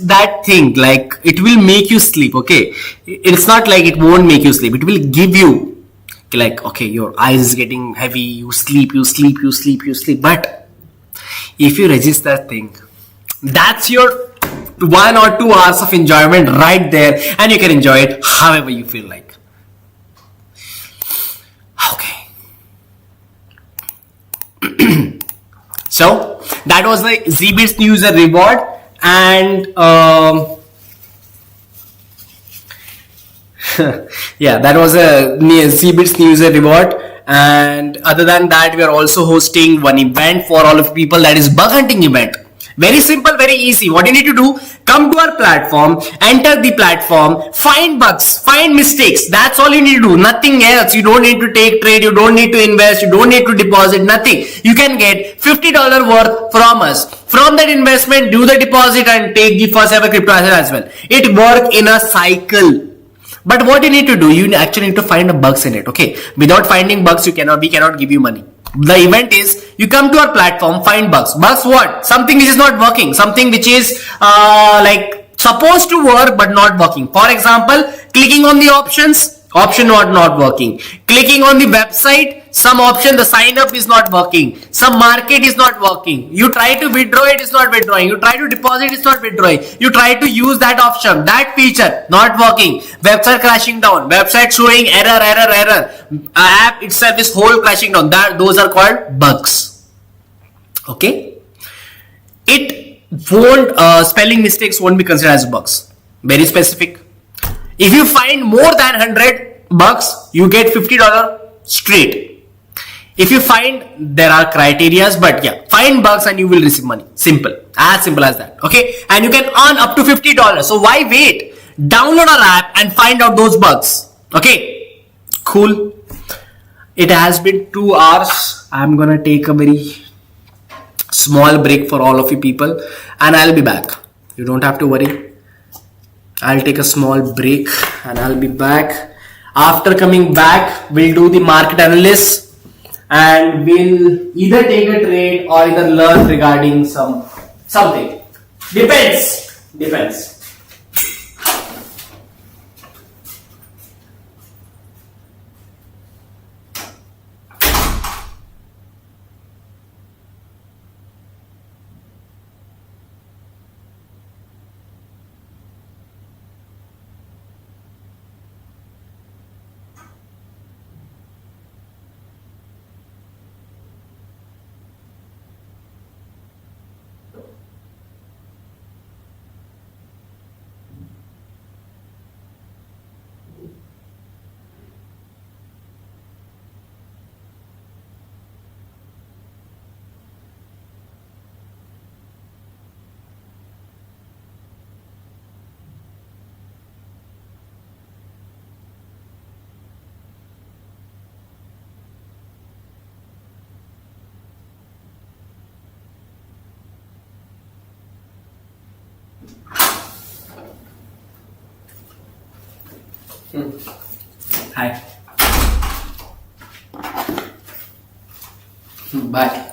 A: that thing, like it will make you sleep. Okay, it's not like it won't make you sleep. It will give you like, okay, your eyes is getting heavy, you sleep. But if you resist that thing, that's your 1 or 2 hours of enjoyment right there, and you can enjoy it however you feel like. Okay. So That was the ZBits user reward. And yeah, that was a ZBits user reward. And other than that, we are also hosting one event for all of people, that is bug hunting event. Very simple, very easy. What you need to do, come to our platform, enter the platform, find bugs, find mistakes. That's all you need to do. Nothing else. You don't need to take trade. You don't need to invest. You don't need to deposit. Nothing. You can get $50 worth from us. From that investment, do the deposit and take the first ever crypto asset as well. It works in a cycle. But what you need to do, you actually need to find the bugs in it. Okay. Without finding bugs, we cannot give you money. The event is, you come to our platform, find bugs. Bugs what? Something which is not working. Something which is like supposed to work but not working. For example, clicking on the options, option not working. Clicking on the website, some option, the sign up is not working. Some market is not working. You try to withdraw, it is not withdrawing. You try to deposit, it's not withdrawing. You try to use that option, that feature, not working. Website crashing down. Website showing error. App itself is whole crashing down. Those are called bugs. Okay. It won't, spelling mistakes won't be considered as bugs. Very specific. If you find more than 100 bugs, you get $50 straight. If you find, there are criterias, but yeah, find bugs and you will receive money. Simple. As simple as that. Okay. And you can earn up to $50. So why wait? Download our app and find out those bugs. Okay. Cool. It has been 2 hours. I'm gonna take a very small break for all of you people and I'll be back. You don't have to worry. I'll take a small break and I'll be back. After coming back, we'll do the market analysis and we'll either take a trade or either learn regarding something. Depends. Hi. Bye.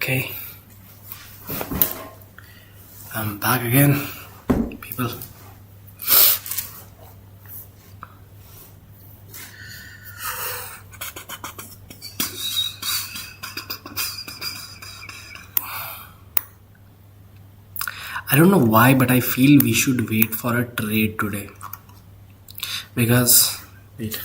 A: Okay, I'm back again, people. I don't know why, but I feel we should wait for a trade today. Because, wait.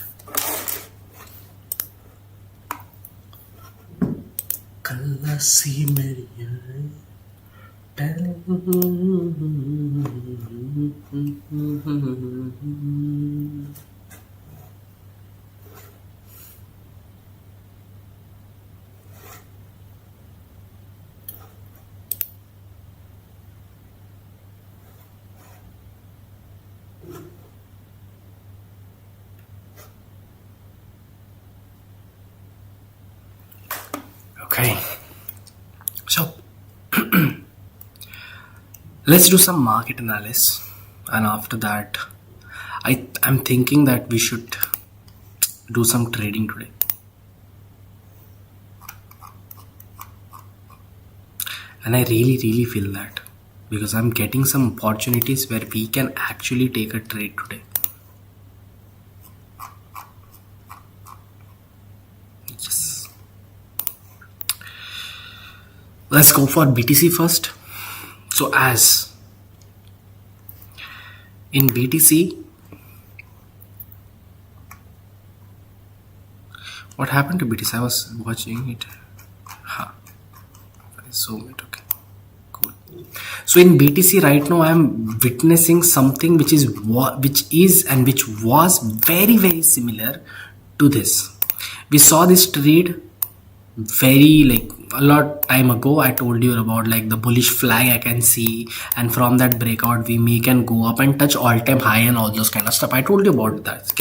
A: Okay, so let's do some market analysis, and after that I'm thinking that we should do some trading today. And I really feel that, because I'm getting some opportunities where we can actually take a trade today. Yes. Let's go for BTC first. So as in BTC, what happened to BTC? I was watching it. Zoom it. Okay, cool. So in BTC right now, I'm witnessing something which was very similar to this. We saw this trade very a lot time ago. I told you about the bullish flag I can see, and from that breakout we can go up and touch all-time high and all those kind of stuff. I told you about that.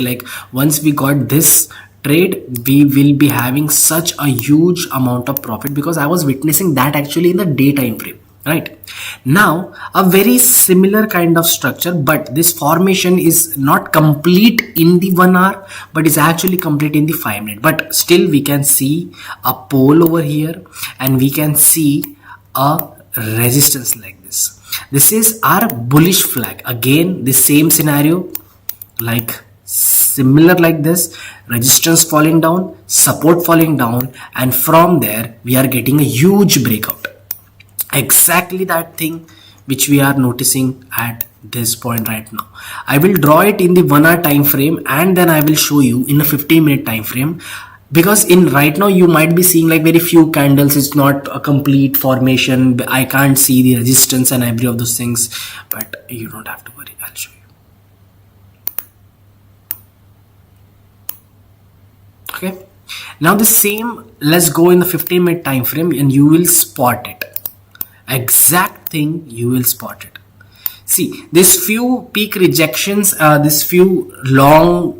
A: Once we got this trade, we will be having such a huge amount of profit, because I was witnessing that actually in the day time frame. Right now, a very similar kind of structure, but this formation is not complete in the 1 hour, but is actually complete in the 5 minute. But still we can see a pole over here, and we can see a resistance like this. This is our bullish flag. Again, the same scenario, similar like this, resistance falling down, support falling down, and from there we are getting a huge breakout. Exactly that thing which we are noticing at this point right now. I will draw it in the 1 hour time frame, and then I will show you in a 15-minute time frame, because in right now you might be seeing very few candles. It's not a complete formation. I can't see the resistance and every of those things, but you don't have to worry. I'll show you. Okay, now the same, let's go in the 15-minute time frame, and you will spot it. Exact thing, you will spot it. See, this few peak rejections, this few longer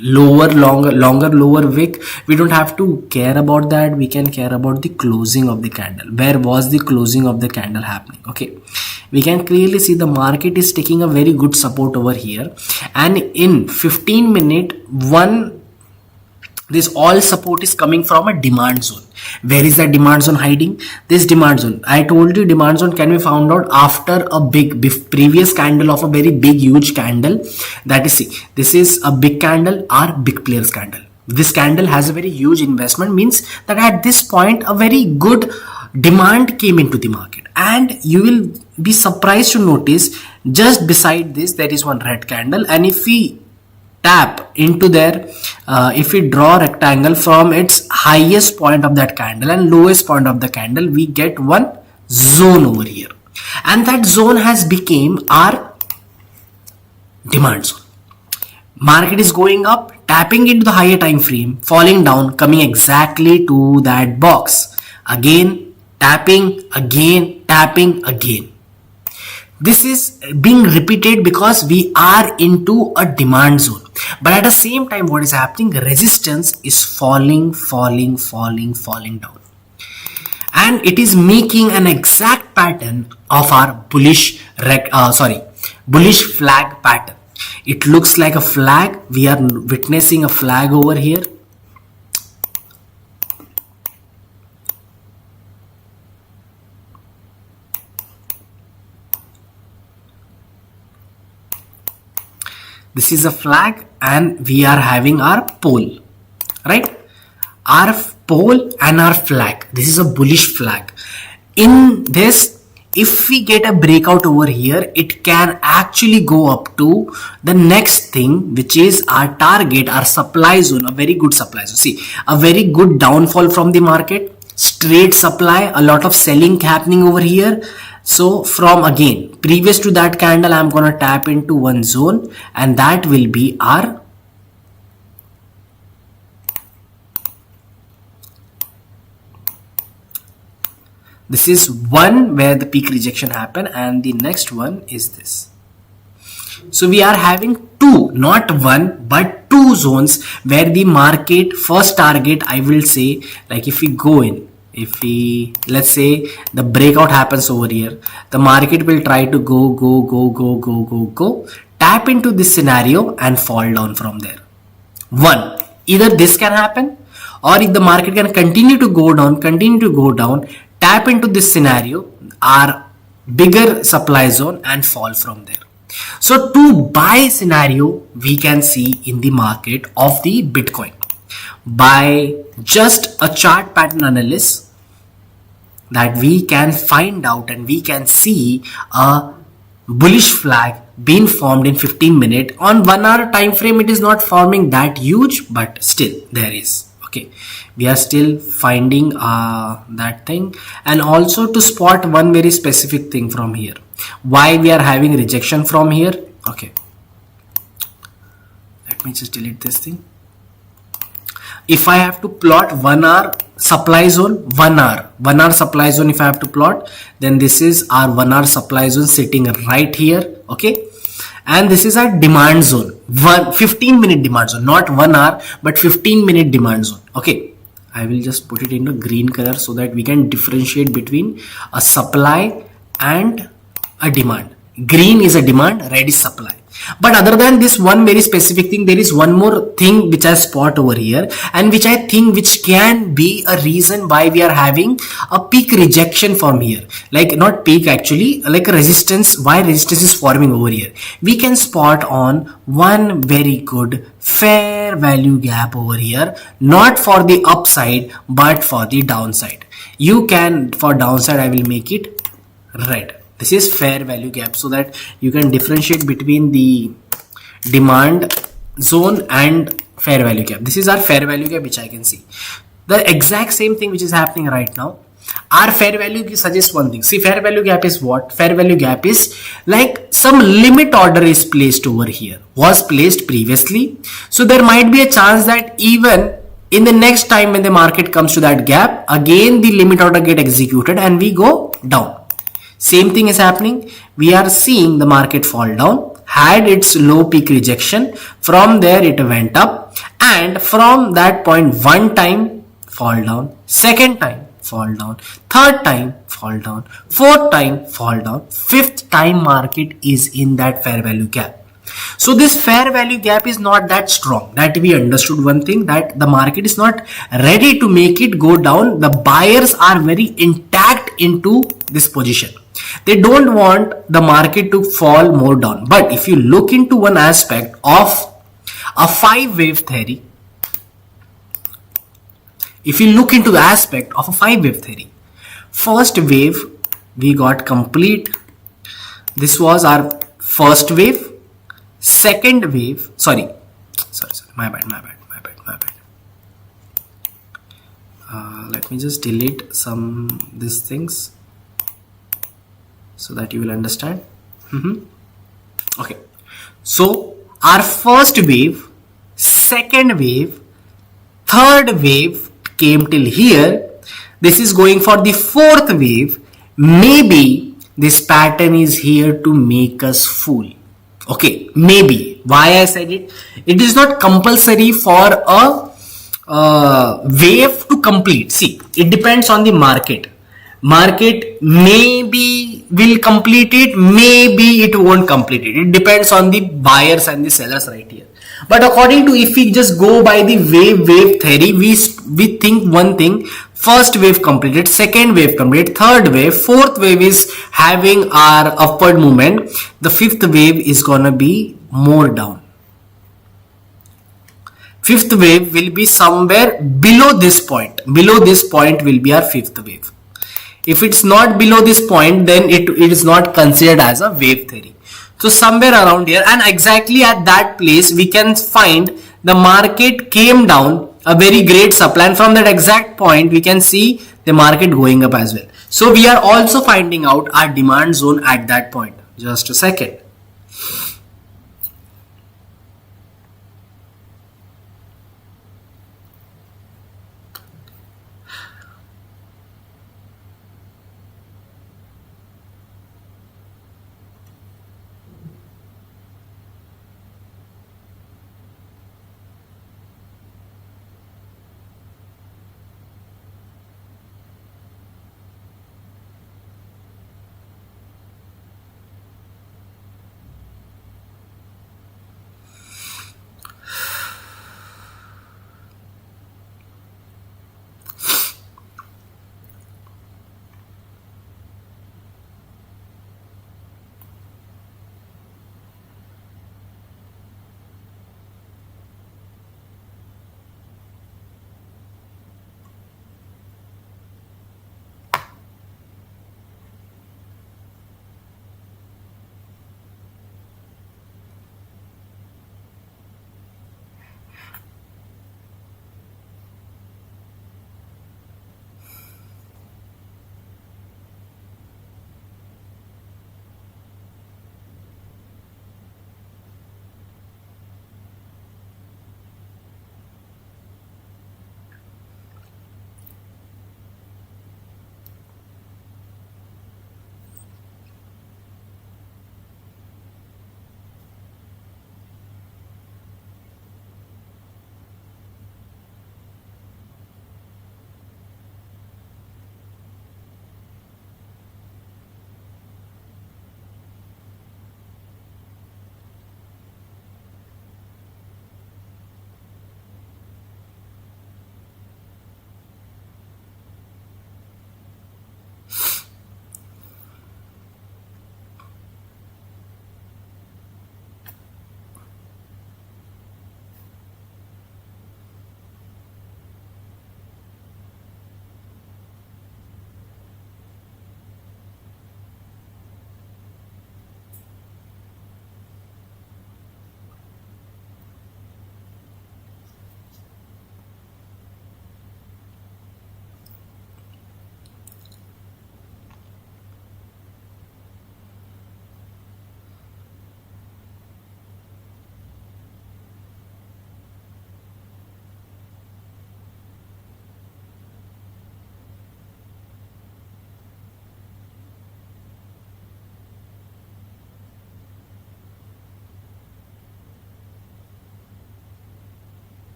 A: lower wick, we don't have to care about that. We can care about the closing of the candle. Where was the closing of the candle happening? Okay, we can clearly see the market is taking a very good support over here, and in 15-minute this all support is coming from a demand zone. Where is that demand zone hiding? This demand zone, I told you, demand zone can be found out after a previous candle of a very big huge candle. That is, see, this is a big candle or big players candle. This candle has a very huge investment, means that at this point a very good demand came into the market, and you will be surprised to notice just beside this there is one red candle, and if we tap into there, if we draw a rectangle from its highest point of that candle and lowest point of the candle, we get one zone over here, and that zone has become our demand zone. Market is going up, tapping into the higher time frame, falling down, coming exactly to that box, again tapping, again tapping, again. This is being repeated because we are into a demand zone. But at the same time, what is happening? Resistance is falling down. And it is making an exact pattern of our bullish flag pattern. It looks like a flag. We are witnessing a flag over here. This is a flag and we are having our pole, right? Our pole and our flag. This is a bullish flag. In this, if we get a breakout over here, it can actually go up to the next thing, which is our target, our supply zone, a very good supply zone. See, a very good downfall from the market, straight supply, a lot of selling happening over here. So from again, previous to that candle, I'm going to tap into one zone, and that will be our this is one where the peak rejection happened, and the next one is this. So we are having two, not one, but two zones where the market first target, I will say, like if we go in, if we, let's say the breakout happens over here, the market will try to go, tap into this scenario and fall down from there. One, either this can happen, or if the market can continue to go down, tap into this scenario, our bigger supply zone, and fall from there. So to buy scenario we can see in the market of the Bitcoin by just a chart pattern analysis, that we can find out and we can see a bullish flag being formed in 15 minutes. On 1 hour time frame it is not forming that huge, but still there is. Okay, we are still finding that thing. And also to spot one very specific thing from here, why we are having rejection from here. Okay, let me just delete this thing. If I have to plot 1 hour supply zone, 1 hour supply zone, if I have to plot, then this is our 1 hour supply zone sitting right here. Okay, and this is our demand zone, 15-minute demand zone, not 1 hour but 15-minute demand zone. Okay, I will just put it into green color so that we can differentiate between a supply and a demand. Green is a demand, red is supply. But other than this one very specific thing, there is one more thing which I spot over here, and which I think which can be a reason why we are having a peak rejection from here. Like not peak actually, like a resistance, why resistance is forming over here. We can spot on one very good fair value gap over here, not for the upside but for the downside. You can, for downside I will make it red. This is fair value gap, so that you can differentiate between the demand zone and fair value gap. This is our fair value gap which I can see. The exact same thing which is happening right now. Our fair value suggests one thing. See, fair value gap is what? Fair value gap is like some limit order is placed over here, was placed previously. So there might be a chance that even in the next time when the market comes to that gap, again the limit order get executed and we go down. Same thing is happening. We are seeing the market fall down, had its low peak rejection. From there it went up, and from that point one time fall down, second time fall down, third time fall down, fourth time fall down, fifth time market is in that fair value gap. So this fair value gap is not that strong. That we understood one thing, that the market is not ready to make it go down. The buyers are very intact into this position. They don't want the market to fall more down. But if you look into one aspect of a 5-wave theory, if you look into the aspect of a 5-wave theory, first wave we got complete. This was our first wave. Second wave, sorry, my bad. Let me just delete some these things so that you will understand. Okay, so our first wave, second wave, third wave came till here. This is going for the fourth wave. Maybe this pattern is here to make us fool. Okay, maybe. Why I said it? It is not compulsory for a wave to complete. See, it depends on the market. Market maybe will complete it, maybe it won't complete it. It depends on the buyers and the sellers right here. But according to, if we just go by the wave theory, we think one thing: first wave completed, second wave completed, third wave, fourth wave is having our upward movement, the fifth wave is gonna be more down. fifth wave will be somewhere below this point. Below this point will be our fifth wave. If it's not below this point, then it is not considered as a wave theory. So somewhere around here, and exactly at that place, we can find the market came down a very great supply, and from that exact point we can see the market going up as well. So we are also finding out our demand zone at that point. Just a second.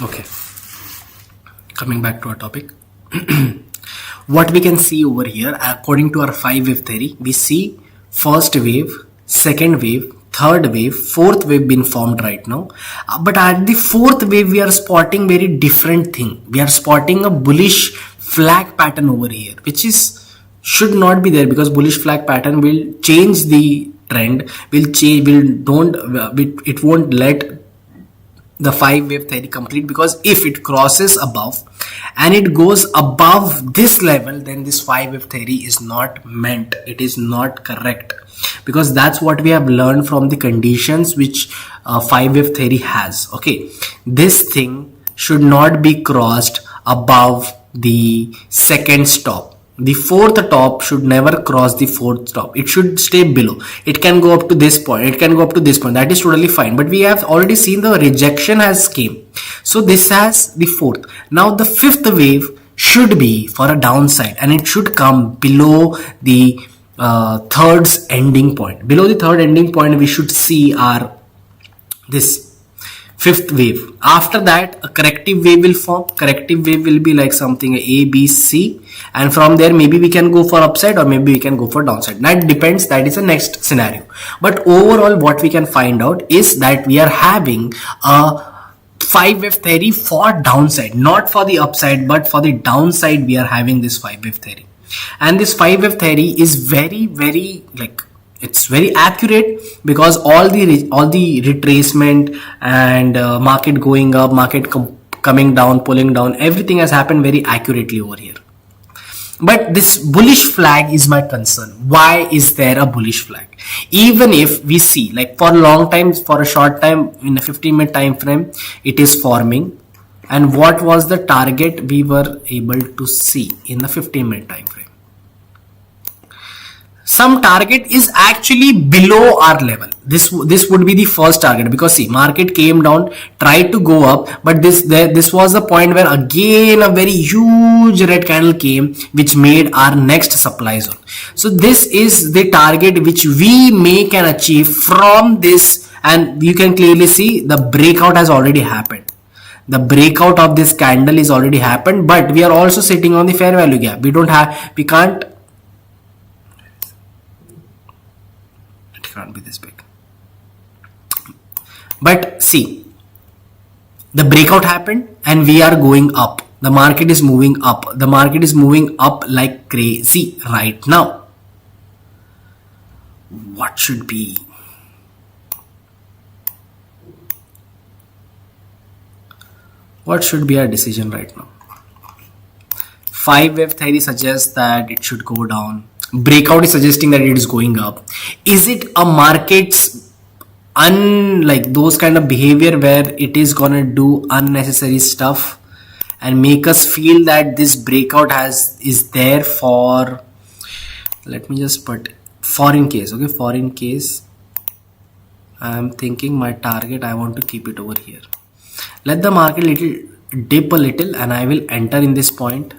A: Okay, coming back to our topic. What we can see over here, according to our 5-wave theory, we see first wave, second wave, third wave, fourth wave being formed right now. But at the fourth wave, we are spotting very different thing. We are spotting a bullish flag pattern over here, which is should not be there, because bullish flag pattern will change the trend, will change, will don't, it won't let the 5-wave theory complete, because if it crosses above and it goes above this level, then this 5-wave theory is not meant, it is not correct, because that's what we have learned from the conditions which 5-wave theory has. Okay, this thing should not be crossed above the second stop. The fourth top should never cross the fourth top. It should stay below. It can go up to this point. It can go up to this point. That is totally fine. But we have already seen the rejection has came. So this has the fourth. Now the fifth wave should be for a downside, and it should come below the third's ending point. Below the third ending point, we should see our this fifth wave. After that, a corrective wave will form. Corrective wave will be like something A, B, C, and from there maybe we can go for upside or maybe we can go for downside. That depends. That is the next scenario. But overall, what we can find out is that we are having a 5-wave theory for downside, not for the upside, but for the downside we are having this 5-wave theory. And this 5-wave theory is very, very, like, it's very accurate, because all the retracement and market going up, market coming down, pulling down, everything has happened very accurately over here. But this bullish flag is my concern. Why is there a bullish flag? Even if we see, like, for a long time, for a short time, in a 15-minute time frame, it is forming. And what was the target we were able to see in the 15-minute time frame? Some target is actually below our level. This would be the first target, because see, market came down, tried to go up, but this was the point where again a very huge red candle came, which made our next supply zone. So this is the target which we may can achieve from this, and you can clearly see the breakout has already happened. The breakout of this candle is already happened, but we are also sitting on the fair value gap. We can't be this big. But see, the breakout happened and we are going up. The market is moving up. The market is moving up like crazy right now. What should be? What should be our decision right now? 5-wave theory suggests that it should go down. Breakout is suggesting that it is going up. Is it a market's like those kind of behavior where it is gonna do unnecessary stuff and make us feel that this breakout is there for, let me just put foreign case. Okay, foreign case, I'm thinking my target, I want to keep it over here. Let the market dip a little and I will enter in this point.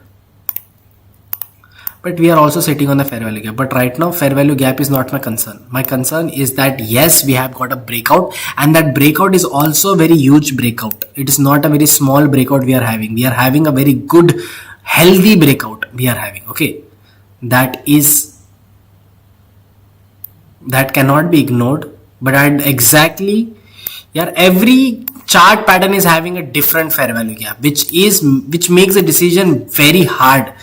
A: But we are also sitting on the fair value gap. But right now, fair value gap is not my concern. My concern is that yes, we have got a breakout, and that breakout is also a very huge breakout. It is not a very small breakout we are having. We are having a very good, healthy breakout we are having. Okay, that cannot be ignored. But every chart pattern is having a different fair value gap, which makes the decision very hard.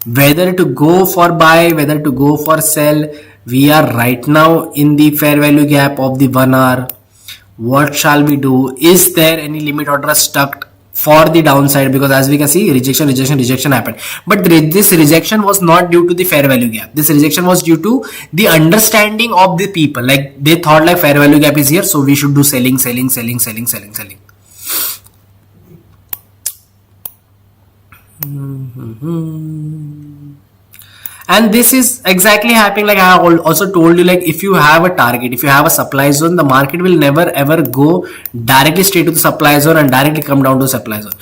A: Whether to go for buy, whether to go for sell. We are right now in the fair value gap of the 1 hour. What shall we do? Is there any limit order stuck for the downside? Because as we can see, rejection happened. But this rejection was not due to the fair value gap. This rejection was due to the understanding of the people. Like, they thought like fair value gap is here, so we should do selling. And this is exactly happening. Like I have also told you, like if you have a target, if you have a supply zone, the market will never ever go directly straight to the supply zone and directly come down to supply zone,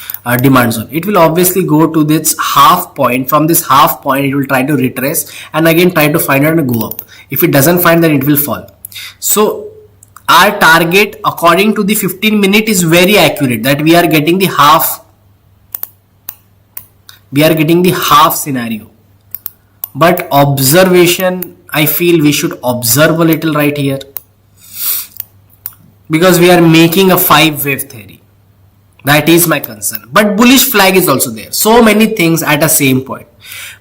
A: demand zone. It will obviously go to this half point. From this half point, it will try to retrace and again try to find it and go up. If it doesn't find, then it will fall. So our target according to the 15-minute is very accurate, that we are getting the half. We are getting the half scenario. But observation, I feel we should observe a little right here, because we are making a 5-wave theory. That is my concern. But bullish flag is also there. So many things at a same point.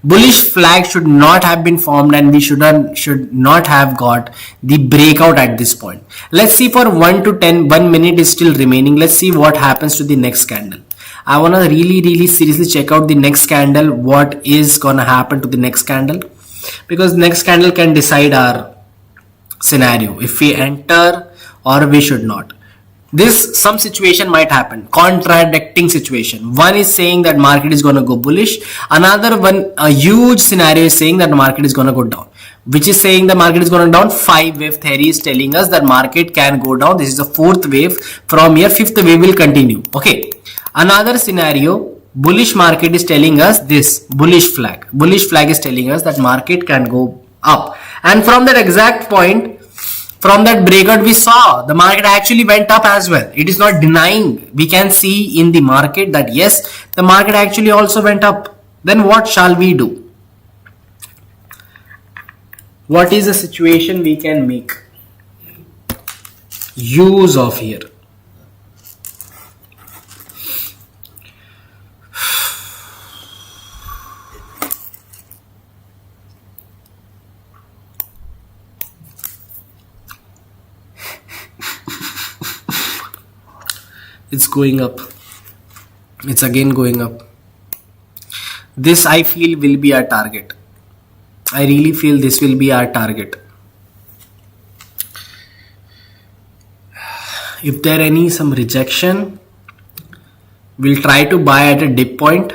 A: Bullish flag should not have been formed, and we should not have got the breakout at this point. Let's see for 1 to 10, 1 minute is still remaining. Let's see what happens to the next candle. I want to really seriously check out the next candle. What is gonna happen to the next candle? Because next candle can decide our scenario, if we enter or we should not. This some situation might happen, contradicting situation. One is saying that market is going to go bullish, another one, a huge scenario, is saying that the market is going to go down. Which is saying the market is going down? 5-wave theory is telling us that market can go down. This is the fourth wave. From here, fifth wave will continue. Okay, another scenario, bullish market is telling us this. Bullish flag is telling us that market can go up, and from that exact point, from that breakout we saw, the market actually went up as well. It is not denying. We can see in the market that yes, the market actually also went up. Then what shall we do? What is the situation we can make use of here? It's going up. It's again going up. This I feel will be our target. I really feel this will be our target. If there any some rejection, we'll try to buy at a dip point,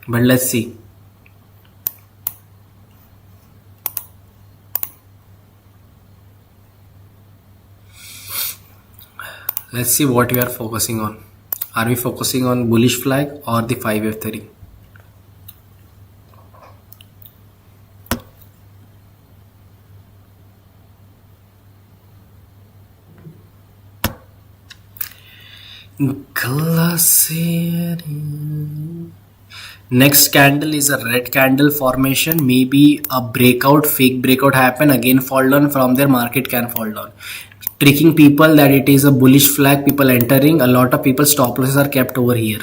A: but let's see. Let's see what we are focusing on. Are we focusing on bullish flag or the 5-wave theory? Next candle is a red candle formation. Maybe a breakout, fake breakout happen, again fall down. From there market can fall down, tricking people that it is a bullish flag. People entering, a lot of people stop losses are kept over here.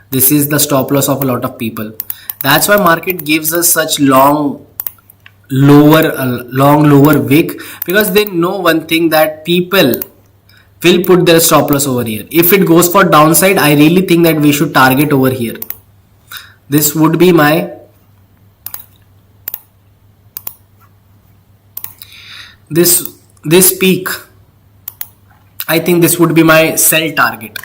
A: This is the stop loss of a lot of people. That's why market gives us such long lower wick, because they know one thing, that people will put their stop loss over here. If it goes for downside, I really think that we should target over here. This would be my this peak. I think this would be my sell target.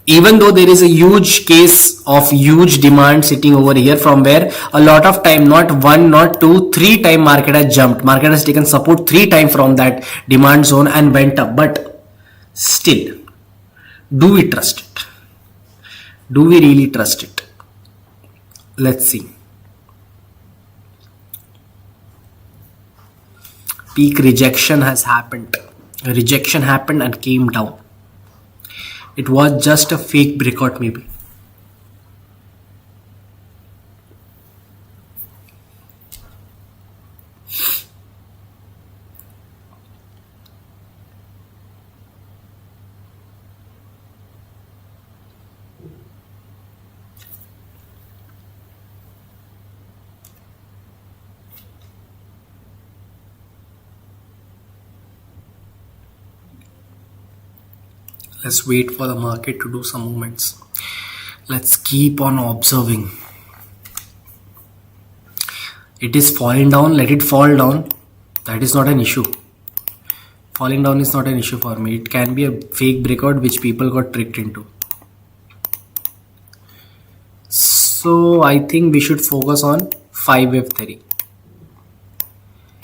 A: Even though there is a huge case of huge demand sitting over here, from where a lot of time, not one, not two, three time market has jumped. Market has taken support 3 times from that demand zone and went up. But still, do we trust it? Do we really trust it? Let's see. Peak rejection has happened. Rejection happened and came down. It was just a fake breakout maybe. Let's wait for the market to do some movements. Let's keep on observing. It is falling down, let it fall down. That is not an issue. Falling down is not an issue for me. It can be a fake breakout which people got tricked into. So I think we should focus on 5-wave theory.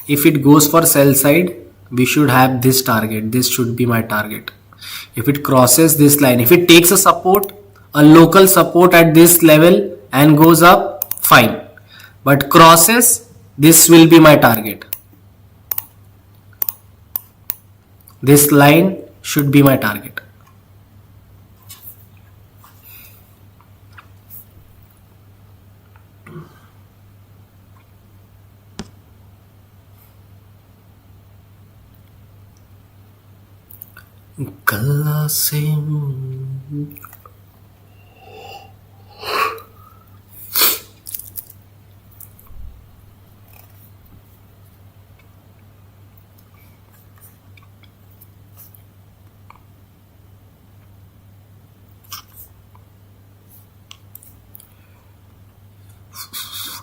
A: If it goes for sell side, we should have this target. This should be my target. If it crosses this line, if it takes a support, a local support at this level and goes up, fine. But crosses, this will be my target. This line should be my target. गला से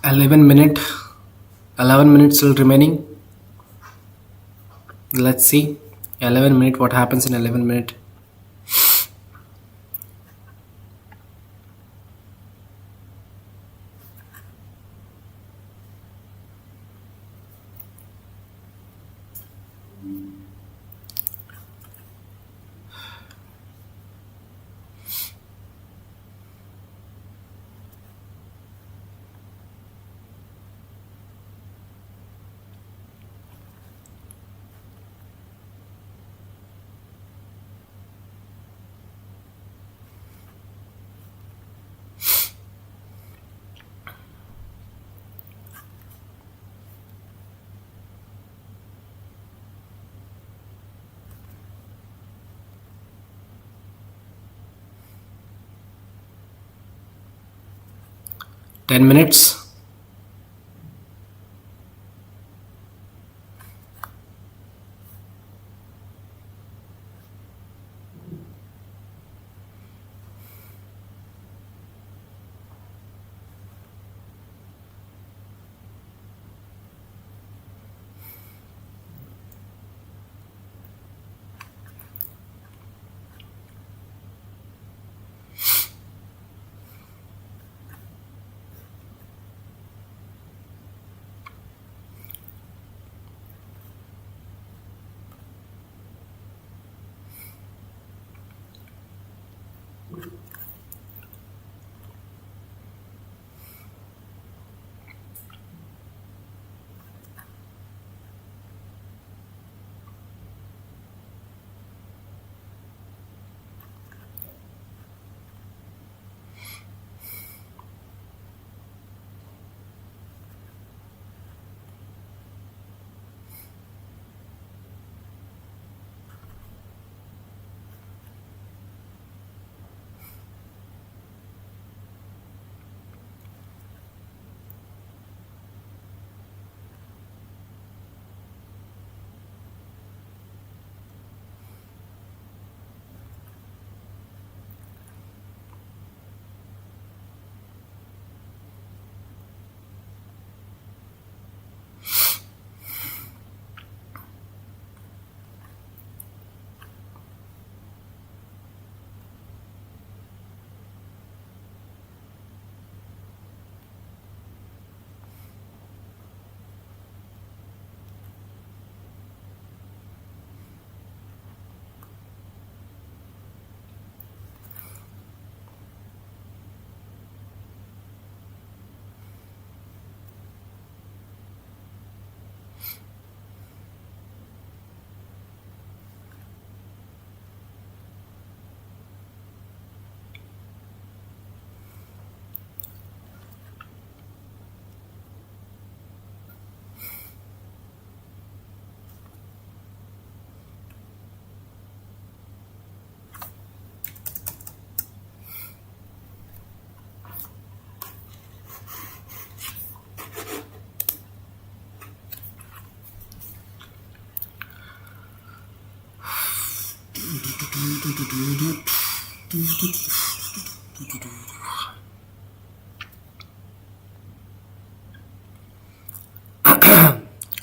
A: 11 minutes still remaining. Let's see. 11 minute. What happens in 11 minute? Ten minutes.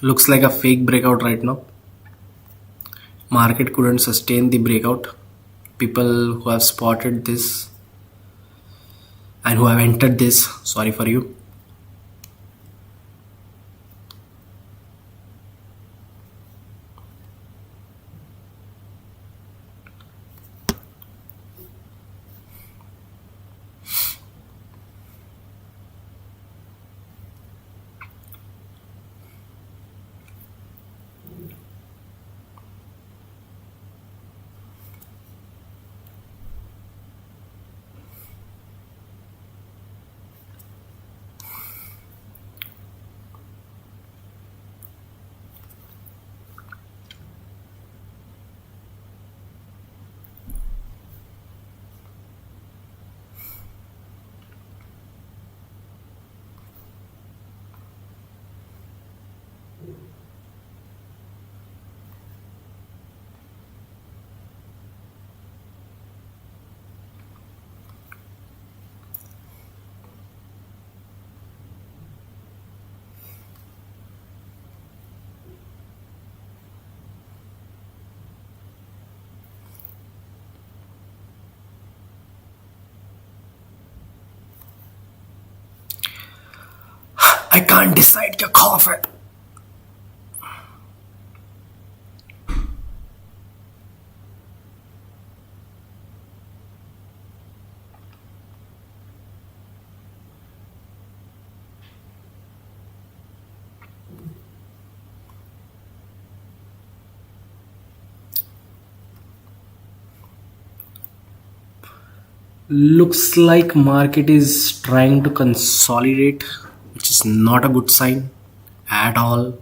A: Looks like a fake breakout right now. Market couldn't sustain the breakout. People who have spotted this and who have entered this, sorry for you. I can't decide, क्या खौफ है. Looks like market is trying to consolidate, which is not a good sign at all.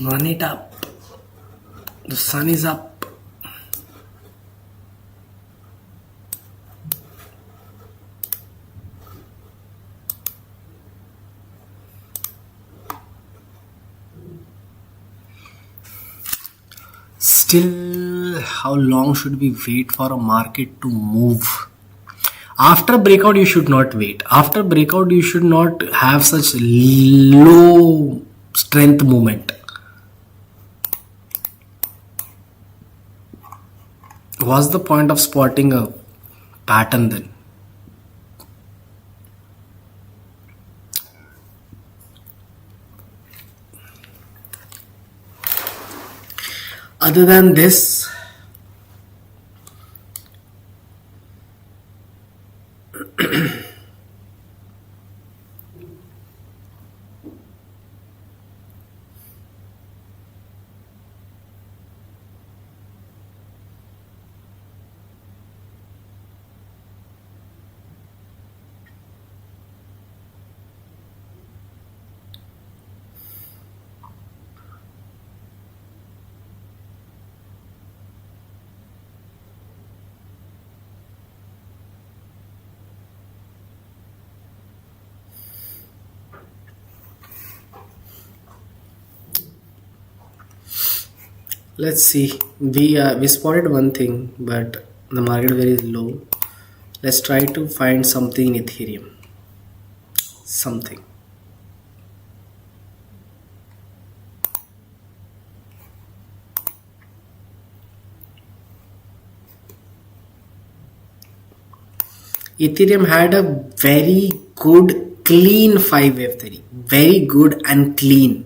A: Run it up. The sun is up. Still, how long should we wait for a market to move? After breakout, you should not wait. After breakout, you should not have such low strength movement. What's the point of spotting a pattern then? Other than this, Let's see. We spotted one thing, but the market very low. Let's try to find something in Ethereum. Something. Ethereum had a very good clean 5 wave theory. Very good and clean.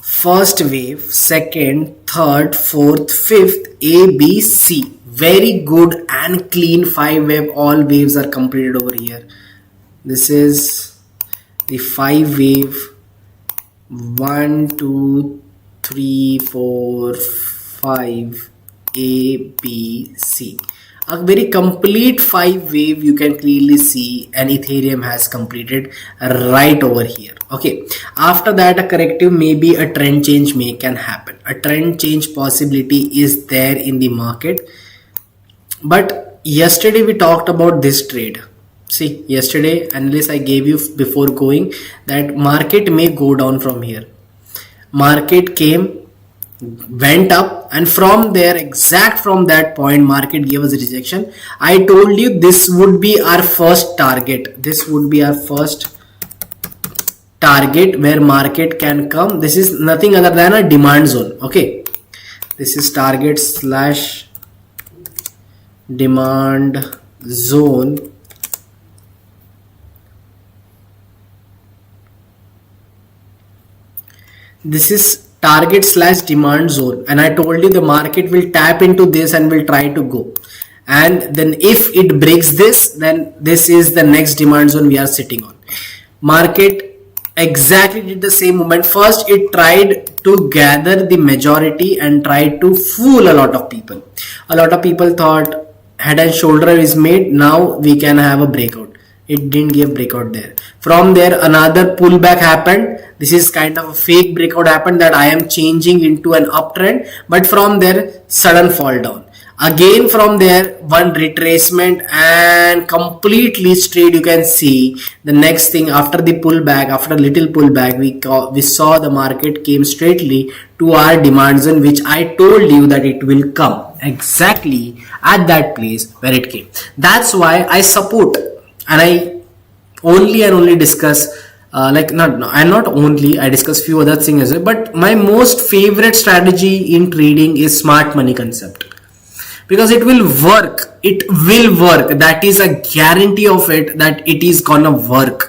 A: First wave, second, third, fourth, fifth, A, B, C. Very good and clean 5 wave. All waves are completed over here. This is the 5 wave. 1, 2, 3, 4, 5, A, B, C. A very complete 5 wave you can clearly see, and Ethereum has completed right over here. Okay, after that a corrective, maybe a trend change can happen. A trend change possibility is there in the market. But yesterday we talked about this trade. See, yesterday analysis I gave you before going that market may go down from here. Market came, went up, and from there, exact from that point, market gave us a rejection. I told you this would be our first target. This would be our first target where market can come. This is nothing other than a demand zone. Okay, this is target slash demand zone. This is target slash demand zone, and I told you the market will tap into this and will try to go, and then if it breaks this, then this is the next demand zone we are sitting on. Market exactly did the same moment. First it tried to gather the majority and tried to fool a lot of people. A lot of people thought head and shoulder is made, now we can have a breakout. It didn't give breakout there. From there another pullback happened. This is kind of a fake breakout happened that I am changing into an uptrend, but from there sudden fall down. Again from there one retracement and completely straight. You can see the next thing after the pullback, after a little pullback, we saw the market came straightly to our demand zone, which I told you that it will come exactly at that place where it came. That's why I support, and I only and only discuss not only I discuss few other things as well, but my most favorite strategy in trading is smart money concept, because it will work. It will work. That is a guarantee of it, that it is gonna work.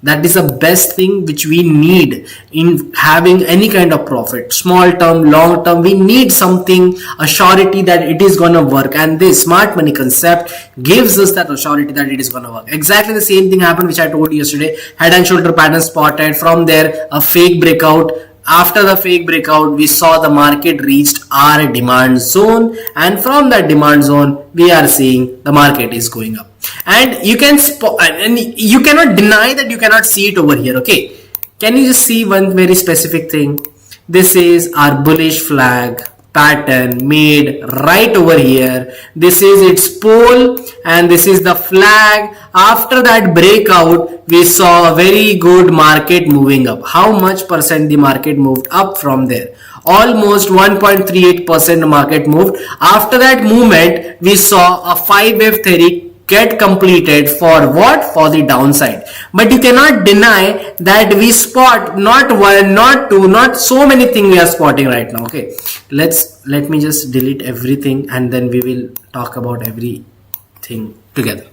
A: That is the best thing which we need in having any kind of profit, small term, long term. We need something, a surety that it is gonna work, and this smart money concept gives us that surety that it is gonna work. Exactly the same thing happened which I told you yesterday. Head and shoulder pattern spotted. From there a fake breakout. After the fake breakout, we saw the market reached our demand zone, and from that demand zone we are seeing the market is going up. And you can and you cannot deny that you cannot see it over here. Okay, can you just see one very specific thing? This is our bullish flag pattern made right over here. This is its pole and this is the flag. After that breakout, we saw a very good market moving up. How much percent the market moved up from there? Almost 1.38% market moved. After that movement, we saw a 5 wave theory get completed for what? For the downside. But you cannot deny that we spot not one, not two, not so many things we are spotting right now. Okay, let me just delete everything and then we will talk about everything together.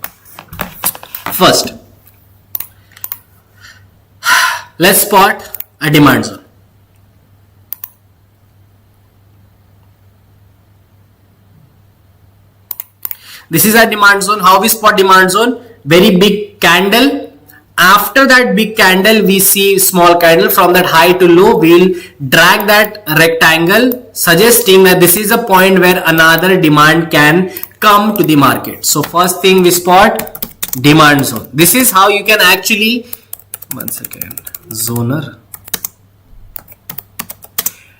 A: First, let's spot a demand zone. This is a demand zone. How we spot demand zone? Very big candle. After that big candle, we see small candle. From that high to low, we'll drag that rectangle, suggesting that this is a point where another demand can come to the market. So first thing we spot demand zone. This is how you can actually, one second, zoner.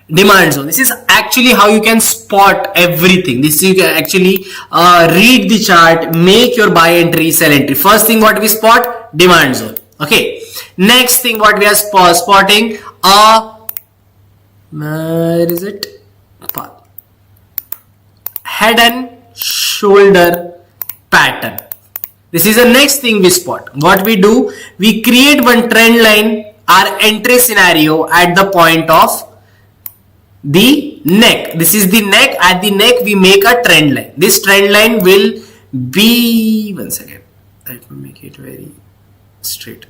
A: Demand zone. This is actually how you can spot everything. This you can actually read the chart, make your buy entry, sell entry. First thing what we spot? Demand zone. Okay. Next thing what we are spotting? Where is it? head and shoulder pattern. This is the next thing we spot. What we do, we create one trend line, our entry scenario at the point of the neck. This is the neck. At the neck we make a trend line. This trend line will be, one second, let me make it very straight.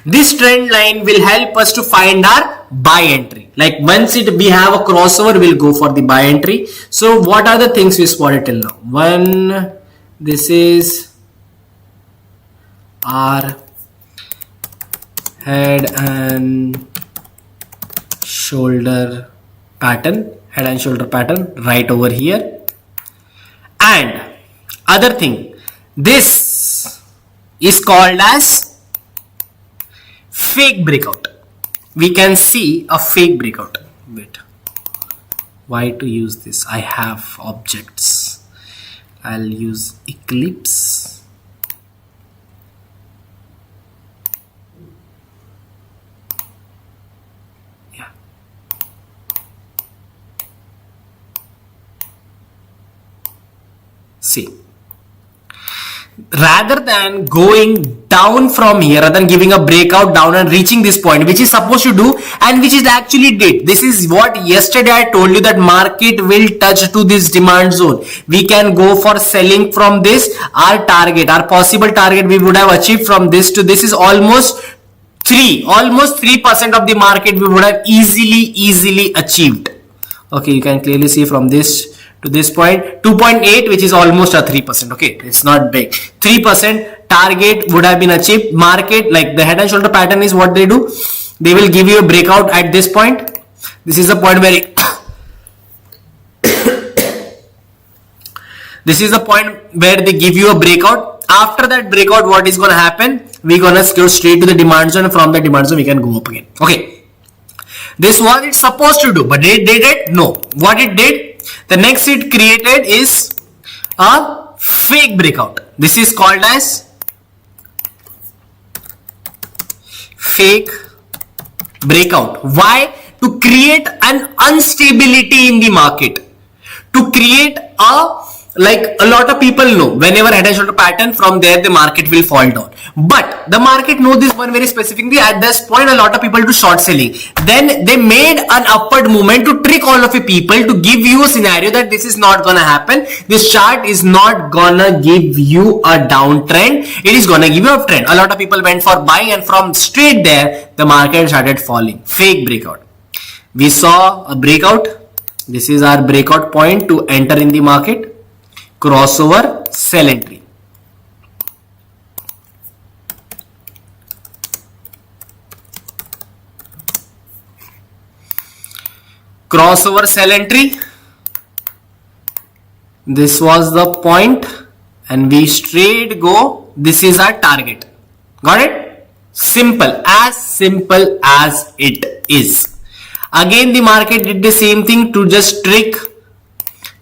A: This trend line will help us to find our buy entry. Like once we have a crossover, we'll go for the buy entry. So what are the things we spotted till now? One, this is our head and shoulder pattern, right over here. And other thing, this is called as fake breakout. We can see a fake breakout. Wait, why to use this? I have objects. I'll use Eclipse. Yeah. See, rather than going down from here, rather than giving a breakout down and reaching this point, which is supposed to do and which is actually did. This is what yesterday I told you, that market will touch to this demand zone. We can go for selling from this. Our target, our possible target we would have achieved from this to this is almost 3% of the market we would have easily achieved. Okay, you can clearly see from this to this point, 2.8, which is almost a 3%. Okay, it's not big. 3% target would have been achieved. Market, like the head and shoulder pattern, is what they do. They will give you a breakout at this point. This is the point where this is the point where they give you a breakout. After that breakout, what is going to happen? We're going to go straight to the demand zone. From the demand zone, we can go up again. Okay, this was it's supposed to do, but they did it? No. What it did? The next it created is a fake breakout. This is called as fake breakout. Why? To create an instability in the market. To create a, like a lot of people know, whenever head and shoulder pattern, from there the market will fall down. But the market knows this one very specifically. At this point, a lot of people do short selling. Then they made an upward movement to trick all of you people, to give you a scenario that this is not gonna happen. This chart is not gonna give you a downtrend. It is gonna give you a trend. A lot of people went for buying, and from straight there, the market started falling. Fake breakout. We saw a breakout. This is our breakout point to enter in the market. Crossover, sell entry. Crossover, sell entry. This was the point, and we straight go. This is our target. Got it? Simple as it is. Again, the market did the same thing to just trick,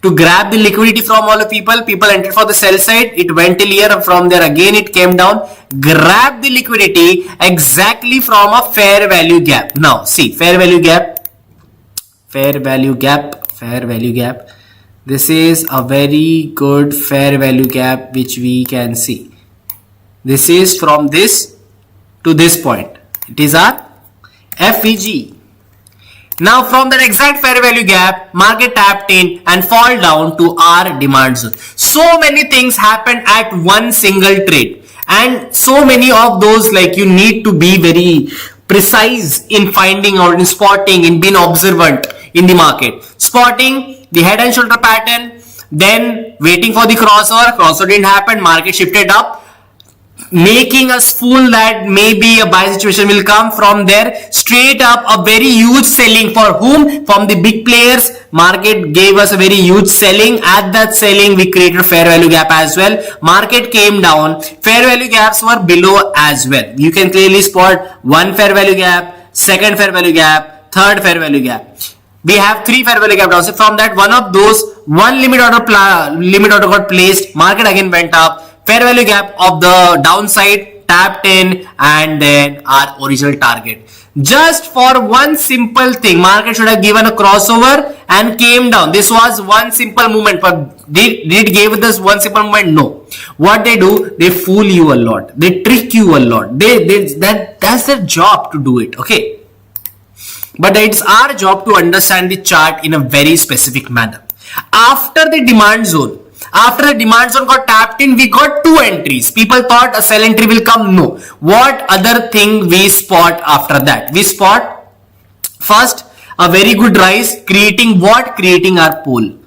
A: to grab the liquidity from all the people. People entered for the sell side. It went till here. From there again it came down. Grab the liquidity exactly from a fair value gap. Now see, fair value gap. This is a very good fair value gap which we can see. This is from this to this point. It is our FVG. Now from that exact fair value gap, market tapped in and fall down to our demand zone. So many things happen at one single trade, and so many of those, like, you need to be very precise in finding out, in spotting, in being observant in the market. Spotting the head and shoulder pattern, then waiting for the crossover didn't happen, market shifted up, making us fool that maybe a buy situation will come. From there straight up a very huge selling. For whom? From the big players. Market gave us a very huge selling. At that selling we created a fair value gap as well. Market came down, fair value gaps were below as well. You can clearly spot one fair value gap, second fair value gap, third fair value gap. We have three fair value gap down. So from that, one of those, one limit order got placed, market again went up. Fair value gap of the downside tapped in, and then our original target. Just for one simple thing, market should have given a crossover and came down. This was one simple movement, but did it give this one simple movement? No. What they do, they fool you a lot. They trick you a lot. That's their job to do it. Okay. But it's our job to understand the chart in a very specific manner. After the demand zone got tapped in, we got two entries. People thought a sell entry will come. No. What other thing we spot after that? We spot first a very good rise, creating what? Creating our pole.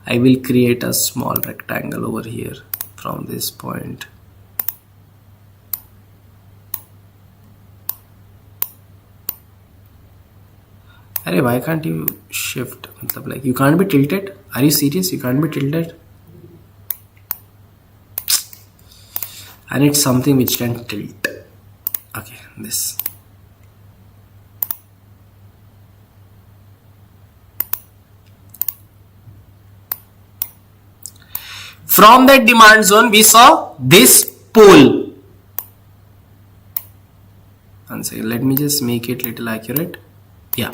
A: I will create a small rectangle over here from this point. Arey, why can't you shift? Like, you can't be tilted? Are you serious? You can't be tilted? I need something which can tilt. Okay, this. From that demand zone, we saw this pole. One second, let me just make it little accurate. Yeah,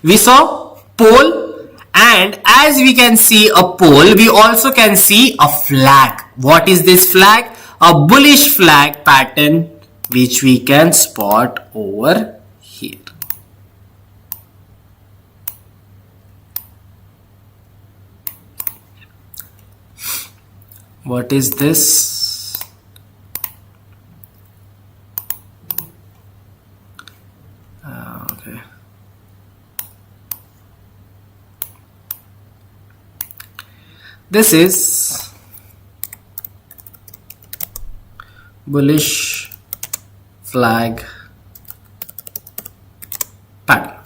A: we saw pole, and as we can see a pole, we also can see a flag. What is this flag? A bullish flag pattern which we can spot over here. What is this? Okay. This is bullish flag pattern.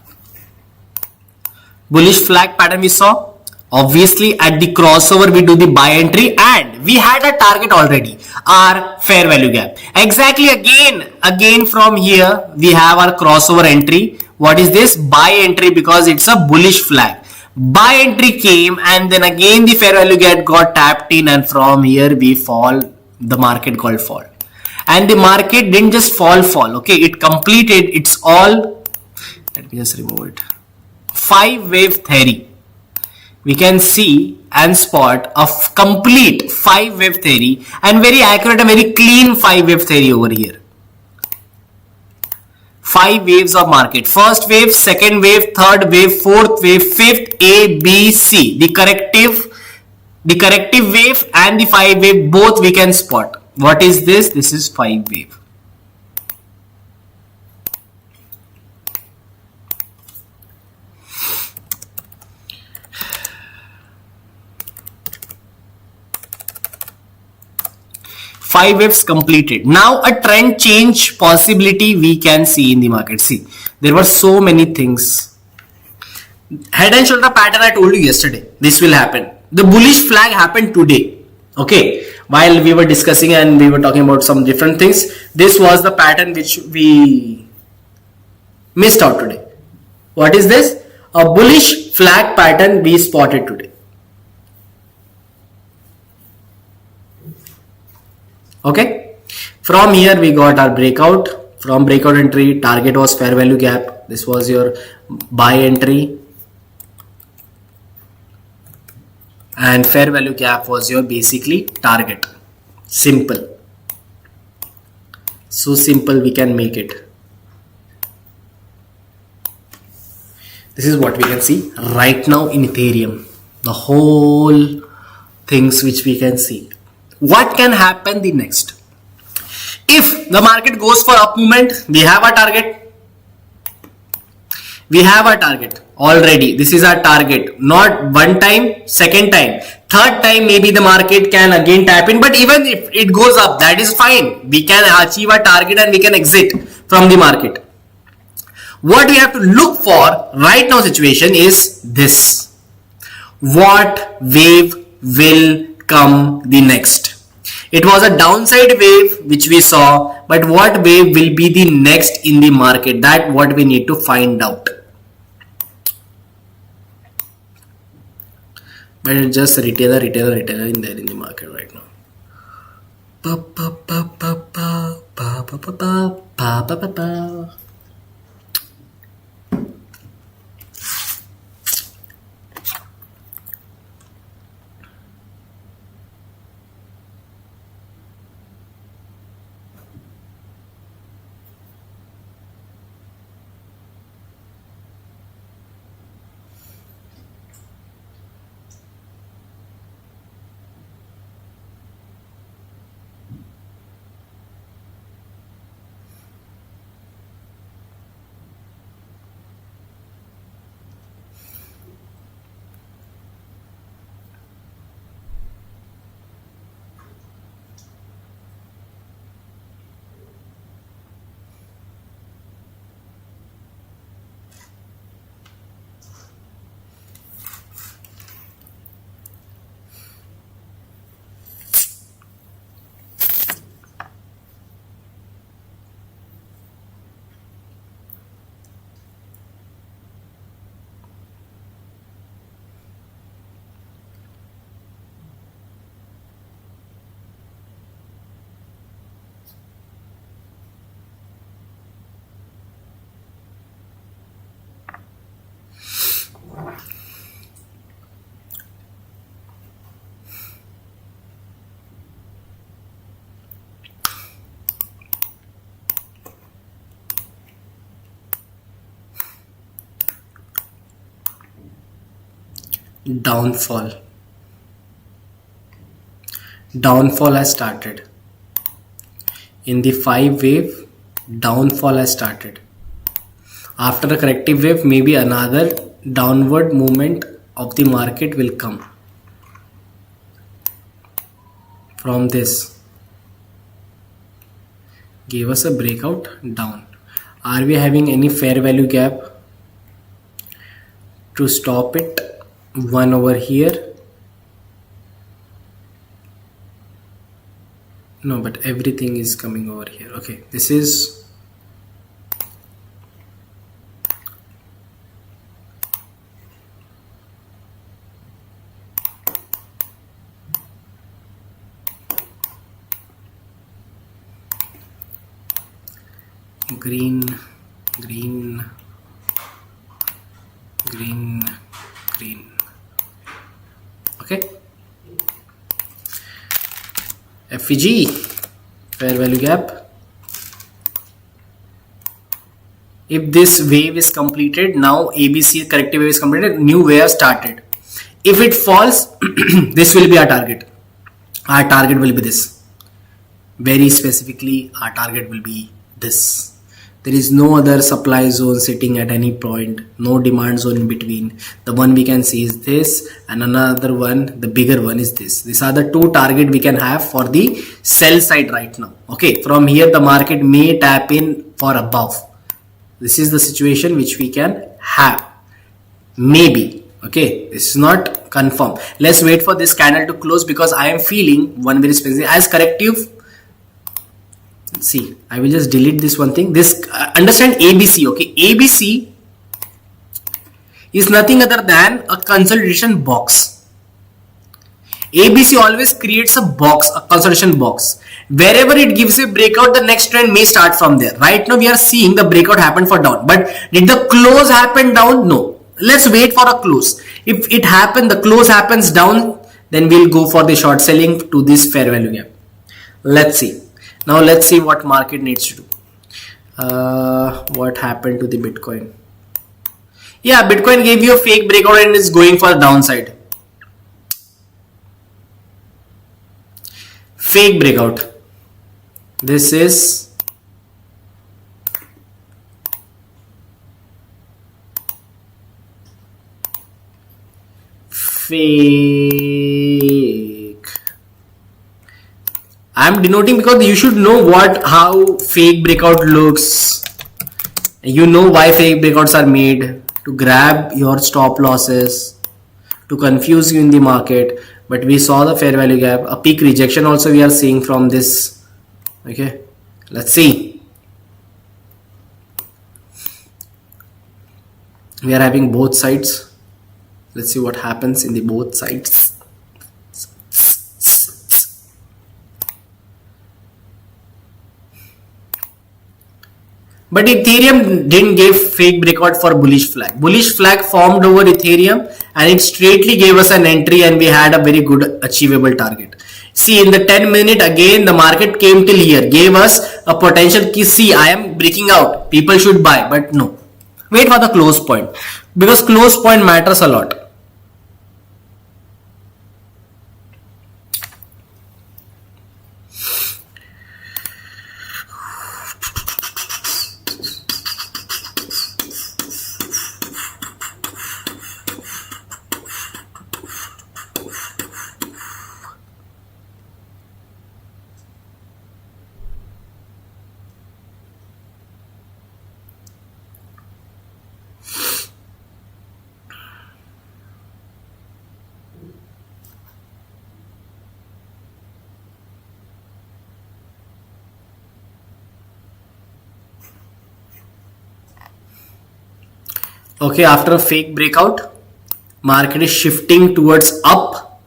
A: Bullish flag pattern we saw. Obviously at the crossover we do the buy entry, and we had a target already, our fair value gap. Exactly again from here we have our crossover entry. What is this? Buy entry, because it's a bullish flag. Buy entry came, and then again the fair value gap got tapped in, and from here we fall. The market got fall. And the market didn't just fall. Okay, it completed its all. Let me just remove it. 5-wave theory. We can see and spot a complete 5-wave theory, and very accurate and very clean 5-wave theory over here. 5 waves of market. First wave, second wave, third wave, fourth wave, fifth, A, B, C. The corrective wave and the 5-wave, both we can spot. What is this? This is 5-wave. Five waves completed. Now a trend change possibility we can see in the market. See, there were so many things. Head and shoulder pattern I told you yesterday. This will happen. The bullish flag happened today. Okay. While we were discussing and we were talking about some different things, this was the pattern which we missed out today. What is this? A bullish flag pattern we spotted today. Okay. From here we got our breakout. From breakout entry, target was fair value gap. This was your buy entry. And fair value gap was your basically target. Simple. So simple we can make it. This is what we can see right now in Ethereum. The whole things which we can see. What can happen the next? If the market goes for up movement, we have a target. We have a target already. This is our target. Not one time, second time, third time maybe the market can again tap in. But even if it goes up, that is fine. We can achieve a target and we can exit from the market. What we have to look for right now situation is this. What wave will come the next? It was a downside wave which we saw, but what wave will be the next in the market? That what we need to find out. But it's just retailer in there in the market right now. downfall. Downfall has started. In the 5 wave, downfall has started. After a corrective wave, maybe another downward movement of the market will come from this. Gave us a breakout down. Are we having any fair value gap to stop it? One over here. No, but everything is coming over here. Okay, this is green, green, green, green. Okay. FVG, fair value gap. If this wave is completed, now ABC corrective wave is completed, new wave started. If it falls, this will be our target. Our target will be this. Very specifically, our target will be this. There is no other supply zone sitting at any point, no demand zone in between. The one we can see is this, and another one, the bigger one, is this. These are the two target we can have for the sell side right now. Okay, from here the market may tap in for above. This is the situation which we can have. Maybe. Okay, this is not confirmed. Let's wait for this candle to close, because I am feeling one very specific as corrective. See, I will just delete this one thing. This understand ABC. Okay, ABC is nothing other than a consolidation box. ABC always creates a box, a consolidation box. Wherever it gives a breakout, the next trend may start from there. Right now we are seeing the breakout happen for down, but did the close happen down? No. Let's wait for a close. If it happen, the close happens down, then we'll go for the short selling to this fair value gap. Let's see. Now let's see what market needs to do. What happened to the Bitcoin? Yeah, Bitcoin gave you a fake breakout and is going for the downside. Fake breakout. This is fake. I am denoting because you should know how fake breakout looks. You know why fake breakouts are made, to grab your stop losses, to confuse you in the market. But we saw the fair value gap, a peak rejection also we are seeing from this. Okay, let's see. We are having both sides. Let's see what happens in the both sides. But Ethereum didn't give fake breakout for bullish flag. Bullish flag formed over Ethereum and it straightly gave us an entry, and we had a very good achievable target. See, in the 10-minute again the market came till here, gave us a potential key. See, I am breaking out, people should buy, but no. Wait for the close point, because close point matters a lot. Okay, after a fake breakout, market is shifting towards up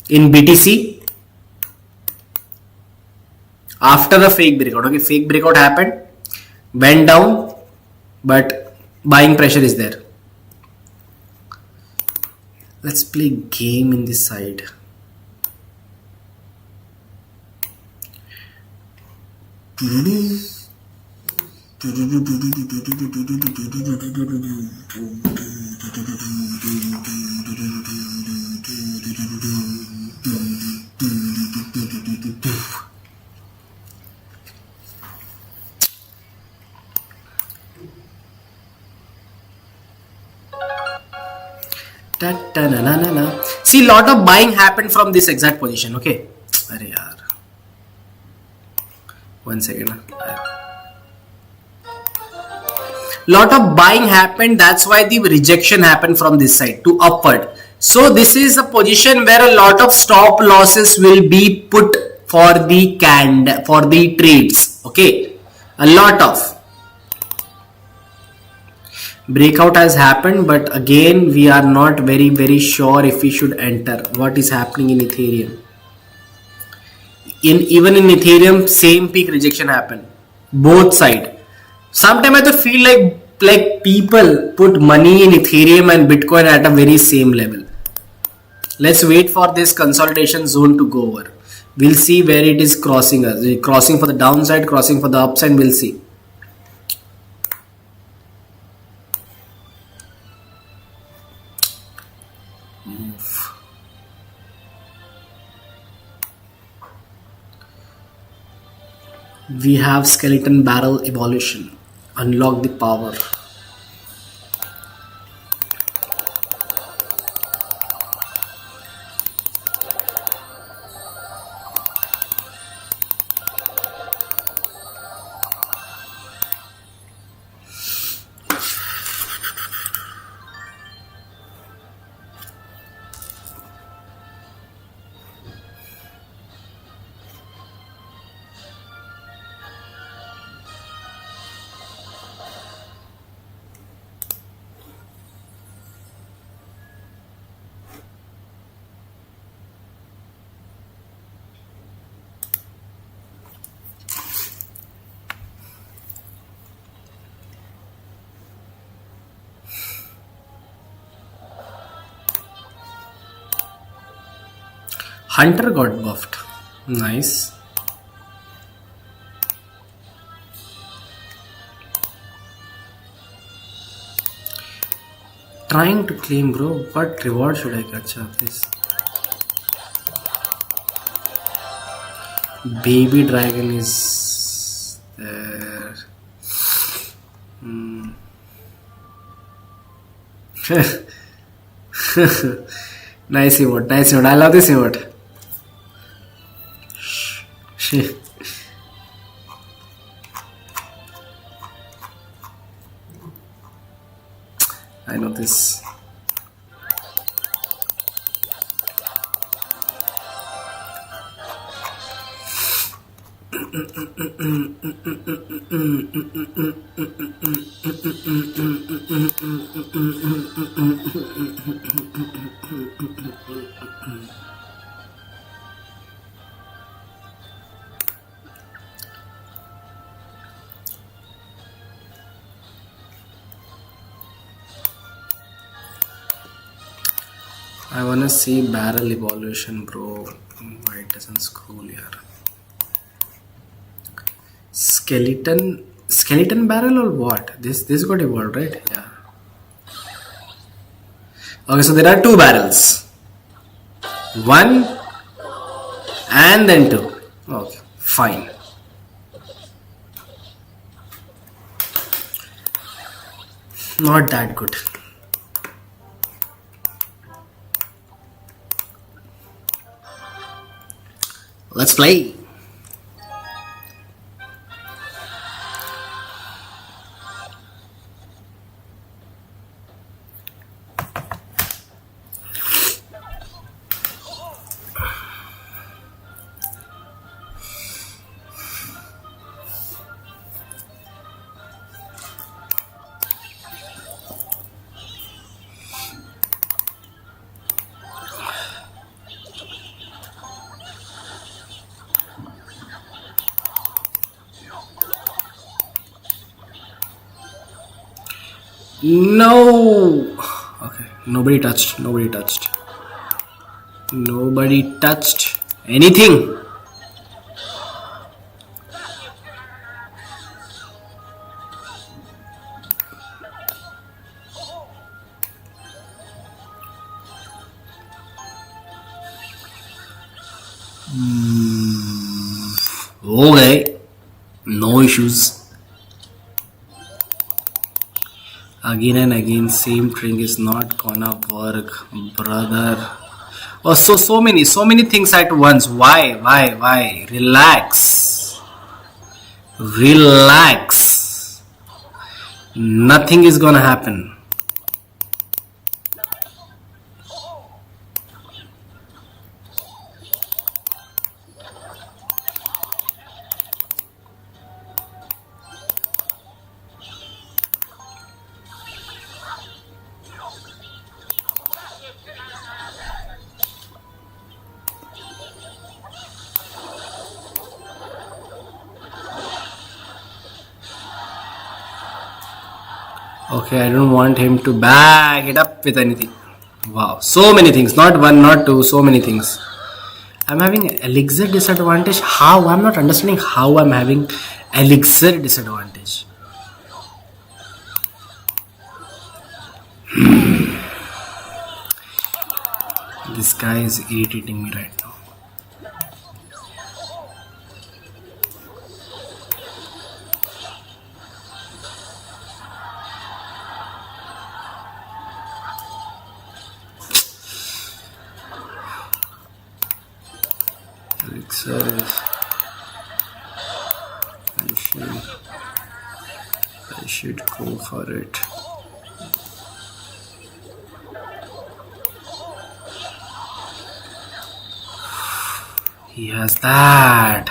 A: in BTC. After a fake breakout, okay, fake breakout happened, went down, but buying pressure is there. Let's play game in this side. Ta-ta-na-na-na-na. See, lot of buying happened from this exact position. Okay. Arey yaar. 1 second. Lot of buying happened. That's why the rejection happened from this side to upward. So this is a position where a lot of stop losses will be put for the for the trades. Okay, a lot of breakout has happened, but again we are not very sure if we should enter. What is happening in Ethereum? Even in Ethereum, same peak rejection happened, both side. Sometimes I feel like people put money in Ethereum and Bitcoin at a very same level. Let's wait for this consolidation zone to go over. We'll see where it is crossing us. Crossing for the downside, crossing for the upside. We'll see. Move. We have skeleton barrel evolution. Unlock the power. Hunter got buffed. Nice. Trying to claim, bro. What reward should I catch up this? Baby dragon is there. Nice emote, nice emote. I love this emote. I know this. I wanna see barrel evolution, bro. Why it doesn't scroll here? Skeleton barrel or what? This got evolved, right? Yeah. Okay, so there are two barrels. One and then two. Okay, fine. Not that good. Let's play. No. Okay. Nobody touched anything. Okay. No issues. Again and again, same trick is not gonna work, brother. Oh, so many things at once. Why? Relax. Nothing is gonna happen. Okay, I don't want him to back it up with anything. Wow, so many things. Not one, not two, so many things. I'm having elixir disadvantage. How? I'm not understanding how I'm having elixir disadvantage. This guy is irritating me right now. Elixir is. I should go for it. He has that.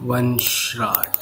A: One shot.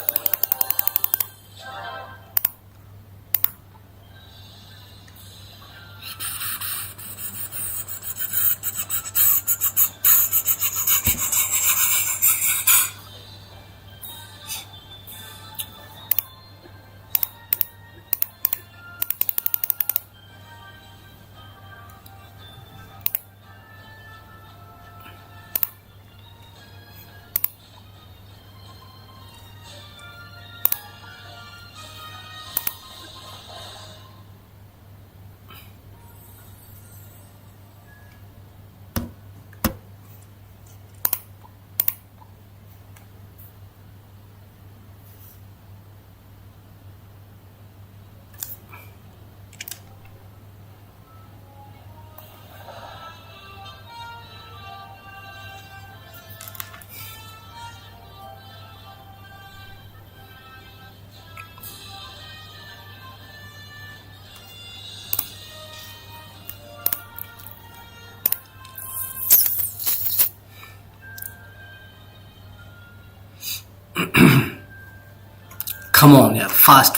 A: Come on, yeah, fast.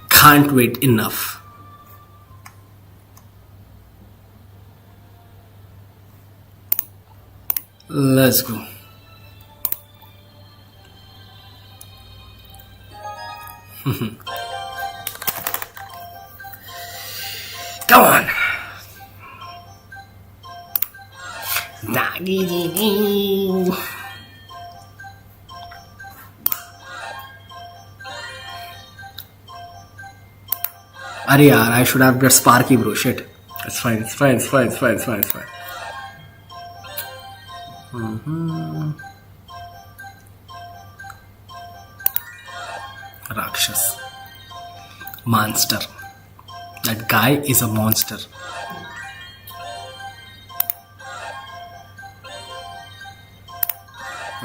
A: Can't wait enough. Let's go. Come on. अरे यार, I should have got Sparky, bro. Shit. It's fine. It's fine. It's fine. It's fine. It's fine. It's fine. Mm-hmm. Rakshas. Monster. That guy is a monster.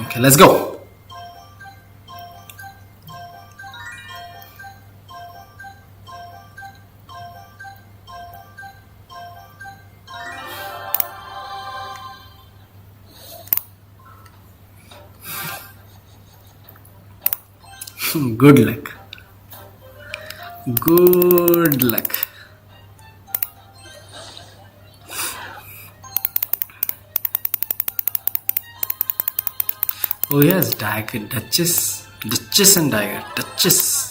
A: Okay, let's go. Good luck. Good luck. Oh yes, dagger, Duchess, Duchess and dagger, Duchess.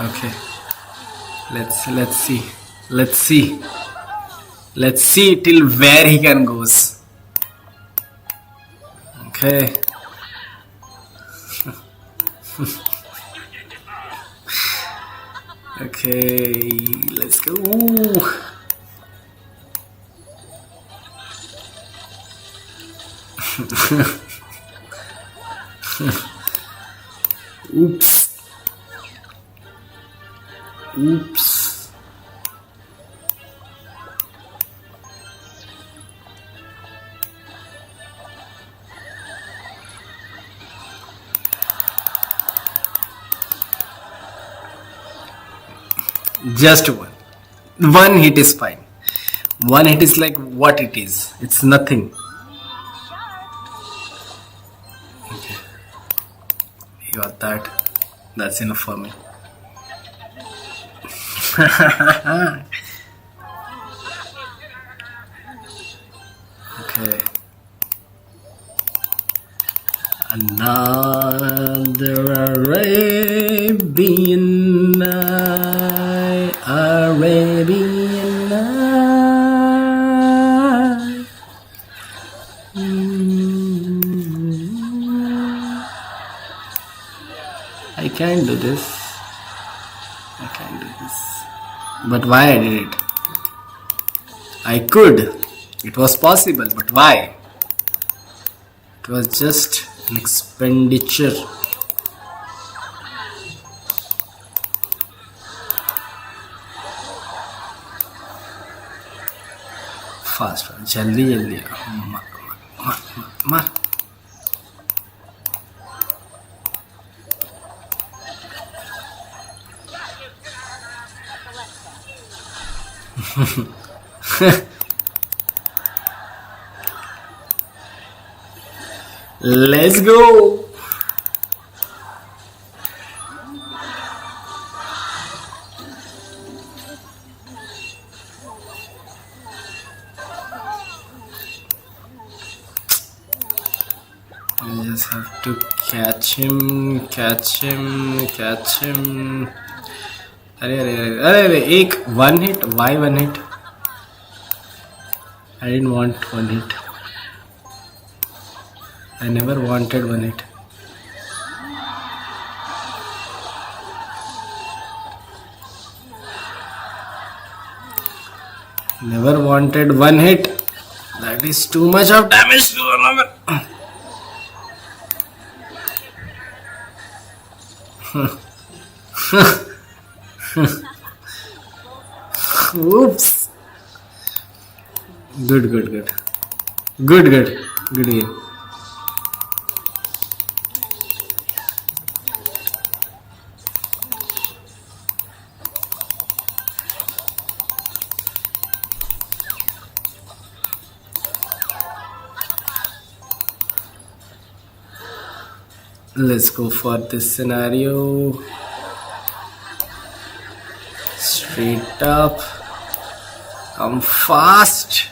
A: Okay, let's see, let's see, let's see till where he can goes. Okay. Okay, let's go. Oops. Oops. Just one. One hit is fine. One hit is like what it is. It's nothing. Okay. You got that. That's enough for me. Okay. Another Arabian night, Arabian night. I can't do this. I can't do this. But why I did it? I could. It was possible, but why? It was just an expenditure. Fast, jaldi jaldi. Mar. Let's go. I just have to catch him, catch him, catch him. अरे एक one hit. Why one hit? I didn't want one hit. I never wanted one hit. Never wanted one hit. That is too much of damage to another. Oops. Good. Good game. Let's go for this scenario. Straight up. Come fast.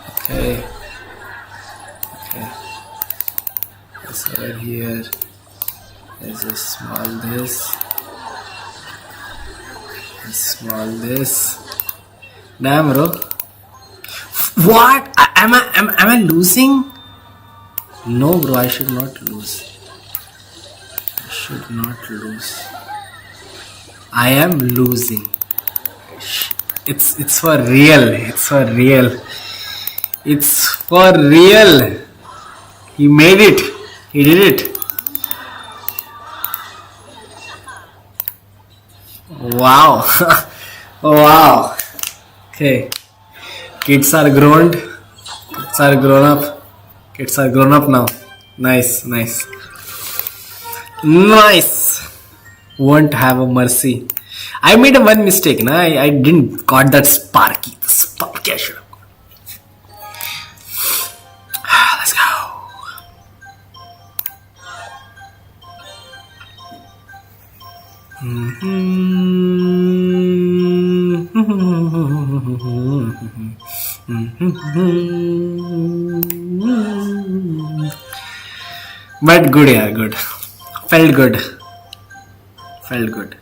A: Okay. It's over here. Let's just small this. Small this. Damn, bro. What? Am I losing? No, bro. I should not lose. I should not lose. I am losing. It's for real. It's for real. It's for real. He made it. He did it. Wow. Wow. Okay. Kids are grown. Kids are grown up. Kids are grown up now. Nice. Nice. Nice. Won't have a mercy. I made a one mistake. Nah? I didn't got that sparky. The sparky I should have got. Let's go. But good, yeah, good. Felt good. Felt good.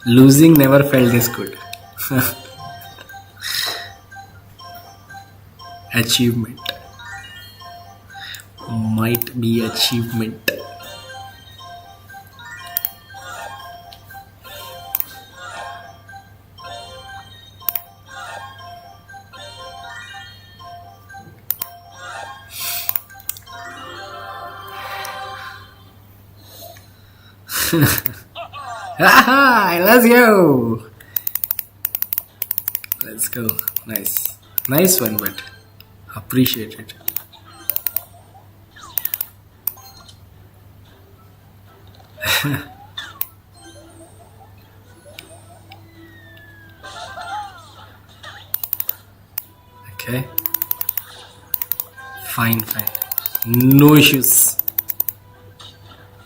A: Losing never felt this good. Achievement. Might be achievement. Let's go. Let's go. Nice. Nice one, but appreciate it. Okay. Fine. No issues.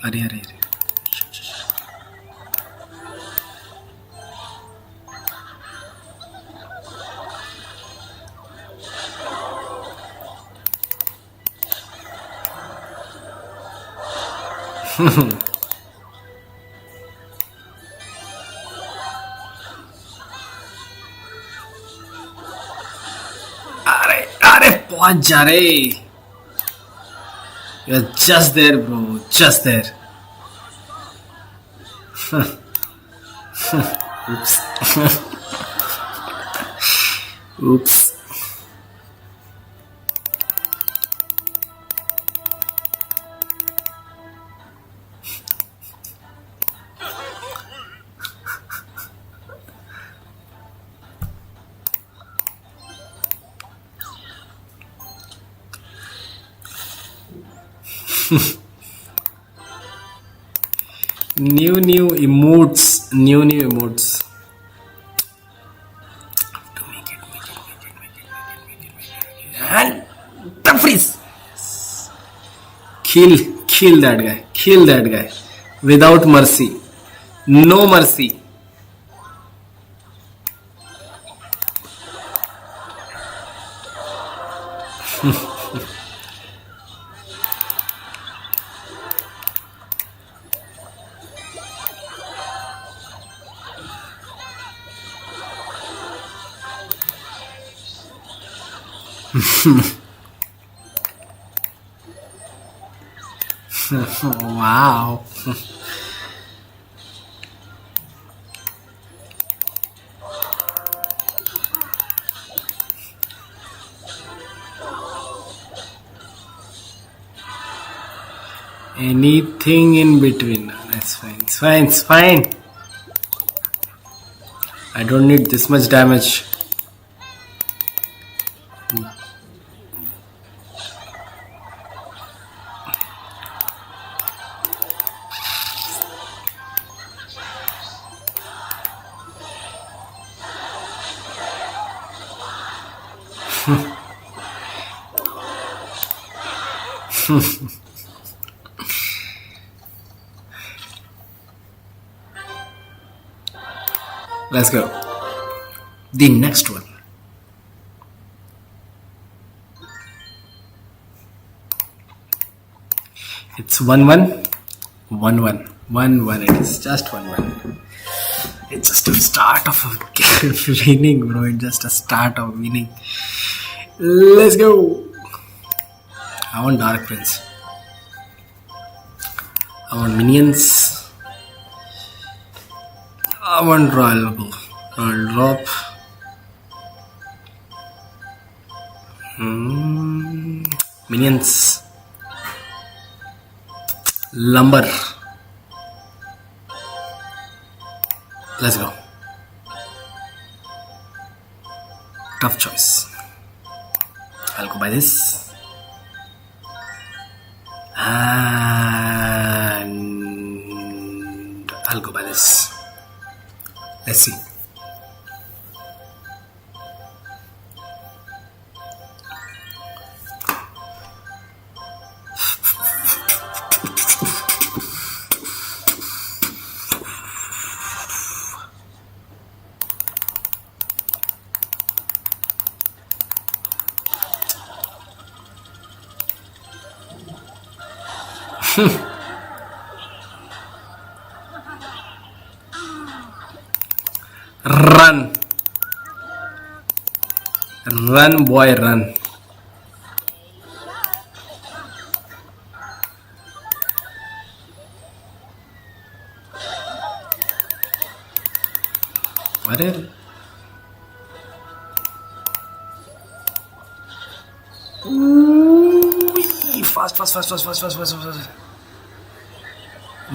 A: Are. अरे पहुंच जा रे. You're just there, bro. Just there. Oops. Oops. New emotes. New emotes. To make it. And the freeze. Kill that guy. Kill that guy. Without mercy. No mercy. Wow. Anything in between. That's fine. It's fine. I don't need this much damage. Let's go. The next one. It's 1-1. 1-1. 1-1 it is. Just 1-1. It's just a start of a winning, bro. It's just a start of winning. Let's go. I want Dark Prince. I want minions. I want Royal Drop. Minions. Lumber. Let's go. Tough choice. I'll go by this. And I'll go by this. Let's see. Run. Run, boy, run. Whatever. Fast.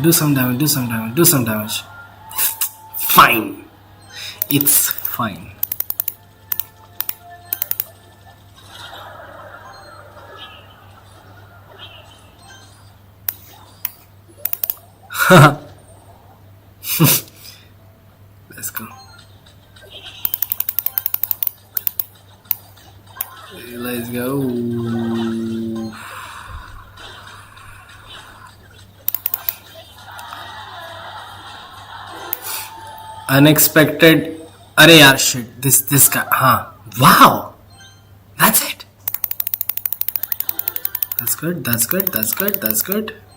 A: Do some damage. Fine. It's fine. Let's go. Let's go. Unexpected. Arey yaar, shit. This guy. Wow. That's it. That's good.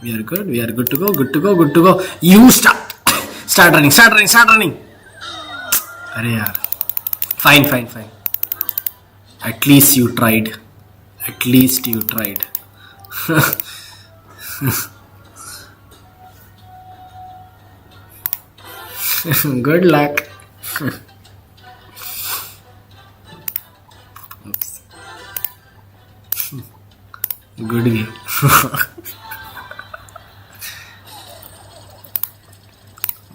A: We are good. Good to go. You start. Start running. Arey yaar. Fine. At least you tried. Good luck. Oops. Good game.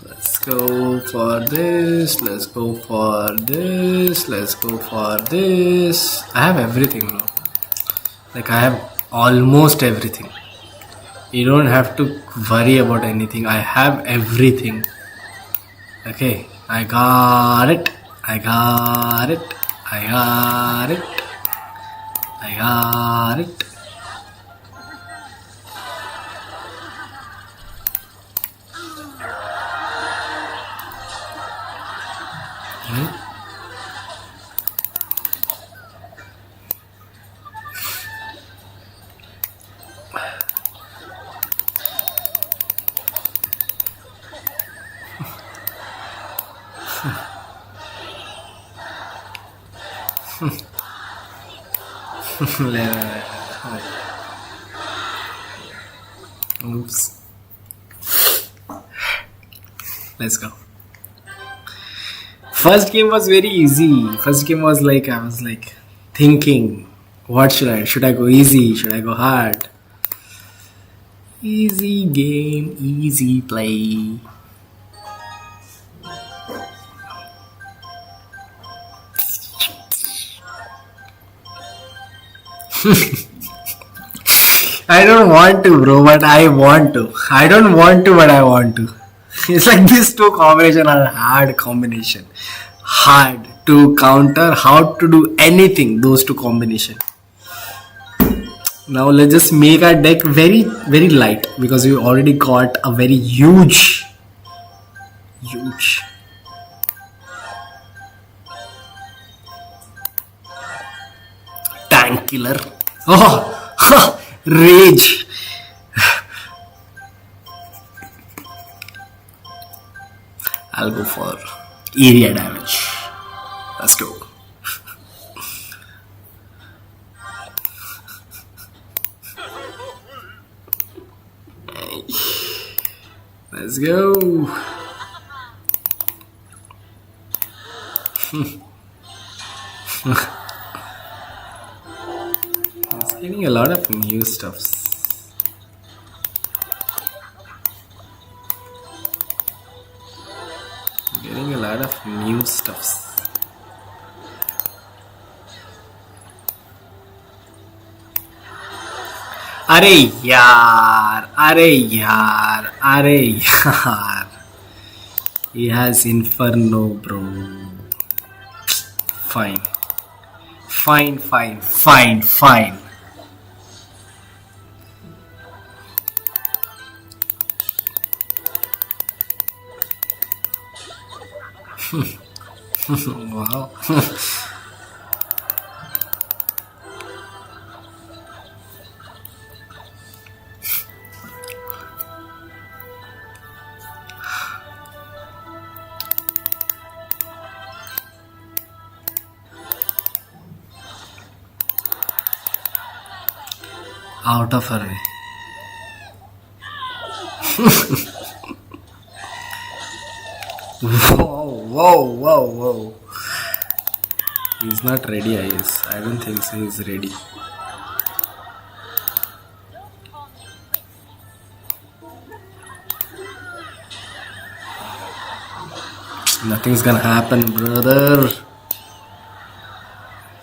A: Let's go for this. I have everything, bro. Like, I have almost everything. You don't have to worry about anything. I have everything. Okay, I got it. Oops. Let's go. First game was very easy. First game was like, I was like thinking, what should I go easy? Should I go hard? Easy game, easy play. I don't want to, bro, but I want to. I don't want to, but I want to. It's like these two combination are hard combination. Hard to counter, how to do anything, those two combination. Now let's just make our deck very, very light because we already got a very huge tank killer. Oh, rage. I'll go for area damage. Let's go. Let's go. It's getting a lot of new stuffs. Getting a lot of new stuffs. अरे यार, अरे यार, अरे यार. He has Inferno, bro. Fine. Fine, fine, fine, fine. Wow. Out of her way. Whoa, whoa, whoa, whoa. He's not ready, I guess. I don't think so he's ready. Nothing's gonna happen, brother.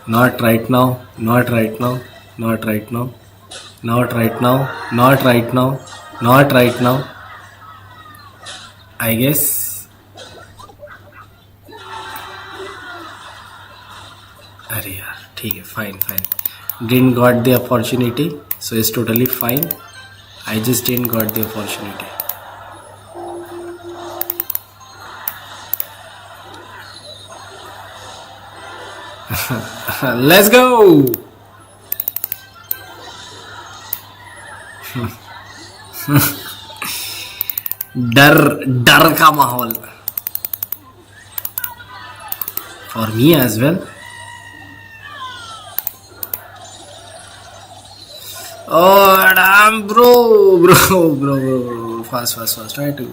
A: Not right now. Not right now. Not right now. Not right now. Not right now. Not right now. I guess. अरे यार, ठीक है, fine, fine. Didn't got the opportunity, so it's totally fine. I just didn't got the opportunity. Let's go. डर डर का माहौल for me as well. Oh damn, bro. Fast. Try to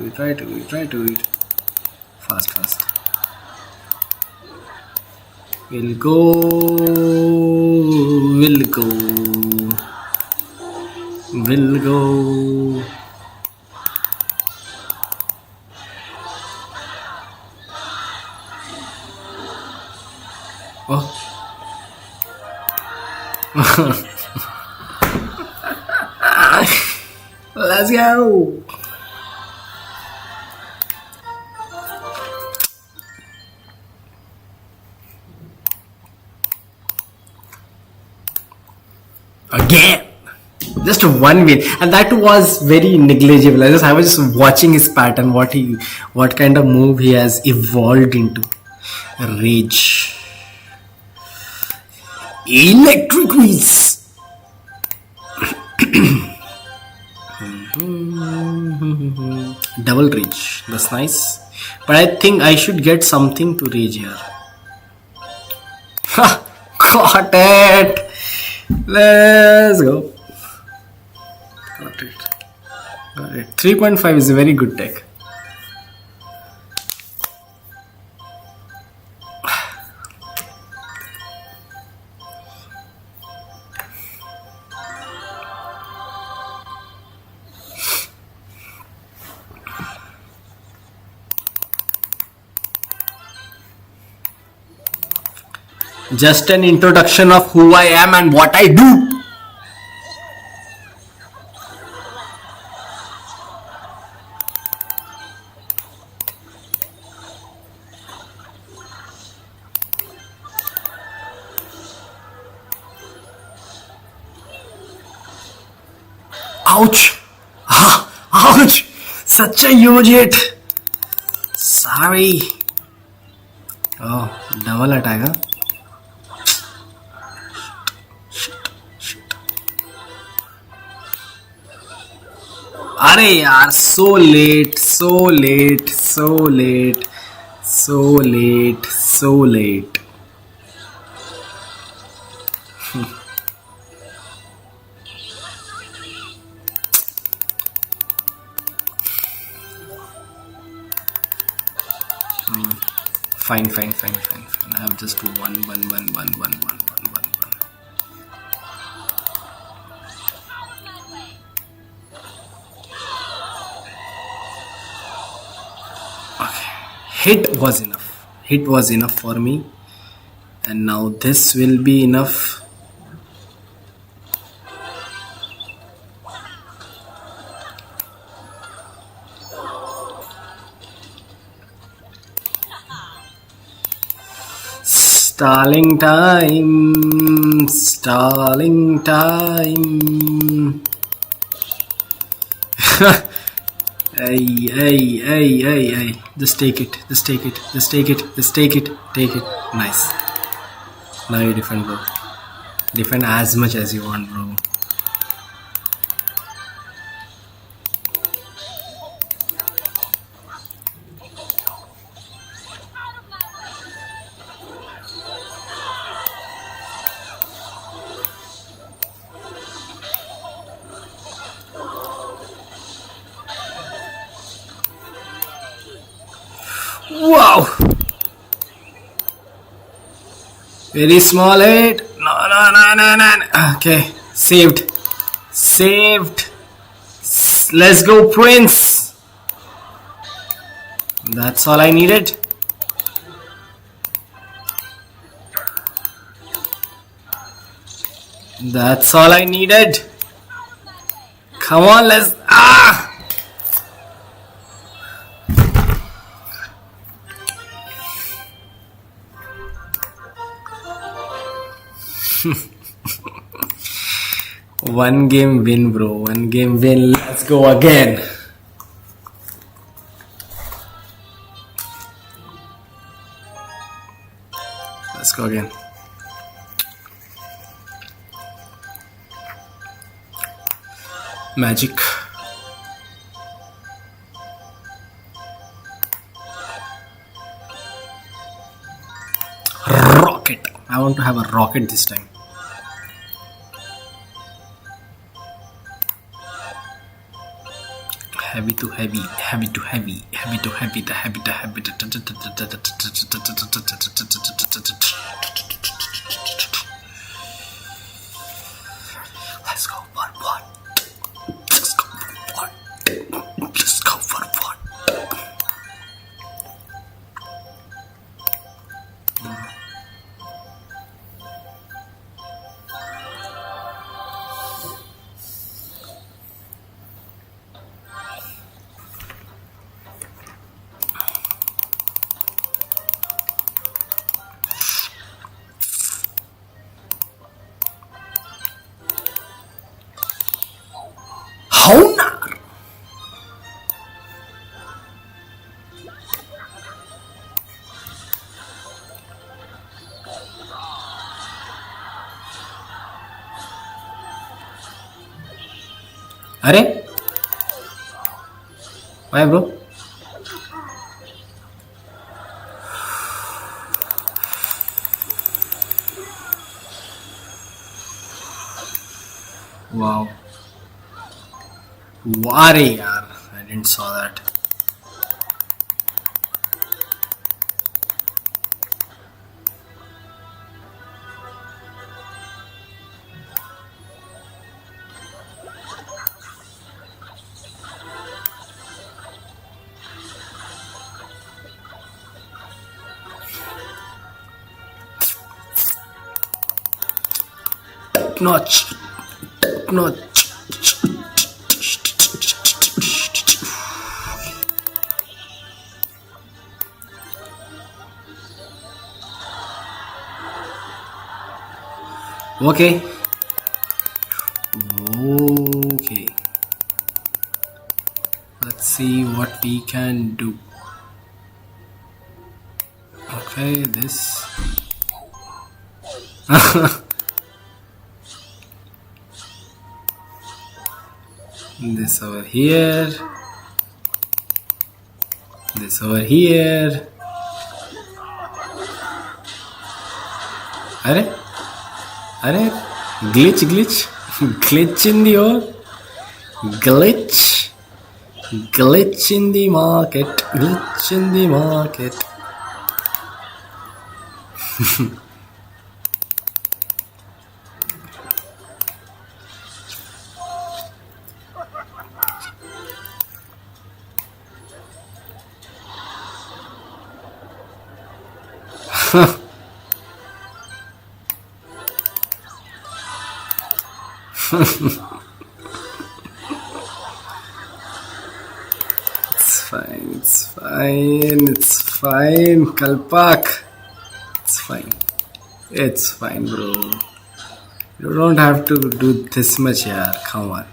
A: eat. Fast. We'll go. Oh. Let's go. Again. Just one win, and that was very negligible. I was just watching his pattern, what kind of move he has evolved into. Rage. Electric Wheels. Double rage. That's nice. But I think I should get something to rage here. Ha! Got it! Let's go. Got it. 3.5 is a very good tech. Just an introduction of who I am and what I do. Ouch! Ouch! Such a huge hit. Sorry. Oh, double attack, huh? अरे यार, so late. So late, so late. Fine, fine, fine, fine, fine. I have just one. Okay. Hit was enough. Hit was enough for me. And now this will be enough. Stalling time. Stalling time. Hey. Just take it. Just take it. Just take it. Just take it. Take it. Nice. Now you defend, bro. Defend as much as you want, bro. Wow! Very small hit. No. Okay. Saved. Saved. Let's go, Prince. That's all I needed. That's all I needed. Come on, let's... One game win, bro. One game win. Let's go again. Let's go again. Magic. Rocket. I want to have a rocket this time. Heavy to heavy, heavy to heavy, heavy to heavy, the heavy to heavy. Let's go for what? Let's go for what? Let's go for what? Honar. अरे why bro? Wow. Ware yaar, I didn't saw that. Notch. Okay. Let's see what we can do. Okay, this. This over here. This over here. अरे अरे glitch glitch glitch इन दी और glitch glitch in the market, glitch in the market. It's fine, it's fine, it's fine, Kalpak. It's fine. It's fine, bro. You don't have to do this much, yaar. Come on.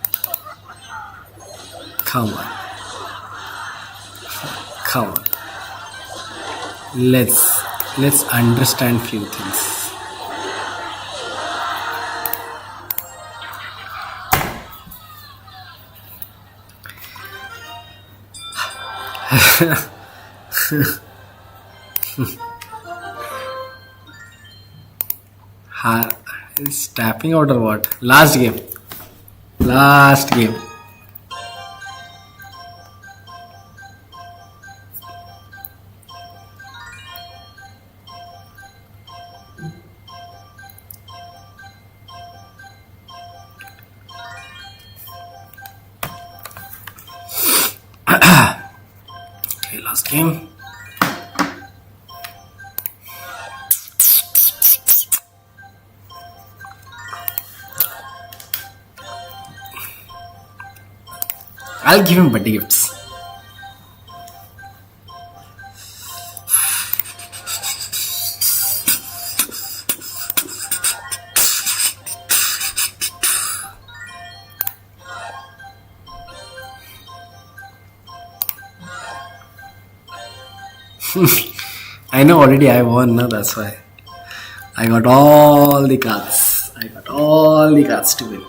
A: Come on. Come on. Let's understand few things. Is tapping out or what? Last game. Last game. Okay, last game. I'll give him birthday gifts. I know already I won, no? That's why. I got all the cards. I got all the cards to win.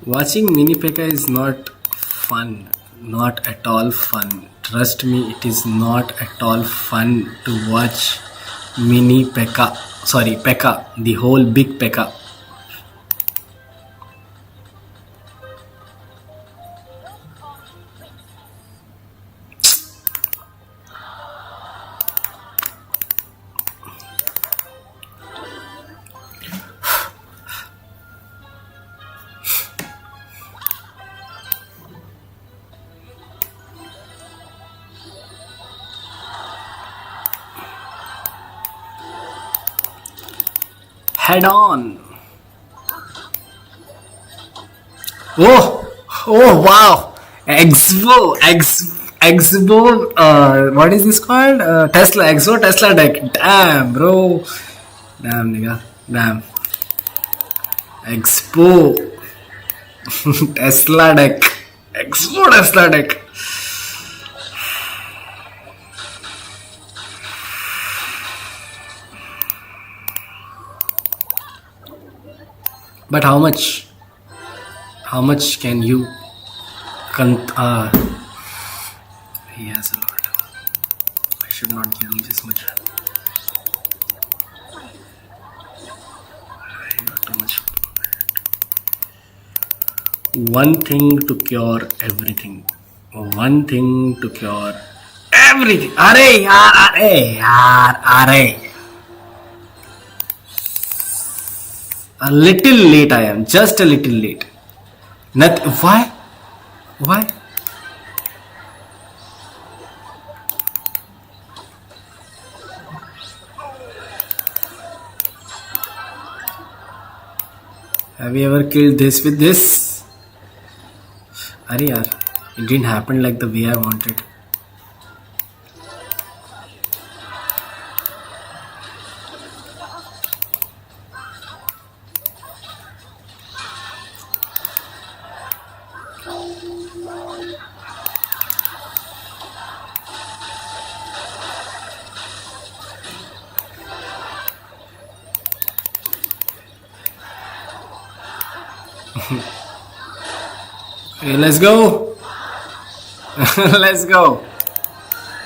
A: Watching mini P.E.K.K.A is not fun. Not at all fun. Trust me, it is not at all fun to watch mini P.E.K.K.A. Sorry, P.E.K.K.A. The whole big P.E.K.K.A. Head on. Oh wow. Expo, what is this called? Tesla deck. Damn, bro. Damn, nigga. Damn. Expo. Tesla deck. Expo Tesla deck. But how much? How much can you? He has a lot. I should not give him this much. Not too much. One thing to cure everything. One thing to cure everything. Are. A little late I am. Just a little late. Why? Why? Have you ever killed this with this? Arey yaar, it didn't happen like the way I wanted. Okay, let's go. Let's go.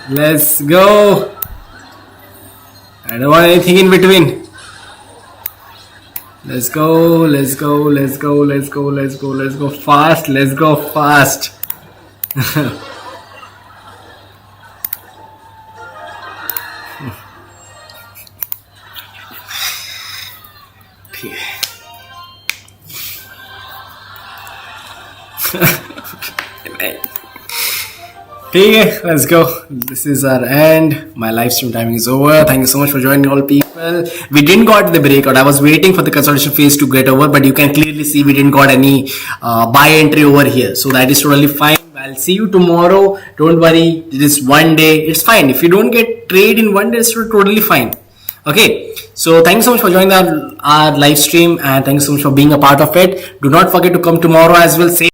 A: Let's go. I don't want anything in between. Let's go. Let's go. Let's go. Let's go. Let's go. Let's go fast. Let's go fast. Okay, let's go. This is our end. My live stream timing is over. Thank you so much for joining, all people. We didn't got the breakout. I was waiting for the consolidation phase to get over, but you can clearly see we didn't got any buy entry over here. So that is totally fine. I'll see you tomorrow. Don't worry. It is one day. It's fine. If you don't get trade in one day, it's totally fine. Okay. So thank you so much for joining our live stream, and thank you so much for being a part of it. Do not forget to come tomorrow as well.